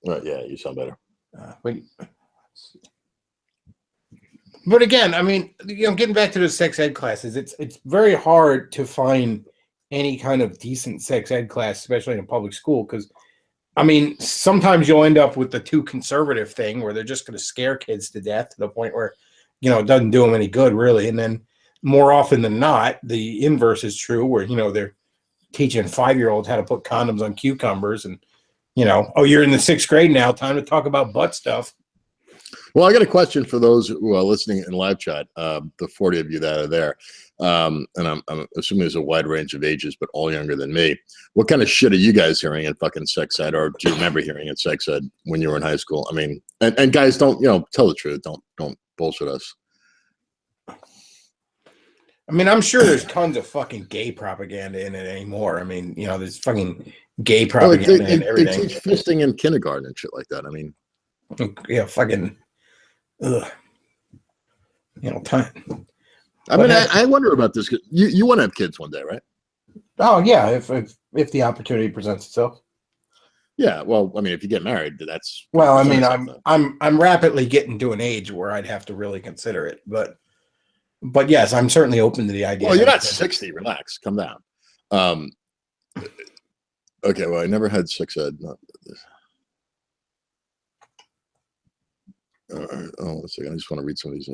Yeah, you sound better. But again, I mean, you know, getting back to the sex ed classes, it's very hard to find any kind of decent sex ed class, especially in a public school, because I mean, sometimes you'll end up with the too conservative thing where they're just going to scare kids to death to the point where, you know, it doesn't do them any good, really. And then more often than not, the inverse is true, where, you know, they're teaching 5-year-olds how to put condoms on cucumbers, and, you know, oh, you're in the 6th grade now, time to talk about butt stuff. Well, I got a question for those who are listening in live chat, the 40 of you that are there. And I'm assuming there's a wide range of ages, but all younger than me. What kind of shit are you guys hearing in fucking sex ed, or do you remember hearing in sex ed when you were in high school? I mean, and guys, don't, you know, tell the truth. Don't bullshit us. I mean, I'm sure there's tons of fucking gay propaganda in it anymore. I mean, you know, there's fucking gay propaganda and everything. They teach fisting in kindergarten and shit like that. I mean, yeah, fucking, ugh. You know, time. I mean, I wonder about this. You want to have kids one day, right? Oh yeah, if the opportunity presents itself. Yeah, well, I mean, if you get married, that's well. I mean, I'm rapidly getting to an age where I'd have to really consider it, but yes, I'm certainly open to the idea. Well, you're not 60. Relax, come down. Okay, well, I never had sex ed. Oh, 1 second. I just want to read some of these.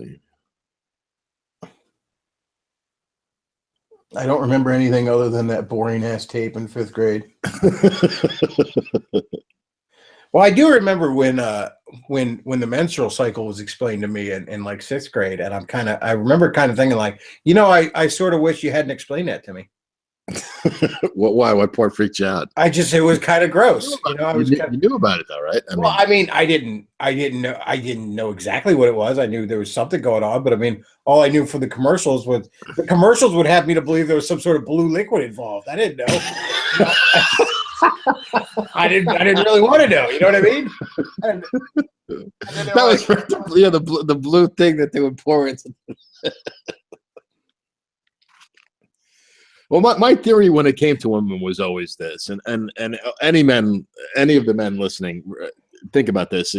I don't remember anything other than that boring ass tape in 5th grade. Well, I do remember when the menstrual cycle was explained to me in like 6th grade, and I remember kind of thinking like, you know, I sort of wish you hadn't explained that to me. Why? What part freaked you out? It was kind of gross. You know, you knew about it though, right? I mean, I didn't know exactly what it was. I knew there was something going on, but I mean, all I knew from the commercials was the commercials would have me to believe there was some sort of blue liquid involved. I didn't know. I didn't really want to know. You know what I mean? That was the blue thing that they would pour into. Well, my theory when it came to women was always this, and any of the men listening, think about this: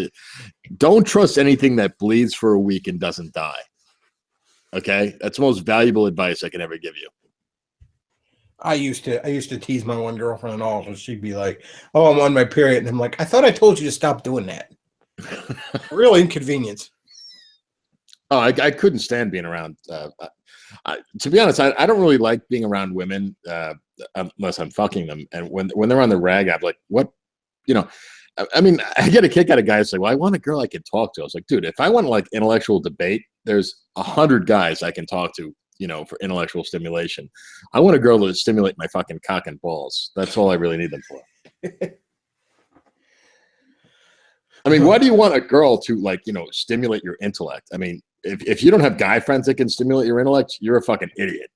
don't trust anything that bleeds for a week and doesn't die. Okay, that's the most valuable advice I can ever give you. I used to tease my one girlfriend and all, so she'd be like, "Oh, I'm on my period," and I'm like, "I thought I told you to stop doing that." Real inconvenience. Oh, I couldn't stand being around. To be honest, I don't really like being around women unless I'm fucking them. And when they're on the rag, I'm like, what? You know, I mean, I get a kick out of guys like, well, I want a girl I can talk to. I was like, dude, if I want like intellectual debate, there's 100 guys I can talk to, you know, for intellectual stimulation. I want a girl to stimulate my fucking cock and balls. That's all I really need them for. I mean, why do you want a girl to, like, you know, stimulate your intellect? I mean, if you don't have guy friends that can stimulate your intellect, you're a fucking idiot.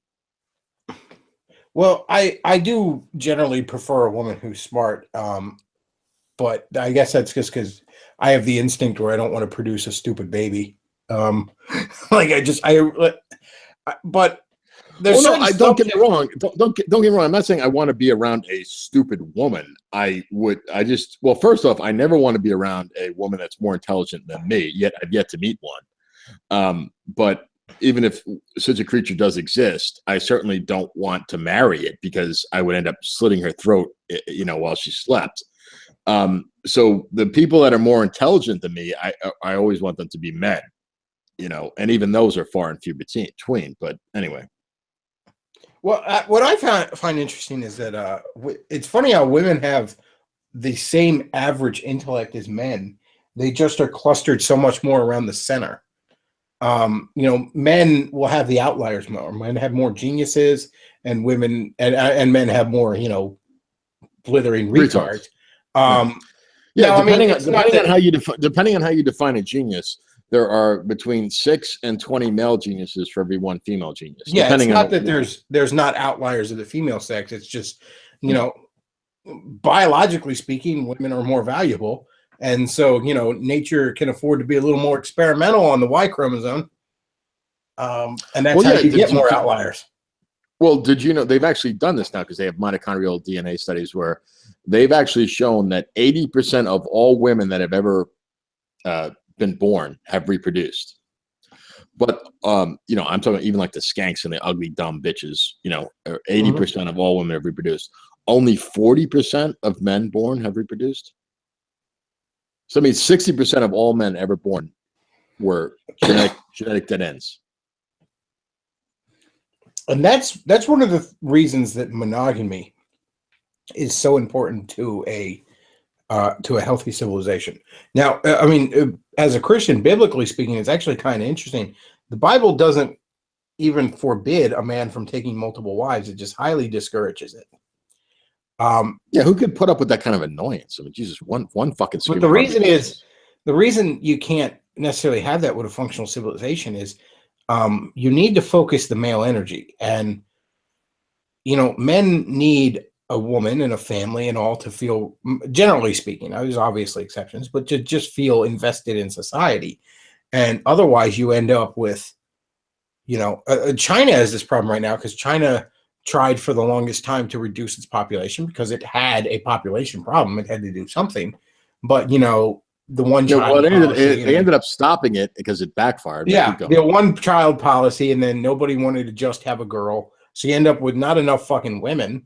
Well, I do generally prefer a woman who's smart, but I guess that's just because I have the instinct where I don't want to produce a stupid baby. But there's don't get me wrong. Don't get me wrong. I'm not saying I want to be around a stupid woman. Well, first off, I never want to be around a woman that's more intelligent than me. Yet I've yet to meet one. But even if such a creature does exist, I certainly don't want to marry it because I would end up slitting her throat, you know, while she slept. So the people that are more intelligent than me, I always want them to be men, and even those are far and few between. But anyway. Well, what I find interesting is that it's funny how women have the same average intellect as men. They just are clustered so much more around the center. Men will have the outliers more. Men have more geniuses, and women and men have more, blithering retards. Right. Yeah, Now, depending on how you define a genius, there are between 6 and 20 male geniuses for every one female genius. Yeah, it's not that there's not outliers of the female sex. It's just, biologically speaking, women are more valuable. And so, nature can afford to be a little more experimental on the Y chromosome. And that's how you get more outliers. Well, did you know they've actually done this now because they have mitochondrial DNA studies where they've actually shown that 80% of all women that have ever been born have reproduced. But, I'm talking even like the skanks and the ugly, dumb bitches, 80% of all women have reproduced. Only 40% of men born have reproduced. So, 60% of all men ever born were genetic dead ends. And that's one of the reasons that monogamy is so important to a healthy civilization. Now, as a Christian, biblically speaking, it's actually kind of interesting. The Bible doesn't even forbid a man from taking multiple wives. It just highly discourages it. Who could put up with that kind of annoyance? Jesus, one fucking. But the reason you can't necessarily have that with a functional civilization is you need to focus the male energy, and men need a woman and a family and all to feel, generally speaking, there's obviously exceptions, but to just feel invested in society. And otherwise you end up with, China has this problem right now because China tried for the longest time to reduce its population because it had a population problem. It had to do something. But, the one child policy, they ended up stopping it because it backfired. Yeah, the one child policy, and then nobody wanted to just have a girl. So you end up with not enough fucking women.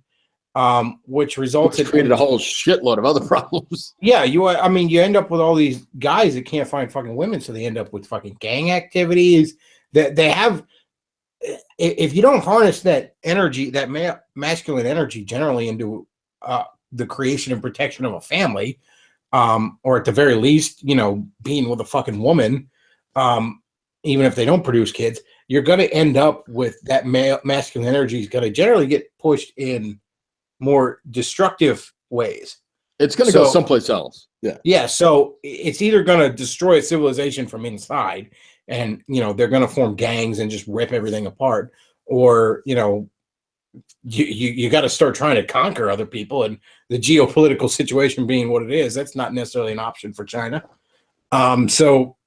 Which created a whole shitload of other problems. Yeah, you end up with all these guys that can't find fucking women, so they end up with fucking gang activities. That they have, if you don't harness that energy, that masculine energy, generally into the creation and protection of a family, or at the very least, being with a fucking woman, even if they don't produce kids, you're going to end up with that masculine energy is going to generally get pushed in more destructive ways. It's going to go someplace else. Yeah. So it's either going to destroy a civilization from inside, and they're going to form gangs and just rip everything apart, or you got to start trying to conquer other people. And the geopolitical situation being what it is, that's not necessarily an option for China. So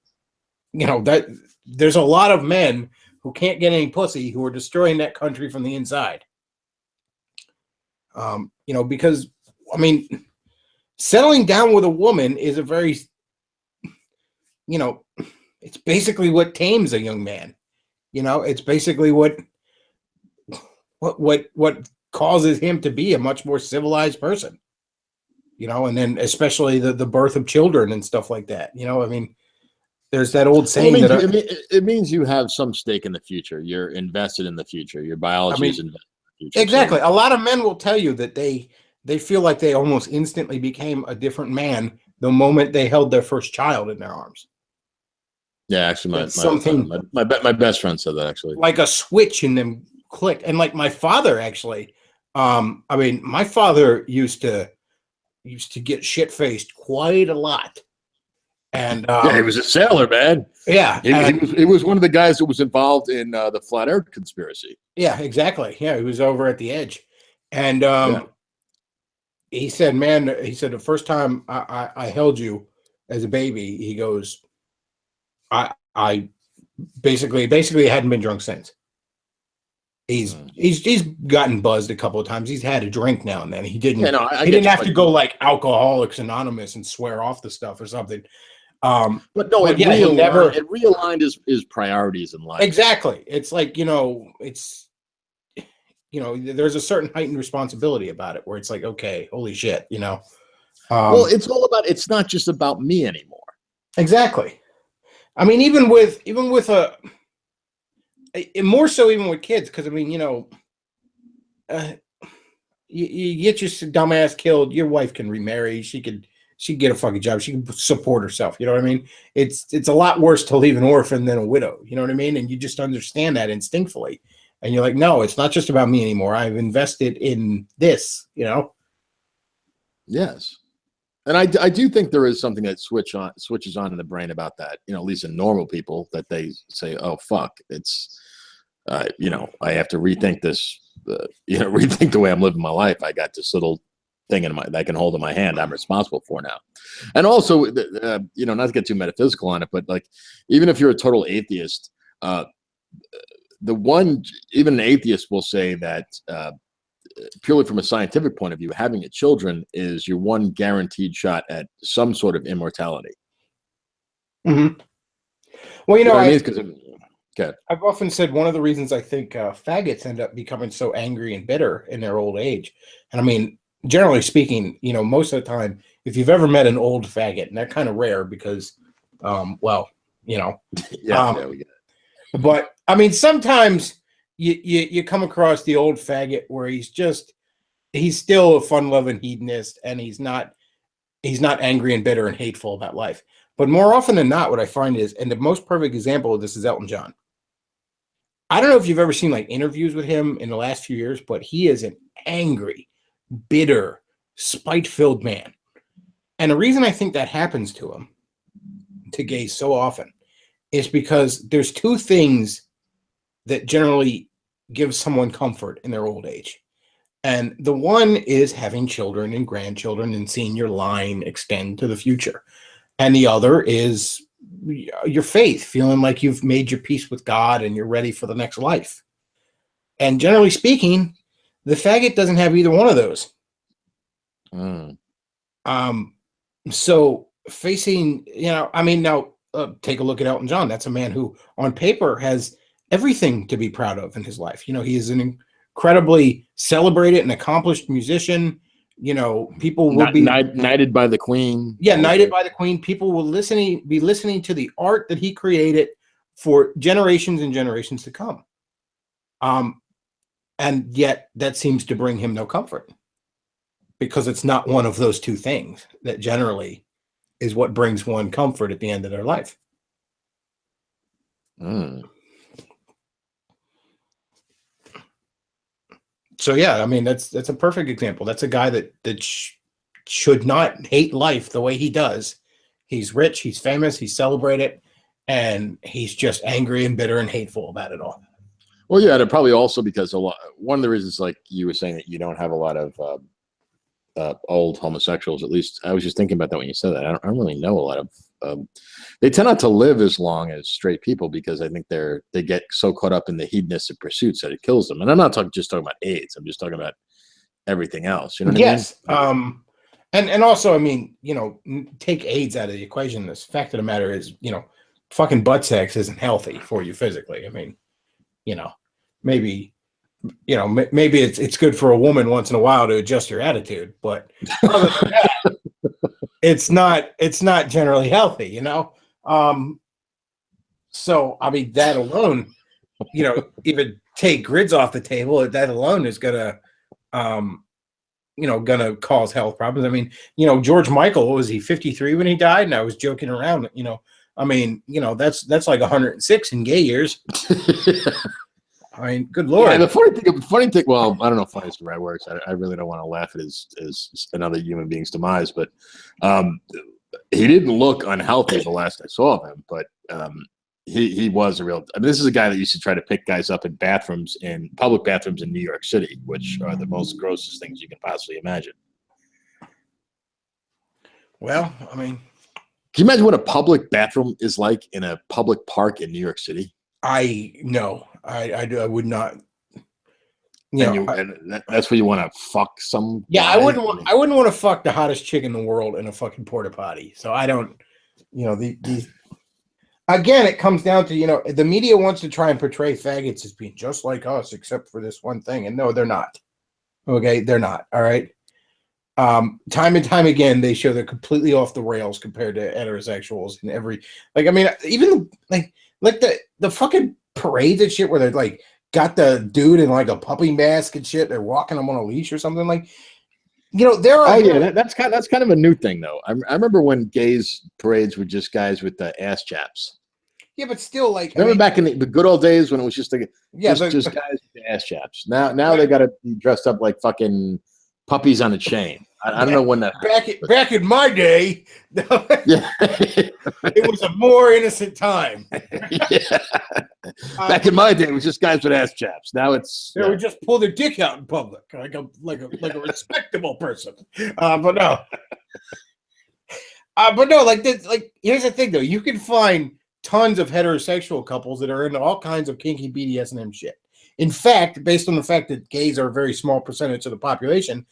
that there's a lot of men who can't get any pussy who are destroying that country from the inside. Because settling down with a woman is a very, it's basically what tames a young man. It's basically what causes him to be a much more civilized person. And then especially the birth of children and stuff like that. There's that old saying it means you have some stake in the future. You're invested in the future. Your biology is invested. Exactly. A lot of men will tell you that they feel like they almost instantly became a different man the moment they held their first child in their arms. Yeah, actually, my best friend said that, actually. Like a switch in them click. And like my father, actually, my father used to get shit-faced quite a lot. And he was a sailor, man. Yeah. He was one of the guys that was involved in the Flat Earth conspiracy. Yeah, exactly. Yeah, he was over at the edge. And he said, the first time I held you as a baby, he goes, I basically hadn't been drunk since. He's gotten buzzed a couple of times. He's had a drink now and then. He didn't have to go like Alcoholics Anonymous and swear off the stuff or something. But no, it realigned his priorities in life. Exactly. It's like, there's a certain heightened responsibility about it where it's like, okay, holy shit, Well, it's all about. It's not just about me anymore. Exactly. I mean, even with more so even with kids, because I mean, you get your dumbass killed, your wife can remarry. She can get a fucking job. She can support herself. You know what I mean? It's a lot worse to leave an orphan than a widow. You know what I mean? And you just understand that instinctively. And you're like, no, it's not just about me anymore. I've invested in this, Yes. And I do think there is something that switches on in the brain about that, at least in normal people, that they say, oh, fuck, it's, I have to rethink this, rethink the way I'm living my life. I got this little thing that I can hold in my hand I'm responsible for now. And also, not to get too metaphysical on it, but like, even if you're a total atheist, even an atheist will say that, purely from a scientific point of view, having children is your one guaranteed shot at some sort of immortality. Mm-hmm. Well, I've often said one of the reasons I think faggots end up becoming so angry and bitter in their old age, and I mean, generally speaking, most of the time, if you've ever met an old faggot, and they're kind of rare because, we get it. But I mean, sometimes you come across the old faggot where he's still a fun-loving hedonist, and he's not angry and bitter and hateful about life. But more often than not, what I find is, and the most perfect example of this is Elton John. I don't know if you've ever seen like interviews with him in the last few years, but he is an angry, bitter, spite-filled man. And the reason I think that happens to gays so often, is because there's two things that generally give someone comfort in their old age. And the one is having children and grandchildren and seeing your line extend to the future. And the other is your faith, feeling like you've made your peace with God and you're ready for the next life. And generally speaking, the faggot doesn't have either one of those. So facing, now take a look at Elton John. That's a man who on paper has everything to be proud of in his life. He is an incredibly celebrated and accomplished musician. People will be knighted by the Queen. Yeah, knighted by the Queen. People will be listening to the art that he created for generations and generations to come. And yet that seems to bring him no comfort, because it's not one of those two things that generally is what brings one comfort at the end of their life. So yeah, I mean, that's a perfect example. That's a guy that should not hate life the way he does. He's rich, he's famous, he's celebrated, and he's just angry and bitter and hateful about it all. Well, yeah, and probably also because one of the reasons, like you were saying, that you don't have a lot of old homosexuals. At least I was just thinking about that when you said that. I don't really know a lot of. They tend not to live as long as straight people, because I think they get so caught up in the hedonistic pursuits that it kills them. And I'm not just talking about AIDS. I'm just talking about everything else. You know what I mean? And also, I mean, take AIDS out of the equation. The fact of the matter is, fucking butt sex isn't healthy for you physically. I mean, maybe it's good for a woman once in a while to adjust your attitude, but other than that, it's not generally healthy, So I mean, that alone, even take grids off the table, that alone is gonna cause health problems. I mean, George Michael, was he 53 when he died? And I was joking around, I mean, that's like 106 in gay years. I mean, good Lord. Yeah, the funny thing, well, I don't know if funny is the right word. I really don't want to laugh at his another human being's demise, but he didn't look unhealthy the last I saw of him, but he was a real, this is a guy that used to try to pick guys up in public bathrooms in New York City, which are the most grossest things you can possibly imagine. Well, I mean, can you imagine what a public bathroom is like in a public park in New York City? I would not. That's where you want to fuck some. Yeah, I wouldn't want to fuck the hottest chick in the world in a fucking porta potty. So I don't. Again, it comes down to the media wants to try and portray faggots as being just like us, except for this one thing, and no, they're not. Okay, they're not. All right. Time and time again, they show they're completely off the rails compared to heterosexuals in every, like, I mean, even like the fucking parades and shit where they're like got the dude in like a puppy mask and shit. They're walking him on a leash or something, like, there are. Oh yeah, that's kind of a new thing though. I remember when gays parades were just guys with the ass chaps. Yeah, but still, like, Remember back in the good old days when it was just like yeah, just guys with the ass chaps. Now they got to be dressed up like fucking puppies on a chain. I don't know when that back in my day, yeah. it was a more innocent time. Yeah. Back in my day, it was just guys with ass chaps. Now it's they would just pull their dick out in public, like a respectable person. But no, like this, like, here's the thing though: you can find tons of heterosexual couples that are into all kinds of kinky BDSM shit. In fact, based on the fact that gays are a very small percentage of the population,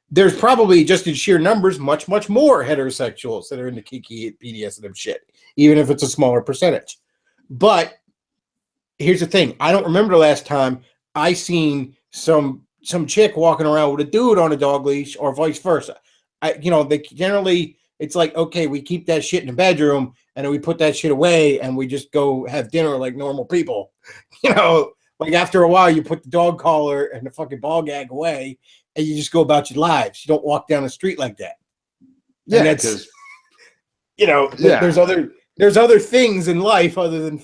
there's probably, just in sheer numbers, much more heterosexuals that are into kinky BDSM shit, even if it's a smaller percentage. But here's the thing: I don't remember the last time I seen some chick walking around with a dude on a dog leash, or vice versa. They generally, it's like, okay, we keep that shit in the bedroom and then we put that shit away and we just go have dinner like normal people. Like, after a while, you put the dog collar and the fucking ball gag away and you just go about your lives. You don't walk down the street like that. yeah, and that's, there's other things in life other than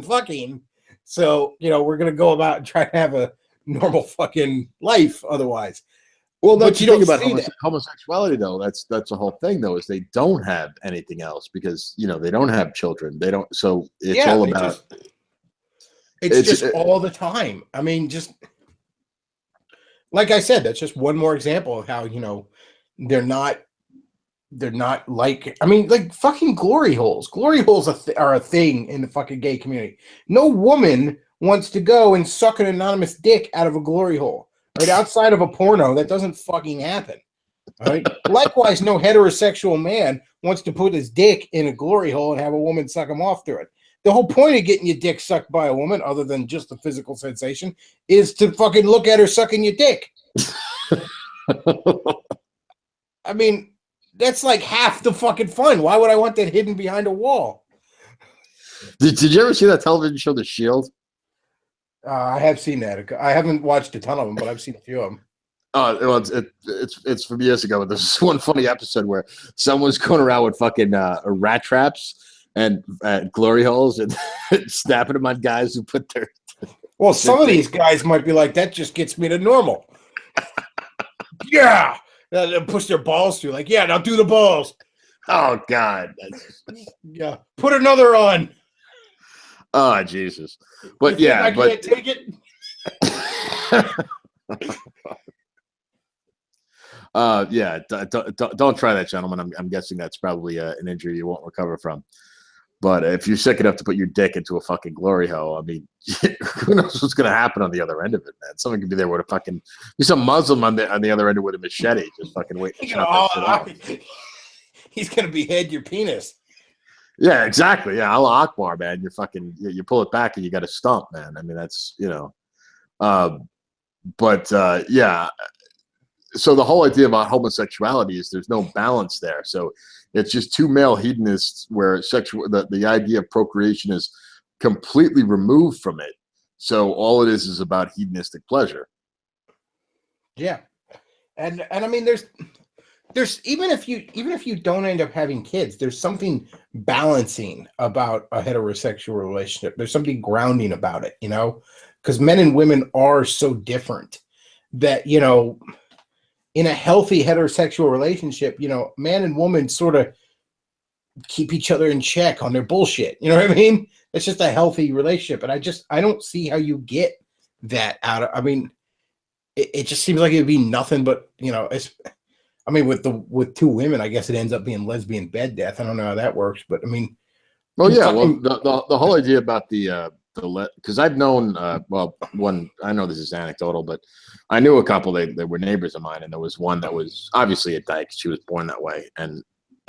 fucking. So, we're going to go about and try to have a normal fucking life otherwise. Well, that's the thing about homosexuality, though. That's the whole thing, though, is they don't have anything else because they don't have children. They don't. So it's all about. It's just all the time. I mean, just like I said, that's just one more example of how they're not like. I mean, like, fucking glory holes. Glory holes are a thing in the fucking gay community. No woman wants to go and suck an anonymous dick out of a glory hole. Right, outside of a porno, that doesn't fucking happen. All right. Likewise, no heterosexual man wants to put his dick in a glory hole and have a woman suck him off through it. The whole point of getting your dick sucked by a woman, other than just the physical sensation, is to fucking look at her sucking your dick. I mean, that's like half the fucking fun. Why would I want that hidden behind a wall? Did you ever see that television show, The Shield? I have seen that. I haven't watched a ton of them, but I've seen a few of them. Well, it's from years ago. There's one funny episode where someone's going around with fucking rat traps and glory holes and snapping them on guys who put their. Well, some of these guys might be like, that just gets me to normal. Yeah, they'll push their balls through. Like, yeah, now do the balls. Oh God. Yeah, put another on. Oh Jesus! But yeah, I can't take it. Yeah. Don't try that, gentlemen. I'm guessing that's probably an injury you won't recover from. But if you're sick enough to put your dick into a fucking glory hole, I mean, who knows what's going to happen on the other end of it, man? Someone could be there with a fucking be some Muslim on the other end with a machete, just fucking waiting. He's going to behead your penis. Yeah, exactly. Yeah, Allah Akbar, man. You're fucking. You pull it back and you got a stump, man. I mean, that's yeah. So the whole idea about homosexuality is there's no balance there. So it's just two male hedonists where the idea of procreation is completely removed from it. So all it is about hedonistic pleasure. Yeah, and I mean, there's even if you don't end up having kids, there's something balancing about a heterosexual relationship. There's something grounding about it, because men and women are so different that, in a healthy heterosexual relationship, man and woman sort of keep each other in check on their bullshit. You know what I mean? It's just a healthy relationship. And I don't see how you get that out of, I mean, it just seems like it'd be nothing but, I mean, with two women, I guess it ends up being lesbian bed death. I don't know how that works, but I mean, well, yeah, the whole idea about because I've known, one, I know this is anecdotal, but I knew a couple that were neighbors of mine, and there was one that was obviously a dyke. She was born that way, and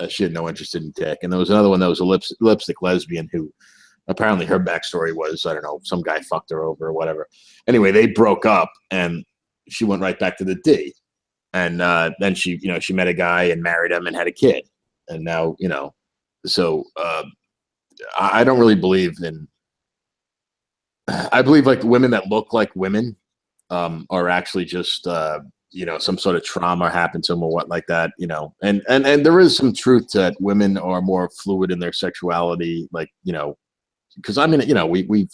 she had no interest in dick. And there was another one that was a lipstick lesbian who apparently her backstory was, I don't know, some guy fucked her over or whatever. Anyway, they broke up, and she went right back to the D. and then she met a guy and married him and had a kid, and now so I don't really believe in. I believe like women that look like women are actually just some sort of trauma happened to them or what like that, and there is some truth to that. Women are more fluid in their sexuality, like because I mean we've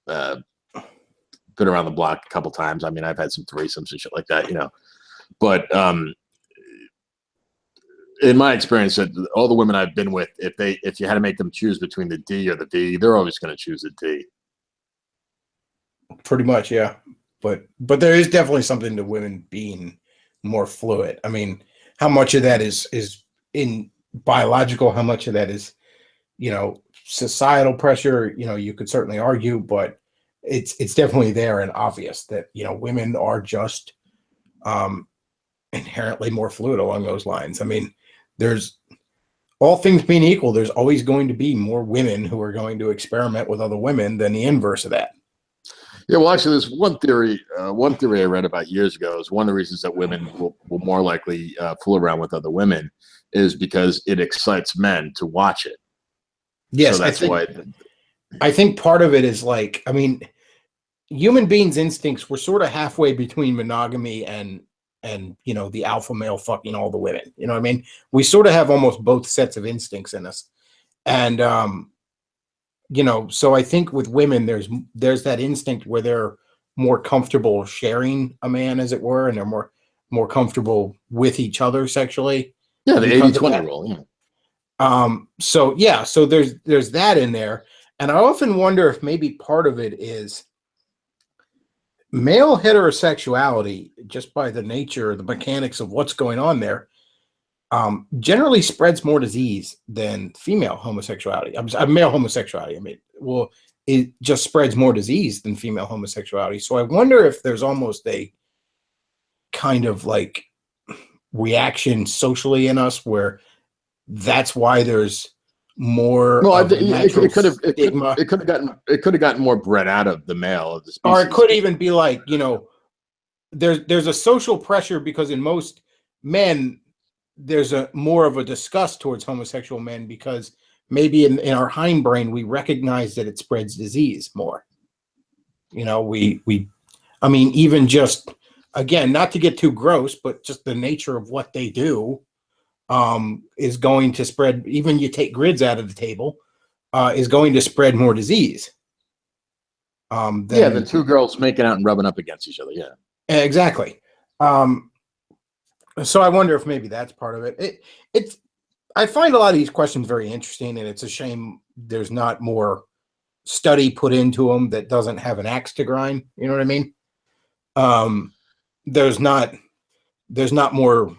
been around the block a couple times. I mean, I've had some threesomes and shit like that, but in my experience, that all the women I've been with, if you had to make them choose between the D or the D, they're always going to choose the D. Pretty much, yeah. But there is definitely something to women being more fluid. I mean, how much of that is in biological? How much of that is, societal pressure? You could certainly argue, but it's definitely there and obvious that women are just inherently more fluid along those lines. I mean, there's all things being equal, there's always going to be more women who are going to experiment with other women than the inverse of that. Yeah, well, actually, there's one theory. One theory I read about years ago is one of the reasons that women will more likely fool around with other women is because it excites men to watch it. Yes, so that's why. I think part of it is like, I mean, human beings' instincts were sort of halfway between monogamy and the alpha male fucking all the women. You know what I mean? We sort of have almost both sets of instincts in us, and so I think with women, there's that instinct where they're more comfortable sharing a man, as it were, and they're more comfortable with each other sexually. Yeah, the 80-20 rule. Yeah. So there's that in there, and I often wonder if maybe part of it is male heterosexuality, just by the nature, the mechanics of what's going on there, generally spreads more disease than female homosexuality. Male homosexuality. I mean, well, it just spreads more disease than female homosexuality. So I wonder if there's almost a kind of like reaction socially in us where that's why there's more. Well, of it could have stigma. it could have gotten more bred out of the male of the species. Or it could even be like, there's a social pressure because in most men there's a more of a disgust towards homosexual men because maybe in our hindbrain we recognize that it spreads disease more. I mean, even just, again, not to get too gross, but just the nature of what they do is going to spread. Even you take grids out of the table, is going to spread more disease. Than two girls making out and rubbing up against each other. Yeah, exactly. So I wonder if maybe that's part of it. I find a lot of these questions very interesting, and it's a shame there's not more study put into them that doesn't have an axe to grind. You know what I mean? There's not more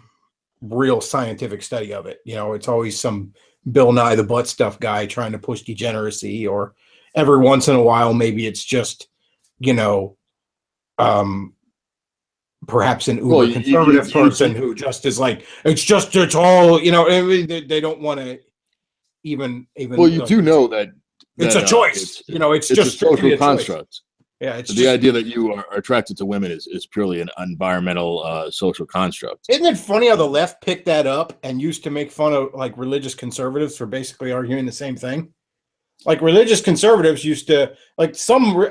real scientific study of it. It's always some Bill Nye the butt stuff guy trying to push degeneracy, or every once in a while, maybe it's just, perhaps an uber conservative person who just is like, it's all, they don't want to even. Well, you do know that it's a choice. It's just a social construct. Yeah, it's the idea that you are attracted to women is purely an environmental social construct. Isn't it funny how the left picked that up and used to make fun of like religious conservatives for basically arguing the same thing? Like religious conservatives used to, like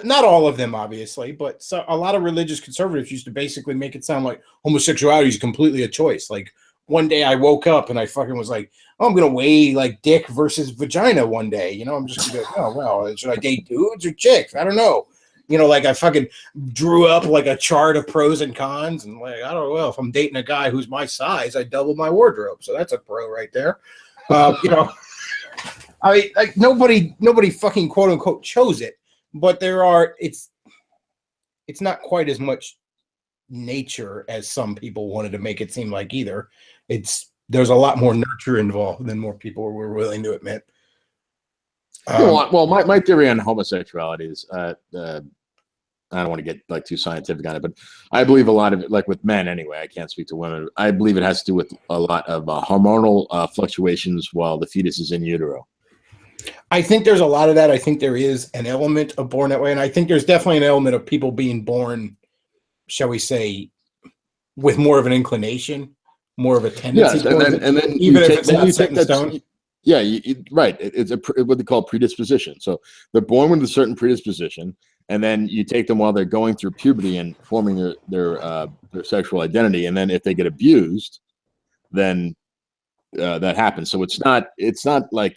not all of them obviously, but a lot of religious conservatives used to basically make it sound like homosexuality is completely a choice. Like one day I woke up and I fucking was like, oh, I'm going to weigh like dick versus vagina one day. I'm just going to go, oh, well, should I date dudes or chicks? I don't know. Like I fucking drew up like a chart of pros and cons, and like, I don't know, if I'm dating a guy who's my size, I double my wardrobe. So that's a pro right there. I mean, like nobody fucking quote unquote chose it, but it's not quite as much nature as some people wanted to make it seem like either. There's a lot more nurture involved than more people were willing to admit. Well, my theory on homosexuality is, I don't want to get like too scientific on it, but I believe a lot of it, like with men anyway, I can't speak to women. I believe it has to do with a lot of hormonal fluctuations while the fetus is in utero. I think there's a lot of that. I think there is an element of born that way. And I think there's definitely an element of people being born, shall we say, with more of an inclination, more of a tendency Yes, and towards then it, and then even you if take it's not set in that. stone. Yeah, right. It's what they call predisposition. So they're born with a certain predisposition, and then you take them while they're going through puberty and forming their sexual identity, and then if they get abused, then that happens. So it's not like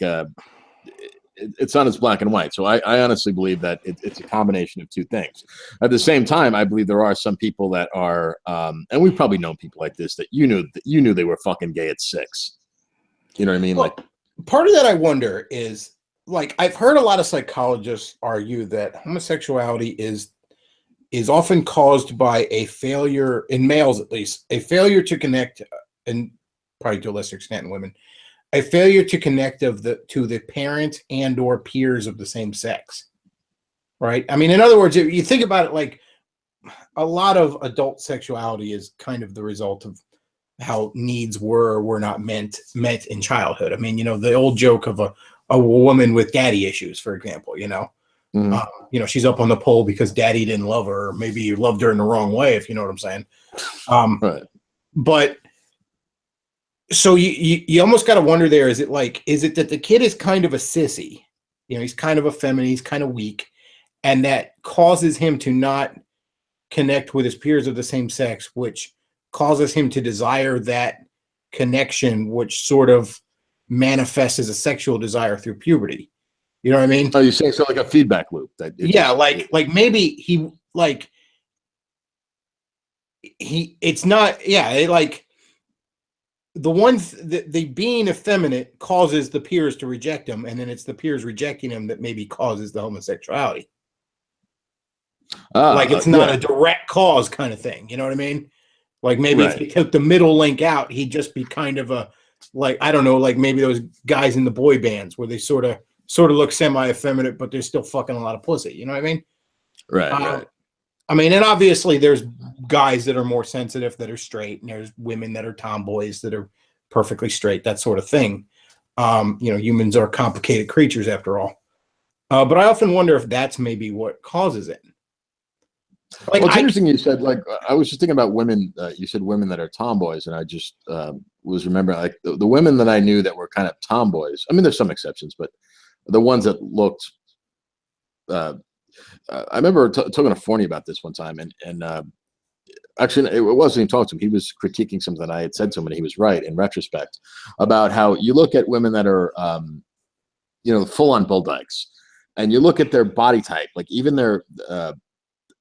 it's not as black and white. So I honestly believe that it's a combination of two things. At the same time, I believe there are some people that are, and we've probably known people like this that you knew they were fucking gay at 6. You know what I mean? Well, Like, part of that I wonder is like I've heard a lot of psychologists argue that homosexuality is often caused by a failure in males, at least, a failure to connect, and probably to a lesser extent in women, a failure to connect to the parent and or peers of the same sex. Right? I mean, in other words, if you think about it, like a lot of adult sexuality is kind of the result of how needs were or were not met in childhood. I mean, the old joke of a woman with daddy issues, for example, mhm. she's up on the pole because daddy didn't love her, or maybe you loved her in the wrong way, if you know what I'm saying. Right. But so you almost got to wonder there, is it that the kid is kind of a sissy? He's kind of effeminate, he's kind of weak, and that causes him to not connect with his peers of the same sex, which causes him to desire that connection, which sort of manifests as a sexual desire through puberty. You know what I mean? Oh, you're saying so like a feedback loop that Yeah, like maybe it's not, yeah, like the the being effeminate causes the peers to reject him, and then it's the peers rejecting him that maybe causes the homosexuality. Like it's not yeah, a direct cause kind of thing. You know what I mean? Like maybe if right. they took the middle link out, he'd just be kind of a, like, I don't know, like maybe those guys in the boy bands where they sort of look semi-effeminate, but they're still fucking a lot of pussy. You know what I mean? Right, Um, right. I mean, and obviously there's guys that are more sensitive that are straight, and there's women that are tomboys that are perfectly straight, that sort of thing. Humans are complicated creatures after all. But I often wonder if that's maybe what causes it. Like Well, it's interesting you said, like, I was just thinking about women. You said women that are tomboys, and I just was remembering, like, the women that I knew that were kind of tomboys. I mean, there's some exceptions, but the ones that looked. I remember talking to Forney about this one time, and actually, it wasn't even talking to him. He was critiquing something I had said to him, and he was right in retrospect about how you look at women that are, full on bull dykes, and you look at their body type, like even their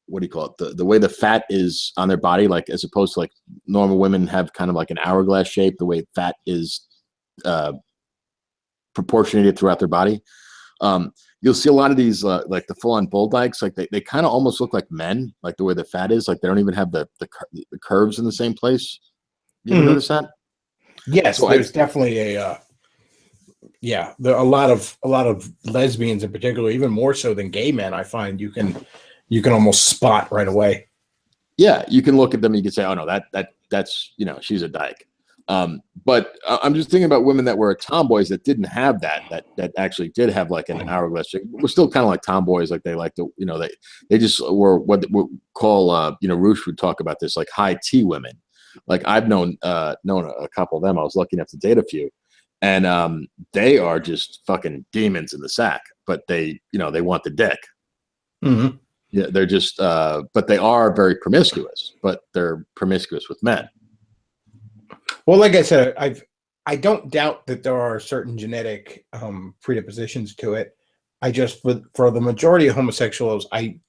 what do you call it? The way the fat is on their body, like as opposed to like normal women have kind of like an hourglass shape, the way fat is proportionated throughout their body. You'll see a lot of these like the full on bull dykes, like they kind of almost look like men, like the way the fat is, like they don't even have the curves in the same place. You ever notice that? yes, So there's definitely there are a lot of lesbians in particular, even more so than gay men. I find you can almost spot right away. yeah, you can look at them and you can say, oh no, that's she's a dyke. But I'm just thinking about women that were tomboys that didn't have that actually did have like an hourglass shape. We're still kind of like tomboys, like they like to, they just were what we call, Roosh would talk about this, like high T women. Like I've known a couple of them. I was lucky enough to date a few, and they are just fucking demons in the sack. But they want the dick. Mm-hmm. Yeah, they're just, but they are very promiscuous. But they're promiscuous with men. Well, like I said, I don't doubt that there are certain genetic predispositions to it. I just, for the majority of homosexuals, I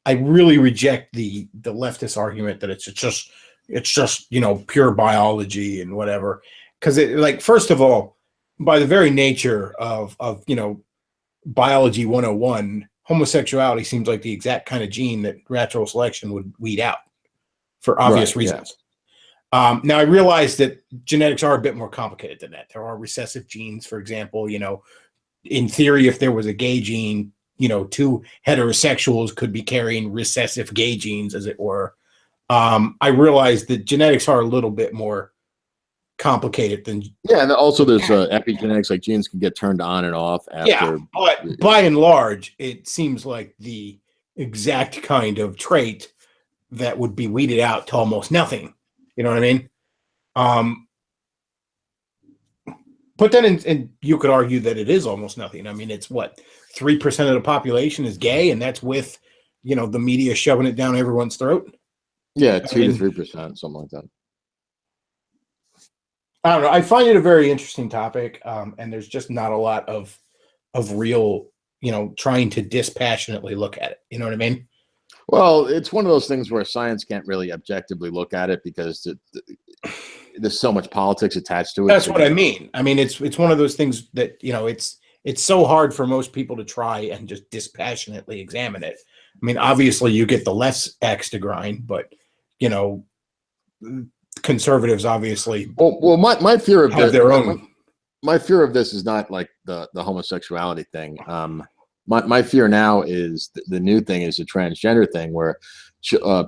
really reject the leftist argument that it's just pure biology and whatever, because it, like, first of all, by the very nature of biology 101, homosexuality seems like the exact kind of gene that natural selection would weed out for obvious Right. reasons. Now I realize that genetics are a bit more complicated than that. There are recessive genes, for example. In theory, if there was a gay gene, two heterosexuals could be carrying recessive gay genes, as it were. I realize that genetics are a little bit more complicated than. Yeah, and also there's epigenetics, like genes can get turned on and off after. Yeah, but by and large, it seems like the exact kind of trait that would be weeded out to almost nothing You know what I mean? But then, and you could argue that it is almost nothing. I mean, it's what 3% of the population is gay, and that's with, the media shoving it down everyone's throat. Yeah, 2 to 3%, something like that. I don't know. I find it a very interesting topic, and there's just not a lot of real, trying to dispassionately look at it. You know what I mean? Well, it's one of those things where science can't really objectively look at it because there's so much politics attached to it. That's what I mean. I mean, it's one of those things that, it's so hard for most people to try and just dispassionately examine it. I mean, obviously you get the less axe to grind, but, conservatives obviously well my fear of have their own. My fear of this is not like the homosexuality thing. My fear now is the new thing is the transgender thing, where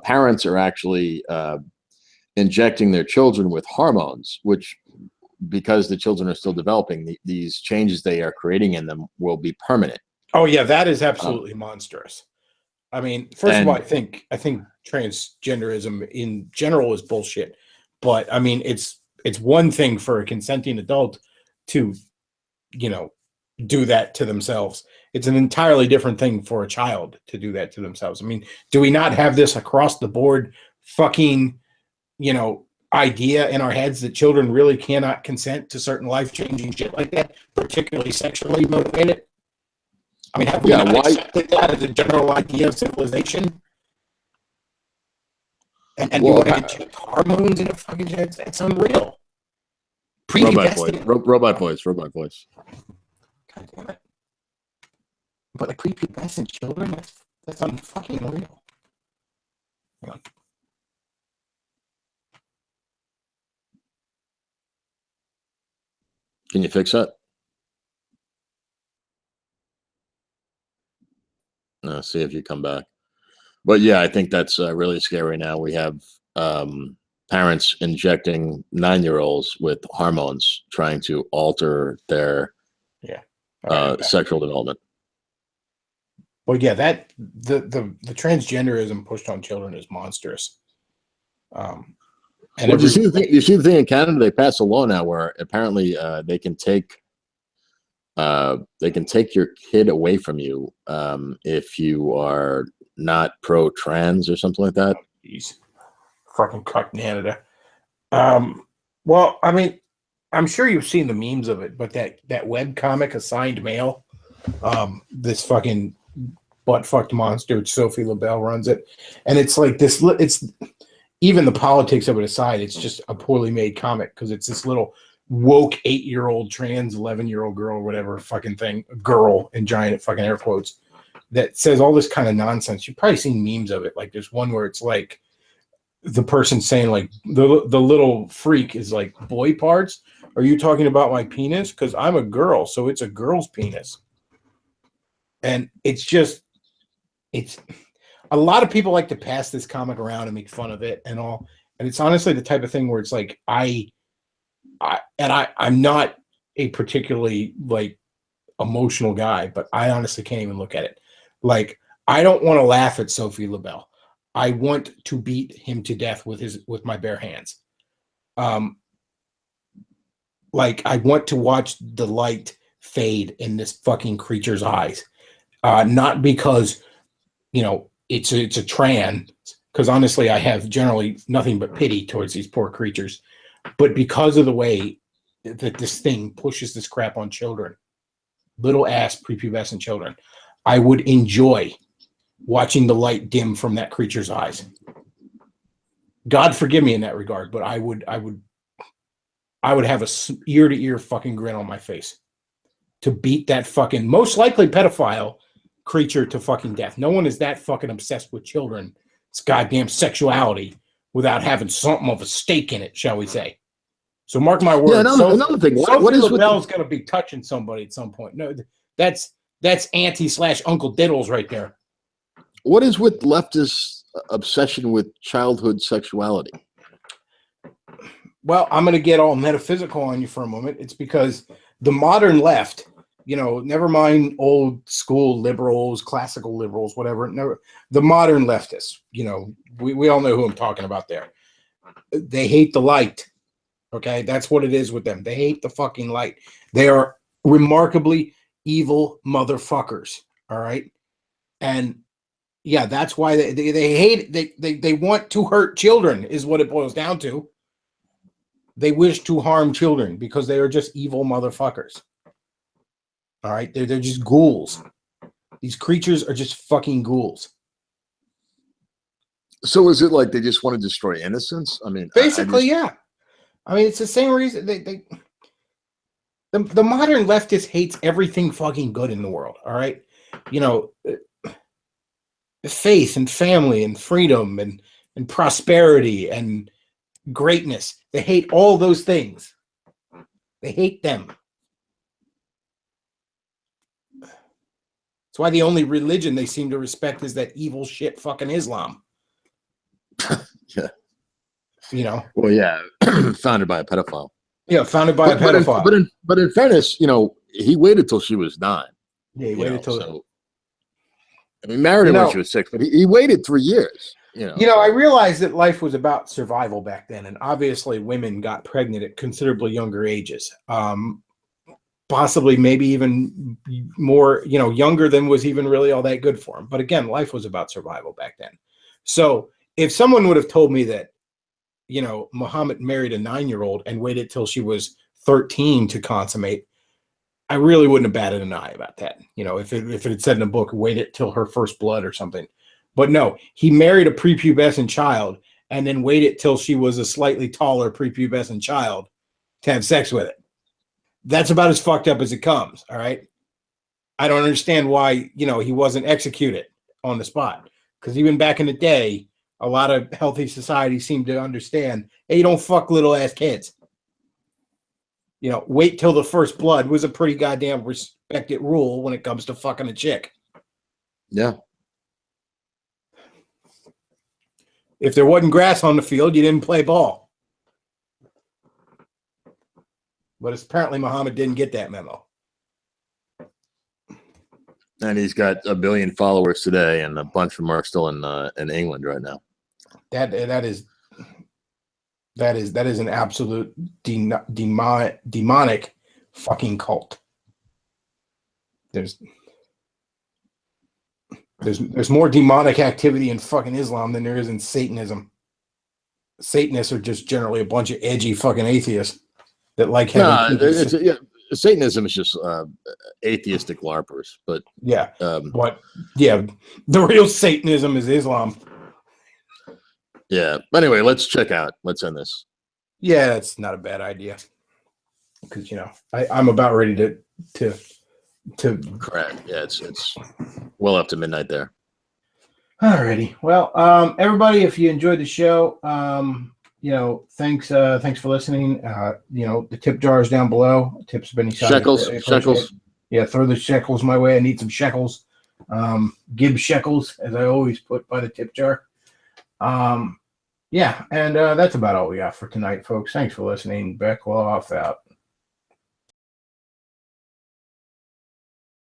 parents are actually injecting their children with hormones, which, because the children are still developing, these changes they are creating in them will be permanent. Oh yeah, that is absolutely monstrous. I mean, first of all, I think transgenderism in general is bullshit. But I mean, it's one thing for a consenting adult to, do that to themselves. It's an entirely different thing for a child to do that to themselves. I mean, do we not have this across the board fucking, idea in our heads that children really cannot consent to certain life-changing shit like that, particularly sexually motivated? I mean, have we not accepted that as a general idea of civilization? And you want to inject hormones in a fucking shit? It's unreal. Robot voice. God damn it. But like prepubescent children, that's unfucking real. Hang on. Can you fix that? See if you come back. But yeah, I think that's really scary now. We have parents injecting 9-year-olds with hormones, trying to alter their sexual development. Well, yeah, that the transgenderism pushed on children is monstrous. And you see the thing in Canada, they passed a law now where apparently they can take your kid away from you if you are not pro-trans or something like that. Jeez, fucking cuck Canada. Well, I mean, I'm sure you've seen the memes of it, but that web comic Assigned Male, this fucking butt-fucked monster, Sophie LaBelle runs it, and it's like this. It's even the politics of it aside, it's just a poorly made comic because it's this little woke 8-year-old trans 11-year-old girl or whatever fucking thing, girl in giant fucking air quotes, that says all this kind of nonsense. You've probably seen memes of it. Like there's one where it's like the person saying like the little freak is like, boy parts. Are you talking about my penis? Because I'm a girl, so it's a girl's penis. And it's a lot of people like to pass this comic around and make fun of it and all. And it's honestly the type of thing where it's like I'm not a particularly like emotional guy, but I honestly can't even look at it. Like, I don't want to laugh at Sophie LaBelle. I want to beat him to death with my bare hands. Like, I want to watch the light fade in this fucking creature's eyes. Not because, it's a trans, because honestly, I have generally nothing but pity towards these poor creatures, but because of the way that this thing pushes this crap on children, little ass prepubescent children, I would enjoy watching the light dim from that creature's eyes. God forgive me in that regard, but I would have a ear to ear fucking grin on my face to beat that fucking most likely pedophile creature to fucking death. No one is that fucking obsessed with children. It's goddamn sexuality without having something of a stake in it, shall we say. So mark my words. Yeah, another thing. What is LaBelle's going to be touching somebody at some point? No, that's Auntie/Uncle Diddles right there. What is with leftist obsession with childhood sexuality? Well, I'm going to get all metaphysical on you for a moment. It's because the modern left, never mind old school liberals, classical liberals, whatever. The modern leftists, we all know who I'm talking about there. They hate the light. Okay, that's what it is with them. They hate the fucking light. They are remarkably evil motherfuckers. All right, and yeah, that's why they hate it. They want to hurt children is what it boils down to. They wish to harm children because they are just evil motherfuckers. All right, they're just ghouls. These creatures are just fucking ghouls. So is it like they just want to destroy innocence? I mean, Basically, yeah. I mean, it's the same reason the modern leftist hates everything fucking good in the world. All right, you know, faith and family and freedom and prosperity and greatness. They hate all those things. They hate them. That's why the only religion they seem to respect is that evil shit fucking Islam. Yeah. You know. Well, yeah, founded by a pedophile. Yeah, founded by a pedophile. But in fairness, you know, he waited till she was 9. Yeah, he waited till. So, I mean, married her when she was 6, but he waited 3 years. You know, I realized that life was about survival back then, and obviously women got pregnant at considerably younger ages. Possibly, maybe even more, younger than was even really all that good for them. But again, life was about survival back then. So if someone would have told me that, Muhammad married a 9-year-old and waited till she was 13 to consummate, I really wouldn't have batted an eye about that. If it had said in a book, wait it till her first blood or something. But no, he married a prepubescent child and then waited till she was a slightly taller prepubescent child to have sex with it. That's about as fucked up as it comes. All right. I don't understand why, he wasn't executed on the spot. Because even back in the day, a lot of healthy societies seem to understand, hey, you don't fuck little ass kids. Wait till the first blood was a pretty goddamn respected rule when it comes to fucking a chick. Yeah. If there wasn't grass on the field, you didn't play ball. But apparently Muhammad didn't get that memo. And he's got 1 billion followers today, and a bunch of them are still in England right now. That is an absolute demonic fucking cult. There's more demonic activity in fucking Islam than there is in Satanism. Satanists are just generally a bunch of edgy fucking atheists that like having. Satanism is just atheistic LARPers, but yeah, the real Satanism is Islam. Yeah. But anyway, let's end this. Yeah, that's not a bad idea. Because I'm about ready to correct. Yeah, it's well up to midnight there. Alrighty. Well, everybody, if you enjoyed the show, thanks for listening. The tip jar is down below. Tips have been shekels. Yeah, throw the shekels my way. I need some shekels. Give shekels, as I always put by the tip jar. Yeah, and that's about all we got for tonight, folks. Thanks for listening. Bechtloff out.